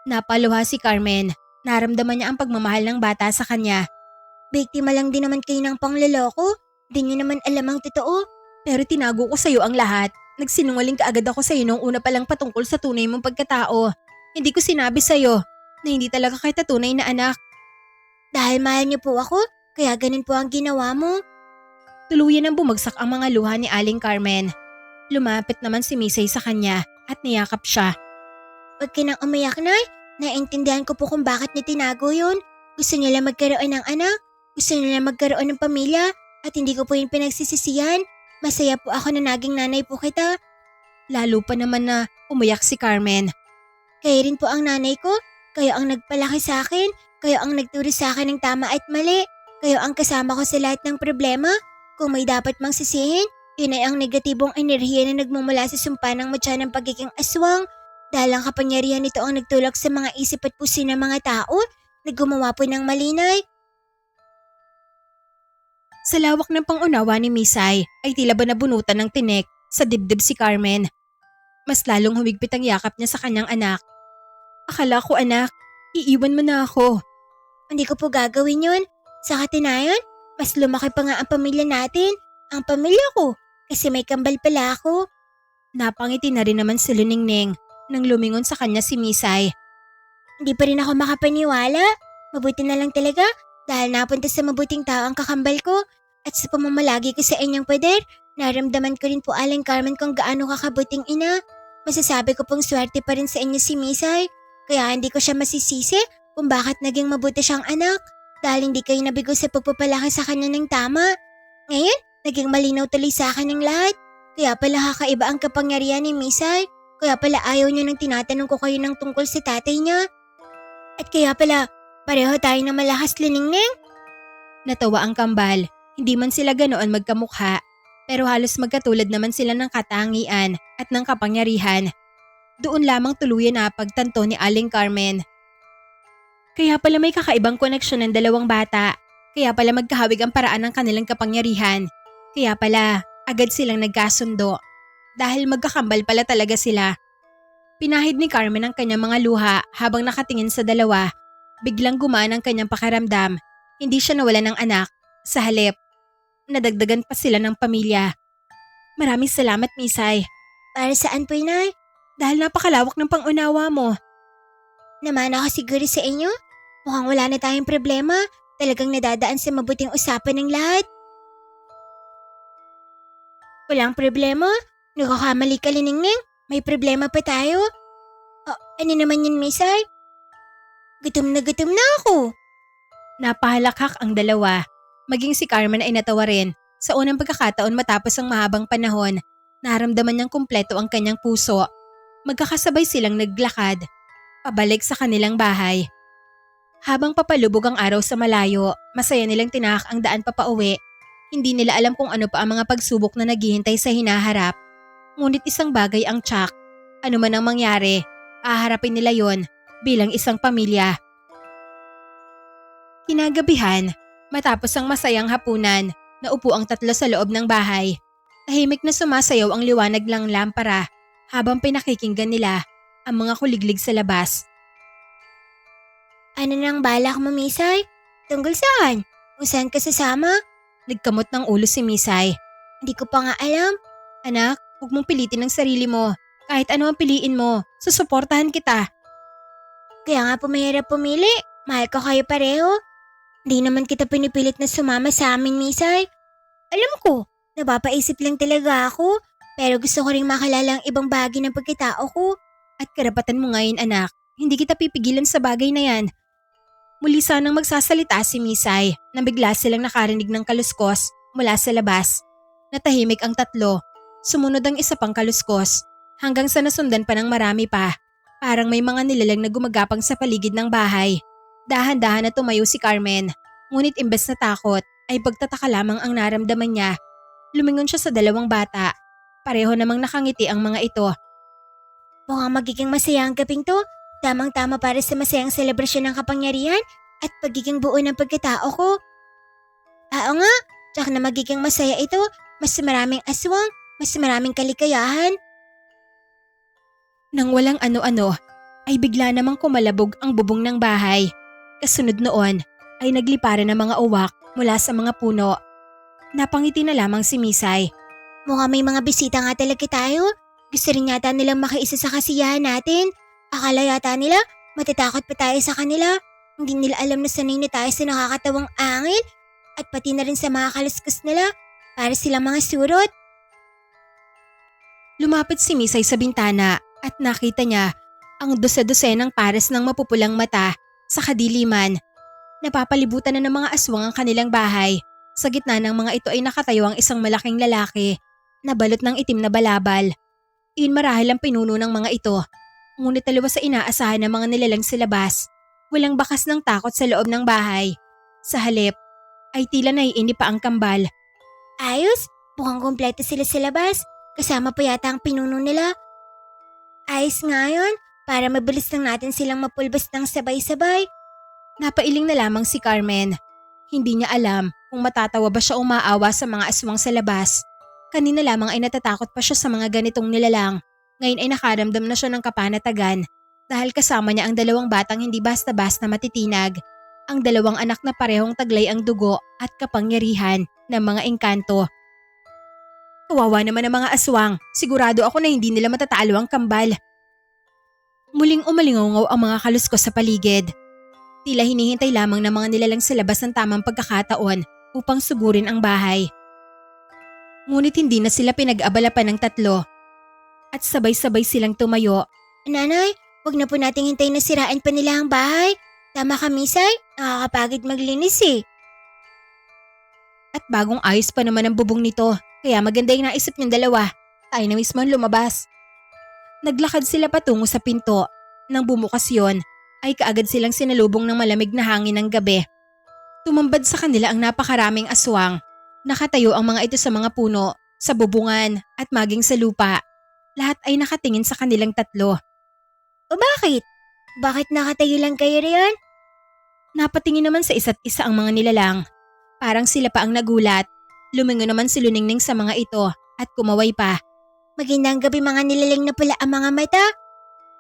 Napaluha si Carmen. Naramdaman niya ang pagmamahal ng bata sa kanya. Biktima lang din naman kayo ng pangloloko. Di niyo naman alam ang totoo. Pero tinago ko sa iyo ang lahat. Nagsinungaling ka agad ako sa iyo nung una pa lang patungkol sa tunay mong pagkatao. Hindi ko sinabi sa iyo na hindi talaga kita tunay na anak. Dahil mahal niyo po ako, kaya ganun po ang ginawa mo. Tuluyan ang bumagsak ang mga luha ni Aling Carmen. Lumapit naman si Misay sa kanya at niyakap siya. Huwag ka nang umiyak, Nay. Naiintindihan ko po kung bakit niya tinago yun. Gusto niya lang magkaroon ng anak. Gusto niya lang magkaroon ng pamilya. At hindi ko po yun pinagsisisihan. Masaya po ako na naging nanay po kita. Lalo pa naman na umiyak si Carmen. Kayo rin po ang nanay ko. Kayo ang nagpalaki sa akin. Kayo ang nagturo sa akin ng tama at mali. Kayo ang kasama ko sa lahat ng problema. Kung may dapat mang sisihin, yun ay ang negatibong enerhiya na nagmumula sa sumpa ng matya ng pagiging aswang. Dahil ang kapangyarihan nito ang nagtulak sa mga isip at puso ng mga tao na gumawa po ng malinay. Sa lawak ng pangunawa ni Misay ay tila ba nabunutan ng tinik sa dibdib si Carmen. Mas lalong humigpit ang yakap niya sa kanyang anak. Akala ko anak, iiwan mo na ako. Hindi ko po gagawin yun. Sa katunayan, mas lumaki pa nga ang pamilya natin. Ang pamilya ko, kasi may kambal pala ako. Napangiti na rin naman si Luningning nang lumingon sa kanya si Misay. Hindi pa rin ako makapaniwala. Mabuti na lang talaga dahil napunta sa mabuting tao ang kakambal ko at sa pamamalagi ko sa inyong poder, naramdaman ko rin po Aling Carmen kung gaano kakabuting ina. Masasabi ko pong swerte pa rin sa inyo si Misay, kaya hindi ko siya masisisi kung bakit naging mabuti siyang anak dahil hindi kayo nabigo sa pagpapalaki sa kanya ng tama. Ngayon, naging malinaw tuloy sa akin ang lahat. Kaya pala kakaiba ang kapangyarihan ni Misay. Kaya pala ayaw niyo nang tinatanong ko kayo ng tungkol sa tatay niya. At kaya pala, pareho tayo na malakas Luningning. Natawa ang kambal. Hindi man sila ganoon magkamukha, pero halos magkatulad naman sila ng katangian at ng kapangyarihan. Doon lamang tuluyan na pagtanto ni Aling Carmen. Kaya pala may kakaibang koneksyon ng dalawang bata. Kaya pala magkahawig ang paraan ng kanilang kapangyarihan. Kaya pala agad silang nagkasundo. Dahil magkakambal pala talaga sila. Pinahid ni Carmen ang kanyang mga luha habang nakatingin sa dalawa. Biglang gumaan ang kanyang pakiramdam. Hindi siya nawala ng anak. Sa halip, nadagdagan pa sila ng pamilya. Maraming salamat, Misay. Para saan po, Inay? Dahil napakalawak ng pangunawa mo. Naman ako siguro sa inyo. Mukhang wala na tayong problema. Talagang nadadaan sa mabuting usapan ng lahat. Walang problema? Nakakamali ka, Luningning? May problema pa tayo? Ano naman yun, Misay? Gutom na ako. Napahalakhak ang dalawa. Maging si Carmen ay natawa rin. Sa unang pagkakataon matapos ang mahabang panahon, naramdaman niyang kumpleto ang kanyang puso. Magkakasabay silang naglakad, pabalik sa kanilang bahay. Habang papalubog ang araw sa malayo, masaya nilang tinahak ang daan papauwi. Hindi nila alam kung ano pa ang mga pagsubok na naghihintay sa hinaharap. Ngunit isang bagay ang tiyak. Ano man ang mangyari, aharapin nila yon bilang isang pamilya. Kinagabihan, matapos ang masayang hapunan, naupo ang tatlo sa loob ng bahay. Tahimik na sumasayaw ang liwanag ng lampara habang pinakikinggan nila ang mga kuliglig sa labas. Ano nang balak mo, Misay? Tungkol saan? Kung saan ka sasama? Nagkamot ng ulo si Misay. Hindi ko pa nga alam. Anak, huwag mong pilitin ang sarili mo. Kahit ano ang piliin mo, susuportahan kita. Kaya nga po mahirap pumili. Mahal ko kayo pareho. Hindi naman kita pinipilit na sumama sa amin, Misay. Alam ko, napapaisip lang talaga ako. Pero gusto ko ring makilala ang ibang bagay ng pagkatao ko. At karapatan mo ngayon, anak. Hindi kita pipigilan sa bagay na yan. Muli sanang magsasalita si Misay nang bigla silang nakarinig ng kaluskos mula sa labas. Natahimik ang tatlo. Sumunod ang isa pang kaluskos hanggang sa nasundan pa ng marami pa. Parang may mga nilalang na gumagapang sa paligid ng bahay. Dahan-dahan na tumayo si Carmen. Ngunit imbes na takot ay pagtataka lamang ang naramdaman niya. Lumingon siya sa dalawang bata. Pareho namang nakangiti ang mga ito. Mukhang magiging masaya ang gabing to. Tamang-tama para sa masayang selebrasyon ng kapangyarihan at pagiging buo ng pagkatao ko. Oo nga, tsak na magiging masaya ito. Mas maraming aswang, mas maraming kaligayahan. Nang walang ano-ano, ay bigla namang kumalabog ang bubong ng bahay. Kasunod noon ay nagliparan ng mga uwak mula sa mga puno. Napangiti na lamang si Misay. Mukhang may mga bisita nga talaga tayo. Gusto rin yata nilang makiisa sa kasiyahan natin. Akala yata nila matatakot pa tayo sa kanila. Hindi nila alam na sanay na tayo sa nakakatawang angin at pati na rin sa mga kaluskus nila para silang mga surot. Lumapit si Misay sa bintana at nakita niya ang dosa-dosenang pares ng mapupulang mata sa kadiliman. Napapalibutan na ng mga aswang ang kanilang bahay. Sa gitna ng mga ito ay nakatayo ang isang malaking lalaki na balot ng itim na balabal. Iyon marahil ang pinuno ng mga ito. Ngunit taliwas sa inaasahan ng mga nilalang sa labas, walang bakas ng takot sa loob ng bahay. Sa halip, ay tila naiinip pa ang kambal. Ayos, mukhang kumpleto sila sa labas. Kasama pa yata ang pinuno nila. Ayos nga yun, para mabilis lang natin silang mapulbos ng sabay-sabay. Napailing na lamang si Carmen. Hindi niya alam kung matatawa ba siya o maawa sa mga aswang sa labas. Kanina lamang ay natatakot pa siya sa mga ganitong nilalang. Ngayon ay nakaramdam na siya ng kapanatagan dahil kasama niya ang dalawang batang hindi basta-basta matitinag. Ang dalawang anak na parehong taglay ang dugo at kapangyarihan ng mga engkanto. Kawawa naman ang mga aswang. Sigurado ako na hindi nila matatalo ang kambal. Muling umalingaw ang mga kaluskos sa paligid. Tila hinihintay lamang ng mga nilalang sa labas ng tamang pagkakataon upang sugurin ang bahay. Ngunit hindi na sila pinag-abala pa ng tatlo. At sabay-sabay silang tumayo. Nanay, wag na po nating hintayin na sirain pa nila ang bahay. Tama ka, Misay. Nakakapagod maglinis eh. At bagong ayos pa naman ang bubong nito, kaya maganda yung naisip niyong dalawa. Tayo na mismo ang lumabas. Naglakad sila patungo sa pinto. Nang bumukas yon, ay kaagad silang sinalubong ng malamig na hangin ng gabi. Tumambad sa kanila ang napakaraming aswang. Nakatayo ang mga ito sa mga puno, sa bubungan at maging sa lupa. Lahat ay nakatingin sa kanilang tatlo. O bakit? Bakit nakatayo lang kayo riyan? Napatingin naman sa isa't isa ang mga nilalang. Parang sila pa ang nagulat. Lumingon naman si Luningning sa mga ito at kumaway pa. Magandang gabi mga nilalang na pala ang mga mata.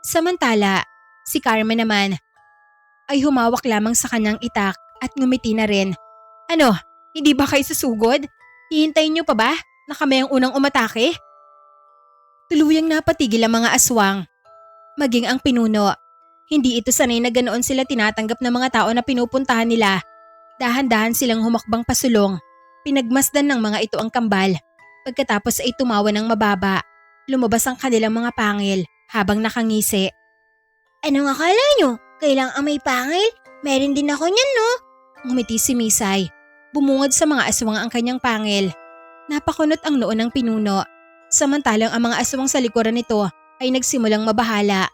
Samantala, si Carmen naman ay humawak lamang sa kanyang itak at ngumiti na rin. Ano, hindi ba kayo susugod? Hihintayin niyo pa ba na kami ang unang umatake? Tuluyang napatigil ang mga aswang. Maging ang pinuno. Hindi ito sanay na ganoon sila tinatanggap ng mga tao na pinupuntahan nila. Dahan-dahan silang humakbang pasulong. Pinagmasdan ng mga ito ang kambal. Pagkatapos ay tumawa ng mababa. Lumabas ang kanilang mga pangil habang nakangisi. Anong akala nyo? Kailang amoy pangil? Meron din ako niyan, no? Ngumiti si Misay. Bumungad sa mga aswang ang kanyang pangil. Napakunot ang noo ng pinuno. Samantalang ang mga aswang sa likuran nito ay nagsimulang mabahala.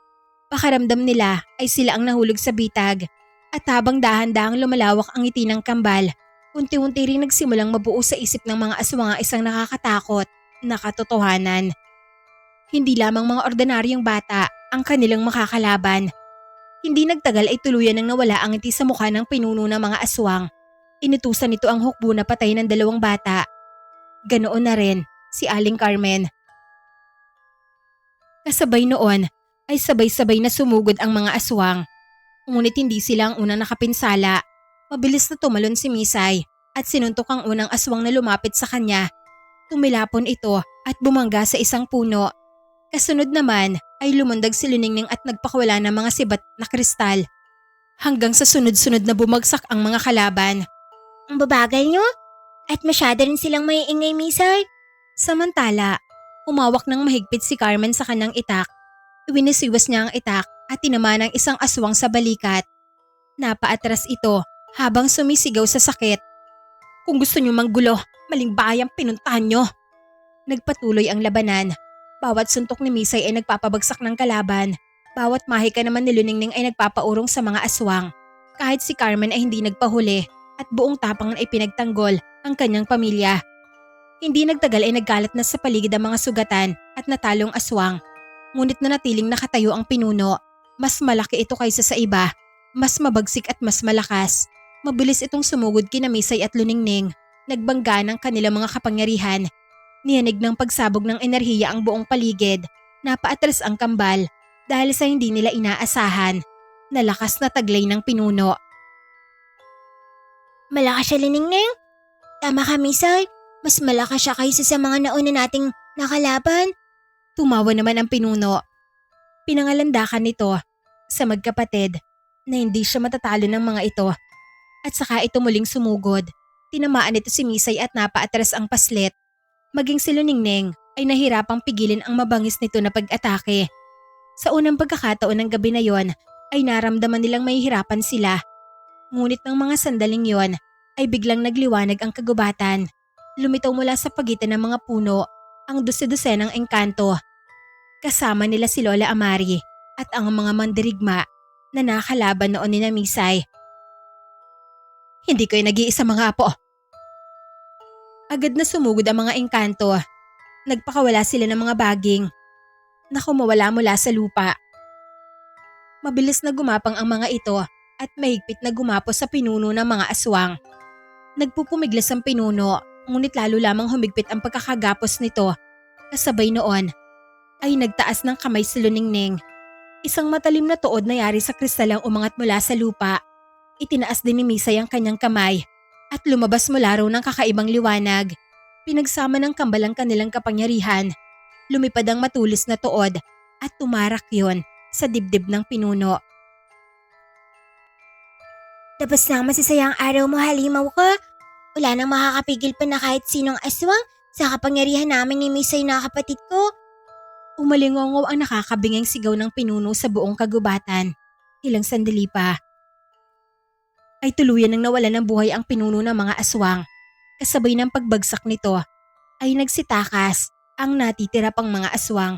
Pakaramdam nila ay sila ang nahulog sa bitag. At habang dahan-dahang lumalawak ang ngiti ng kambal, unti-unti rin nagsimulang mabuo sa isip ng mga aswang ang isang nakakatakot na katotohanan. Hindi lamang mga ordinaryong bata ang kanilang makakalaban. Hindi nagtagal ay tuluyan nang nawala ang ngiti sa mukha ng pinuno ng mga aswang. Inutusan nito ang hukbo na patay ng dalawang bata. Ganoon na rin si Aling Carmen. Kasabay noon ay sabay-sabay na sumugod ang mga aswang. Ngunit hindi sila ang unang nakapinsala. Mabilis na tumalon si Misay at sinuntok ang unang aswang na lumapit sa kanya. Tumilapon ito at bumangga sa isang puno. Kasunod naman ay lumundag si Luningning at nagpakawala ng mga sibat na kristal. Hanggang sa sunod-sunod na bumagsak ang mga kalaban. Ang babagal nyo? At masyado rin silang maiingay, Misay. Samantala, umawak ng mahigpit si Carmen sa kanyang itak. Iwinisiwas niya ang itak at tinamaan ng isang aswang sa balikat. Napaatras ito habang sumisigaw sa sakit. Kung gusto niyo manggulo, maling bayang pinuntahan niyo. Nagpatuloy ang labanan. Bawat suntok ni Misay ay nagpapabagsak ng kalaban. Bawat mahika naman ni Luningning ay nagpapaurong sa mga aswang. Kahit si Carmen ay hindi nagpahuli at buong tapang ay pinagtanggol ang kanyang pamilya. Hindi nagtagal ay nagkalat na sa paligid ang mga sugatan at natalong aswang. Ngunit nanatiling nakatayo ang pinuno. Mas malaki ito kaysa sa iba. Mas mabagsik at mas malakas. Mabilis itong sumugod kina Misay at Luningning. Nagbangga ng kanilang mga kapangyarihan. Niyanig ng pagsabog ng enerhiya ang buong paligid. Napaatras ang kambal dahil sa hindi nila inaasahan. Nalakas na taglay ng pinuno. Malakas siya, Luningning? Tama ka, Misay. Mas malakas siya kaysa sa mga nauna nating nakalaban. Tumawa naman ang pinuno. Pinangalandakan nito sa magkapatid na hindi siya matatalo ng mga ito. At saka ito muling sumugod. Tinamaan nito si Misay at napaatras ang paslit. Maging si Luningning ay nahirapang pigilin ang mabangis nito na pag-atake. Sa unang pagkakataon ng gabi na yon ay naramdaman nilang mahihirapan sila. Ngunit ng mga sandaling yon ay biglang nagliwanag ang kagubatan. Lumitaw mula sa pagitan ng mga puno ang dose-dosenang engkanto. Kasama nila si Lola Amari at ang mga mandirigma na nakalaban noon ni Misay. Hindi kayo nag-iisa mga apo. Agad na sumugod ang mga engkanto. Nagpakawala sila ng mga baging na kumawala mula sa lupa. Mabilis na gumapang ang mga ito at mahigpit na gumapos sa pinuno ng mga aswang. Nagpupumiglas ang pinuno, ngunit lalo lamang humigpit ang pagkakagapos nito. Kasabay noon ay nagtaas ng kamay si Luningning. Isang matalim na tuod na yari sa kristal ang umangat mula sa lupa. Itinaas din ni Misay ang kanyang kamay at lumabas mula raw ng kakaibang liwanag. Pinagsama ng kambal ang kanilang kapangyarihan. Lumipad ang matulis na tuod at tumarak yon sa dibdib ng pinuno. Tapos na ang masasayang araw mo, halimaw ka. Wala nang makakapigil pa na kahit sinong aswang sa kapangyarihan namin ni Misay na kapatid ko. Umalingongaw ang nakakabinging sigaw ng pinuno sa buong kagubatan. Ilang sandali pa ay tuluyan ng nawalan ng buhay ang pinuno ng mga aswang. Kasabay ng pagbagsak nito ay nagsitakas ang natitira pang mga aswang.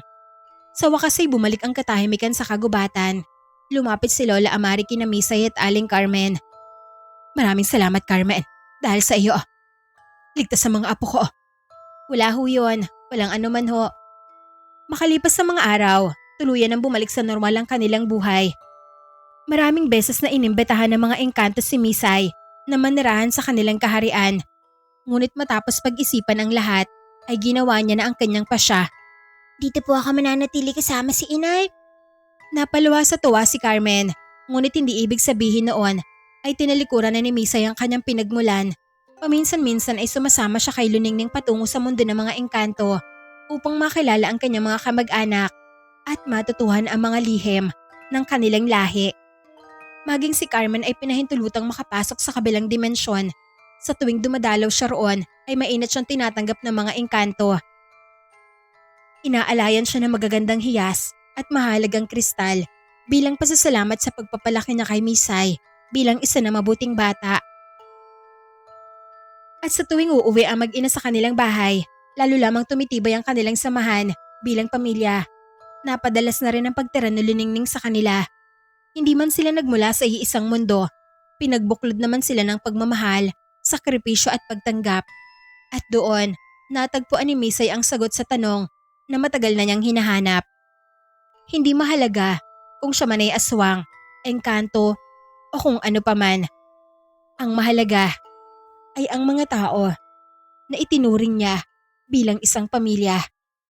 Sa wakas ay bumalik ang katahimikan sa kagubatan. Lumapit si Lola Amari kina Misay at Aling Carmen. Maraming salamat, Carmen, dahil sa iyo. Ligtas sa mga apo ko. Wala ho yun, walang anuman ho. Makalipas sa mga araw, tuluyan ang bumalik sa normal ang kanilang buhay. Maraming beses na inimbetahan ng mga engkanto si Misay na manirahan sa kanilang kaharian. Ngunit matapos pag-isipan ang lahat, ay ginawa niya na ang kanyang pasya. Dito po ako mananatili kasama si inay. Napaluwa sa tuwa si Carmen, ngunit hindi ibig sabihin noon ay tinalikuran na ni Misay ang kanyang pinagmulan. Paminsan-minsan ay sumasama siya kay Luningning patungo sa mundo ng mga engkanto upang makilala ang kanyang mga kamag-anak at matutuhan ang mga lihim ng kanilang lahi. Maging si Carmen ay pinahintulutang makapasok sa kabilang dimensyon. Sa tuwing dumadalaw siya roon ay mainit siyang tinatanggap ng mga engkanto. Inaalayan siya ng magagandang hiyas at mahalagang kristal bilang pasasalamat sa pagpapalaki niya kay Misay bilang isa na mabuting bata. At sa tuwing uuwi ang mag-ina sa kanilang bahay, lalo lamang tumitibay ang kanilang samahan bilang pamilya. Napadalas na rin ang pagtira ni Luningning sa kanila. Hindi man sila nagmula sa iisang mundo, pinagbuklod naman sila ng pagmamahal, sakripisyo at pagtanggap. At doon, natagpuan ni Misay ang sagot sa tanong na matagal na niyang hinahanap. Hindi mahalaga kung siya man ay aswang, engkanto o kung ano paman. Ang mahalaga ay ang mga tao na itinuring niya bilang isang pamilya.